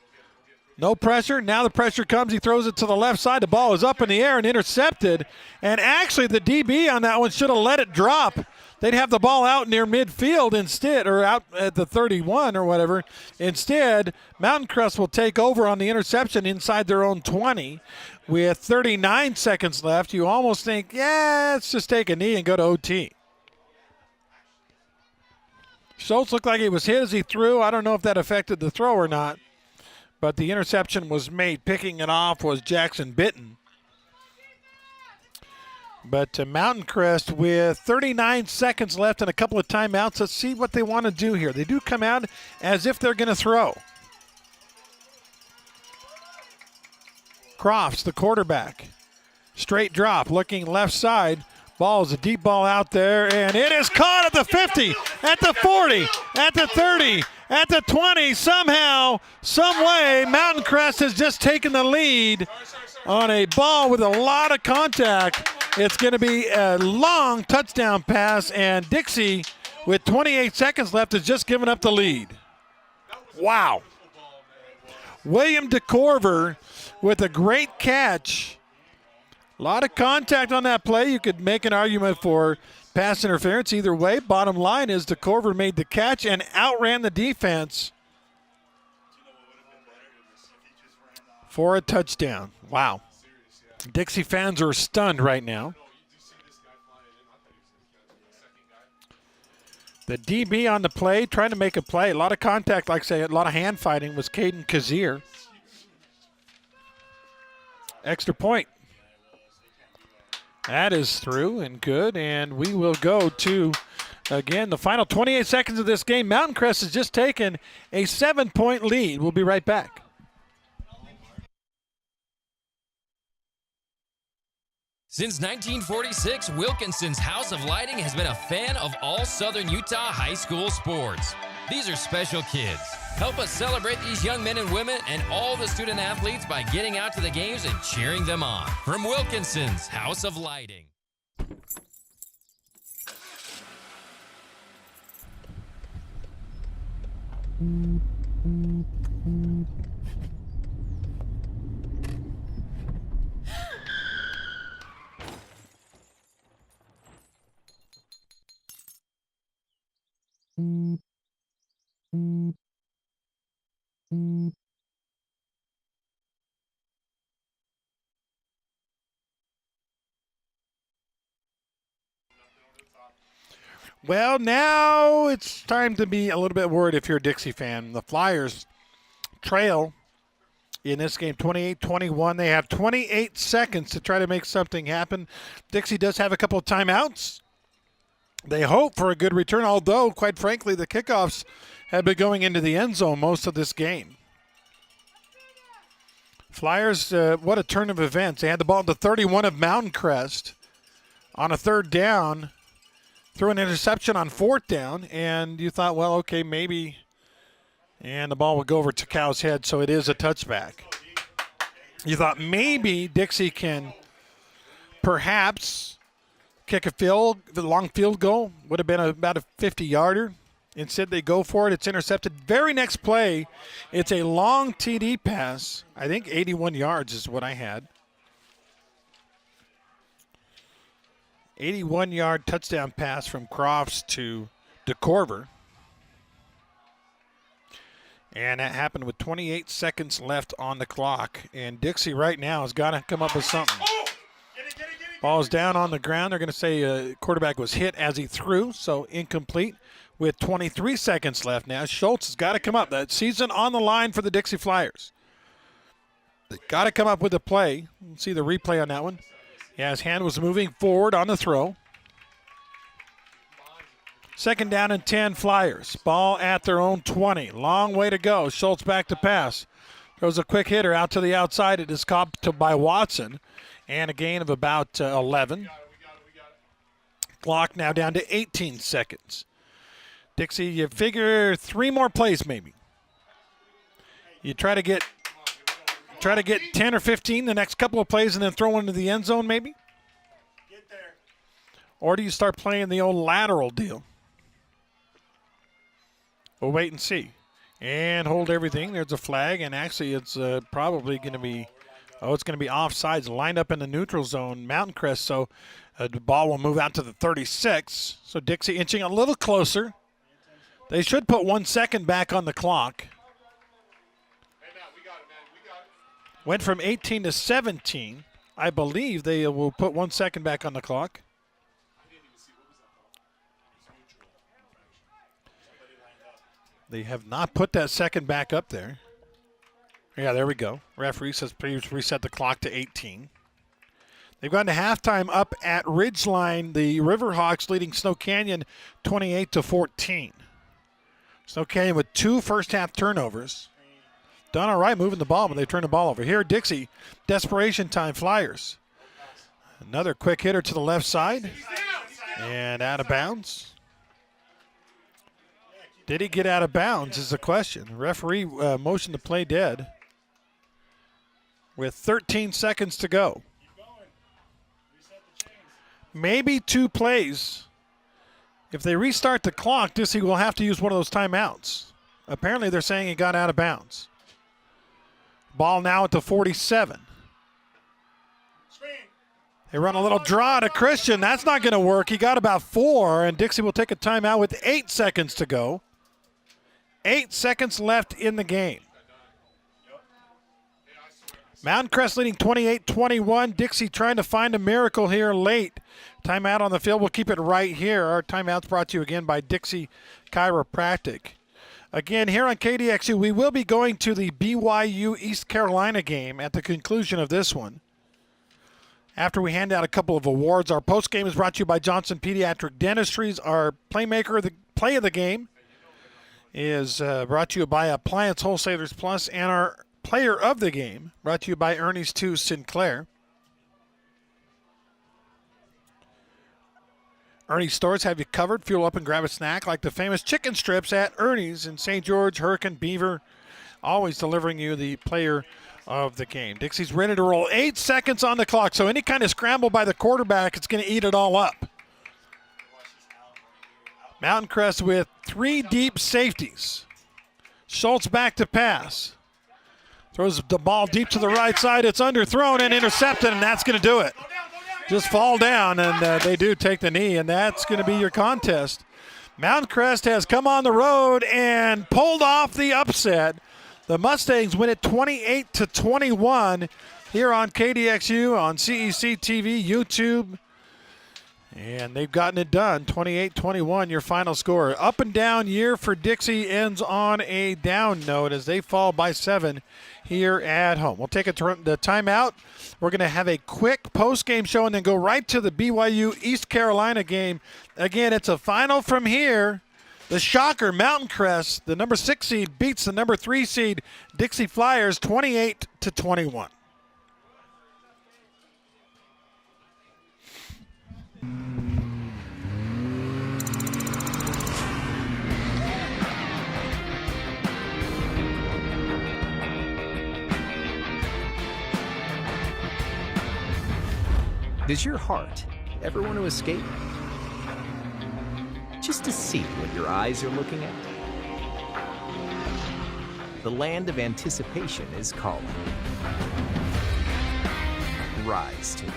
No pressure. Now the pressure comes. He throws it to the left side. The ball is up in the air and intercepted. And actually the DB on that one should have let it drop. They'd have the ball out near midfield instead, or out at the 31 or whatever. Instead, Mountain Crest will take over on the interception inside their own 20. With 39 seconds left, you almost think, yeah, let's just take a knee and go to OT. Schultz looked like he was hit as he threw. I don't know if that affected the throw or not, but the interception was made. Picking it off was Jackson Bitton. But Mountain Crest with 39 seconds left and a couple of timeouts. Let's see what they want to do here. They do come out as if they're going to throw. Crofts, the quarterback. Straight drop, looking left side. Ball is a deep ball out there, and it is caught at the 50, at the 40, at the 30, at the 20. Somehow, some way, Mountain Crest has just taken the lead on a ball with a lot of contact. It's going to be a long touchdown pass, and Dixie, with 28 seconds left, has just given up the lead. Wow. William DeCorver with a great catch. A lot of contact on that play. You could make an argument for pass interference either way. Bottom line is DeCorver made the catch and outran the defense for a touchdown. Wow. Dixie fans are stunned right now. The DB on the play, trying to make a play. A lot of contact, like I say, a lot of hand fighting was Caden Kazir. Extra point. That is through and good, and we will go to, again, the final 28 seconds of this game. Mountain Crest has just taken a 7-point lead. We'll be right back. Since 1946, Wilkinson's House of Lighting has been a fan of all Southern Utah high school sports. These are special kids. Help us celebrate these young men and women and all the student athletes by getting out to the games and cheering them on. From Wilkinson's House of Lighting. Well, now it's time to be a little bit worried if you're a Dixie fan. The Flyers trail in this game 28-21. They have 28 seconds to try to make something happen. Dixie does have a couple of timeouts. They hope for a good return, although, quite frankly, the kickoffs have been going into the end zone most of this game. Flyers, what a turn of events. They had the ball at the 31 of Mountain Crest on a 3rd down. Threw an interception on 4th down, and you thought, well, okay, maybe, and the ball would go over to Cow's head, so it is a touchback. You thought maybe Dixie can perhaps kick the long field goal. Would have been about a 50-yarder. Instead, they go for it. It's intercepted. Very next play, it's a long TD pass. I think 81 yards is what I had. 81-yard touchdown pass from Crofts to DeCorver. And that happened with 28 seconds left on the clock. And Dixie right now has got to come up with something. Ball's down on the ground. They're going to say quarterback was hit as he threw, so incomplete with 23 seconds left now. Schultz has got to come up. That season on the line for the Dixie Flyers. They got to come up with a play. Let's see the replay on that one. Yeah, his hand was moving forward on the throw. 2nd down and 10 Flyers. Ball at their own 20. Long way to go. Schultz back to pass. Throws a quick hitter out to the outside. It is caught by Watson. And a gain of about 11. Clock now down to 18 seconds. Dixie, you figure 3 more plays maybe. You try to get 10 or 15 the next couple of plays and then throw into the end zone maybe? Or do you start playing the old lateral deal? We'll wait and see. And hold everything. There's a flag, and actually it's probably going to be, it's going to be offsides, lined up in the neutral zone, Mountain Crest, so the ball will move out to the 36. So Dixie inching a little closer. They should put 1 second back on the clock. Went from 18 to 17. I believe they will put 1 second back on the clock. They have not put that second back up there. Yeah, there we go. Referee says please reset the clock to 18. They've gone to halftime up at Ridgeline. The Riverhawks leading Snow Canyon 28-14. Snow Canyon with 2 first-half turnovers. Done all right moving the ball, but they turn the ball over. Here, Dixie, desperation time, Flyers. Another quick hitter to the left side. And out of bounds. Did he get out of bounds is the question. Referee motioned to play dead with 13 seconds to go. Maybe 2 plays. If they restart the clock, Dixie will have to use one of those timeouts. Apparently they're saying he got out of bounds. Ball now at the 47. They run a little draw to Christian. That's not going to work. He got about 4, and Dixie will take a timeout with 8 seconds to go. 8 seconds left in the game. Mountain Crest leading 28-21. Dixie trying to find a miracle here late. Timeout on the field. We'll keep it right here. Our timeout's brought to you again by Dixie Chiropractic. Again, here on KDXU, we will be going to the BYU East Carolina game at the conclusion of this one. After we hand out a couple of awards, our postgame is brought to you by Johnson Pediatric Dentistries. Our playmaker, the play of the game, is brought to you by Appliance Wholesalers Plus, and our player of the game brought to you by Ernie's 2 Sinclair. Ernie's stores have you covered. Fuel up and grab a snack like the famous chicken strips at Ernie's in St. George, Hurricane, Beaver. Always delivering you the player of the game. Dixie's ready to roll. 8 seconds on the clock, so any kind of scramble by the quarterback, it's going to eat it all up. Mountain Crest with 3 deep safeties. Schultz back to pass. Throws the ball deep to the right side. It's underthrown and intercepted, and that's going to do it. Just fall down, and they do take the knee, and that's going to be your contest. Mountain Crest has come on the road and pulled off the upset. The Mustangs win it 28-21 here on KDXU, on CEC TV, YouTube. And they've gotten it done, 28-21, your final score. Up and down year for Dixie ends on a down note as they fall by 7 here at home. We'll take the timeout. We're going to have a quick post-game show and then go right to the BYU East Carolina game. Again, it's a final from here. The shocker, Mountain Crest, the number 6 seed, beats the number 3 seed, Dixie Flyers, 28-21. Does your heart ever want to escape? Just to see what your eyes are looking at? The land of anticipation is calling. Rise to it.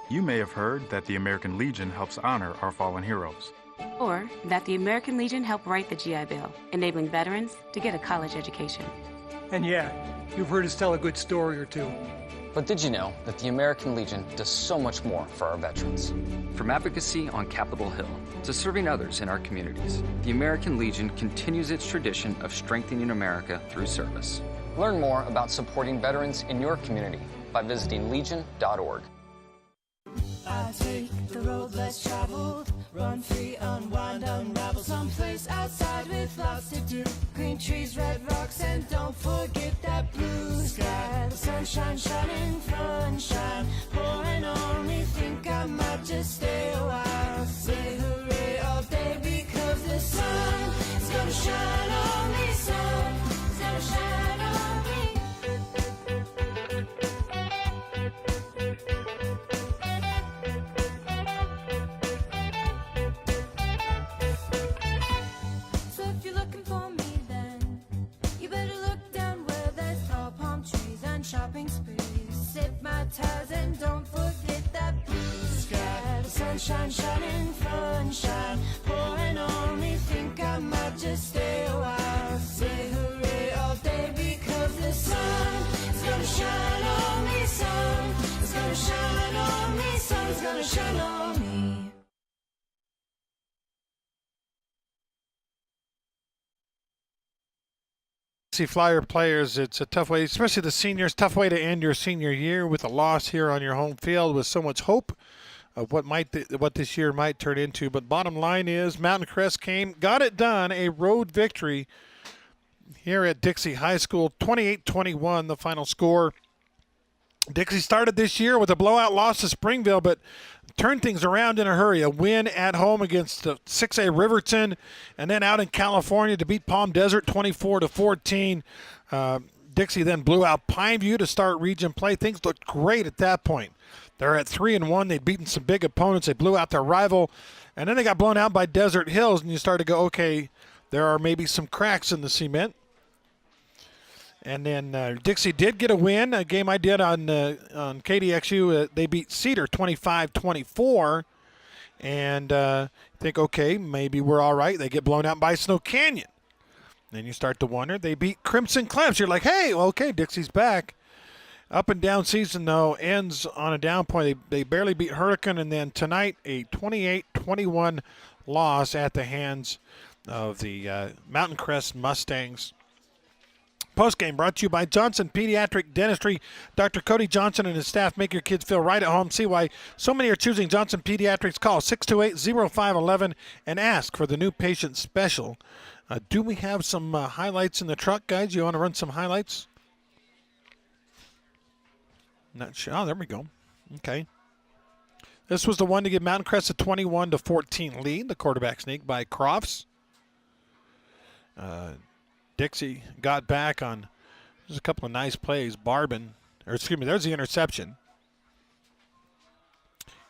You may have heard that the American Legion helps honor our fallen heroes. Or that the American Legion helped write the GI Bill, enabling veterans to get a college education. And yeah, you've heard us tell a good story or two. But did you know that the American Legion does so much more for our veterans? From advocacy on Capitol Hill to serving others in our communities, the American Legion continues its tradition of strengthening America through service. Learn more about supporting veterans in your community by visiting legion.org. I take the road less traveled, run free, unwind, unravel someplace outside with lots to do. Green trees, red rocks, and don't forget that blue sky. The sunshine shining, sunshine pouring on me. Think I might just stay a while. Say hooray, all sun is gonna shine on me, sun is gonna shine on me. So if you're looking for me, then you better look down where there's tall palm trees and shopping sprees. Sip my ties and don't forget that blue sky. The sunshine shining, sunshine pouring on me. Think I might just stay a while. Say hooray all day because the sun is gonna shine on me. Sun is gonna shine on me. Sun is gonna shine on me. Dixie Flyer players, it's a tough way, especially the seniors, tough way to end your senior year with a loss here on your home field with so much hope of what this year might turn into. But bottom line is Mountain Crest got it done, a road victory here at Dixie High School, 28-21 the final score. Dixie started this year with a blowout loss to Springville, but turned things around in a hurry. A win at home against 6A Riverton, and then out in California to beat Palm Desert 24-14. Dixie then blew out Pineview to start region play. Things looked great at that point. They're at 3-1. They'd beaten some big opponents. They blew out their rival, and then they got blown out by Desert Hills, and you start to go, okay, there are maybe some cracks in the cement. And then Dixie did get a win, a game I did on KDXU. They beat Cedar 25-24. And think, okay, maybe we're all right. They get blown out by Snow Canyon. Then you start to wonder. They beat Crimson Clamps. You're like, hey, okay, Dixie's back. Up and down season, though, ends on a down point. They barely beat Hurricane. And then tonight, a 28-21 loss at the hands of the Mountain Crest Mustangs. Postgame brought to you by Johnson Pediatric Dentistry. Dr. Cody Johnson and his staff make your kids feel right at home. See why so many are choosing Johnson Pediatrics. Call 628-0511 and ask for the new patient special. Do we have some highlights in the truck, guys? You want to run some highlights? Not sure. Oh, there we go. Okay. This was the one to give Mountain Crest a 21-14 lead. The quarterback sneak by Crofts. Dixie got back on just a couple of nice plays. There's the interception.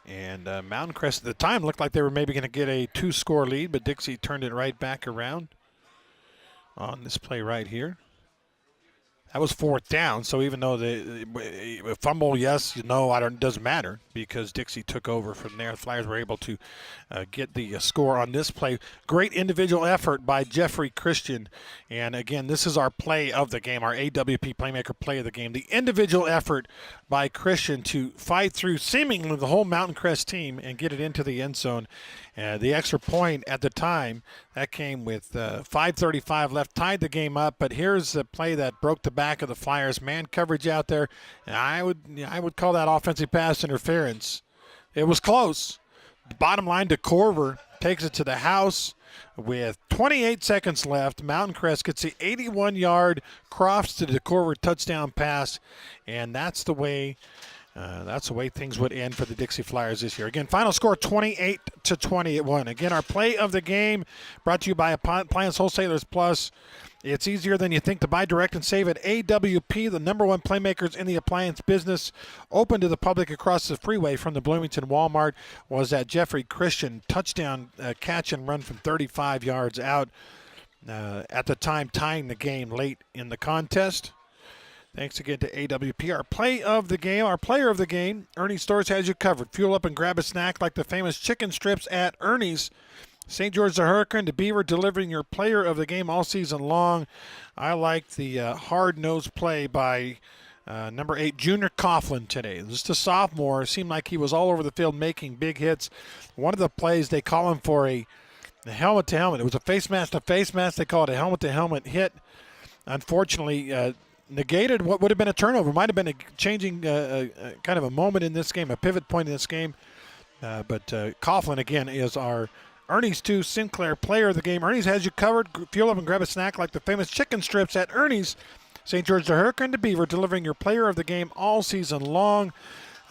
And Mountain Crest at the time looked like they were maybe going to get a 2-score lead, but Dixie turned it right back around on this play right here. That was 4th down, so even though the fumble, yes, it doesn't matter because Dixie took over from there. The Flyers were able to get the score on this play. Great individual effort by Jeffrey Christian. And again, this is our play of the game, our AWP Playmaker play of the game. The individual effort by Christian to fight through seemingly the whole Mountain Crest team and get it into the end zone. The extra point at the time, that came with 5:35 left, tied the game up. But here's the play that broke the back of the Flyers. Man coverage out there. And I would call that offensive pass interference. It was close. Bottom line, DeCorver takes it to the house with 28 seconds left. Mountain Crest gets the 81-yard Crofts to DeCorver touchdown pass, and that's the way things would end for the Dixie Flyers this year. Again, final score 28-20 at 1. Again, our play of the game brought to you by Appliance Wholesalers Plus. It's easier than you think to buy direct and save at AWP, the #1 playmakers in the appliance business. Open to the public across the freeway from the Bloomington Walmart was that Jeffrey Christian touchdown catch and run from 35 yards out. At the time, tying the game late in the contest. Thanks again to AWP. Our play of the game, our player of the game, Ernie's Stores has you covered. Fuel up and grab a snack like the famous chicken strips at Ernie's. St. George the Hurricane, the Beaver, delivering your player of the game all season long. I like the hard-nosed play by number 8, Junior Coughlin today. Just a sophomore. It seemed like he was all over the field making big hits. One of the plays, they call him for a helmet-to-helmet. It was a face mask to face mask. They call it a helmet-to-helmet hit. Unfortunately, negated what would have been a turnover. Might have been a changing kind of a moment in this game, a pivot point in this game. But Coughlin, again, is our Ernie's 2 Sinclair player of the game. Ernie's has you covered. Fuel up and grab a snack like the famous chicken strips at Ernie's. St. George the Hurricane, the Beaver, delivering your player of the game all season long.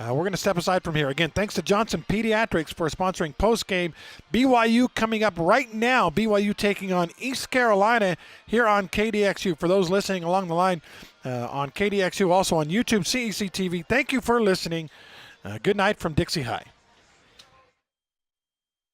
We're going to step aside from here. Again, thanks to Johnson Pediatrics for sponsoring postgame. BYU coming up right now. BYU taking on East Carolina here on KDXU. For those listening along the line on KDXU, also on YouTube, CEC TV, thank you for listening. Good night from Dixie High.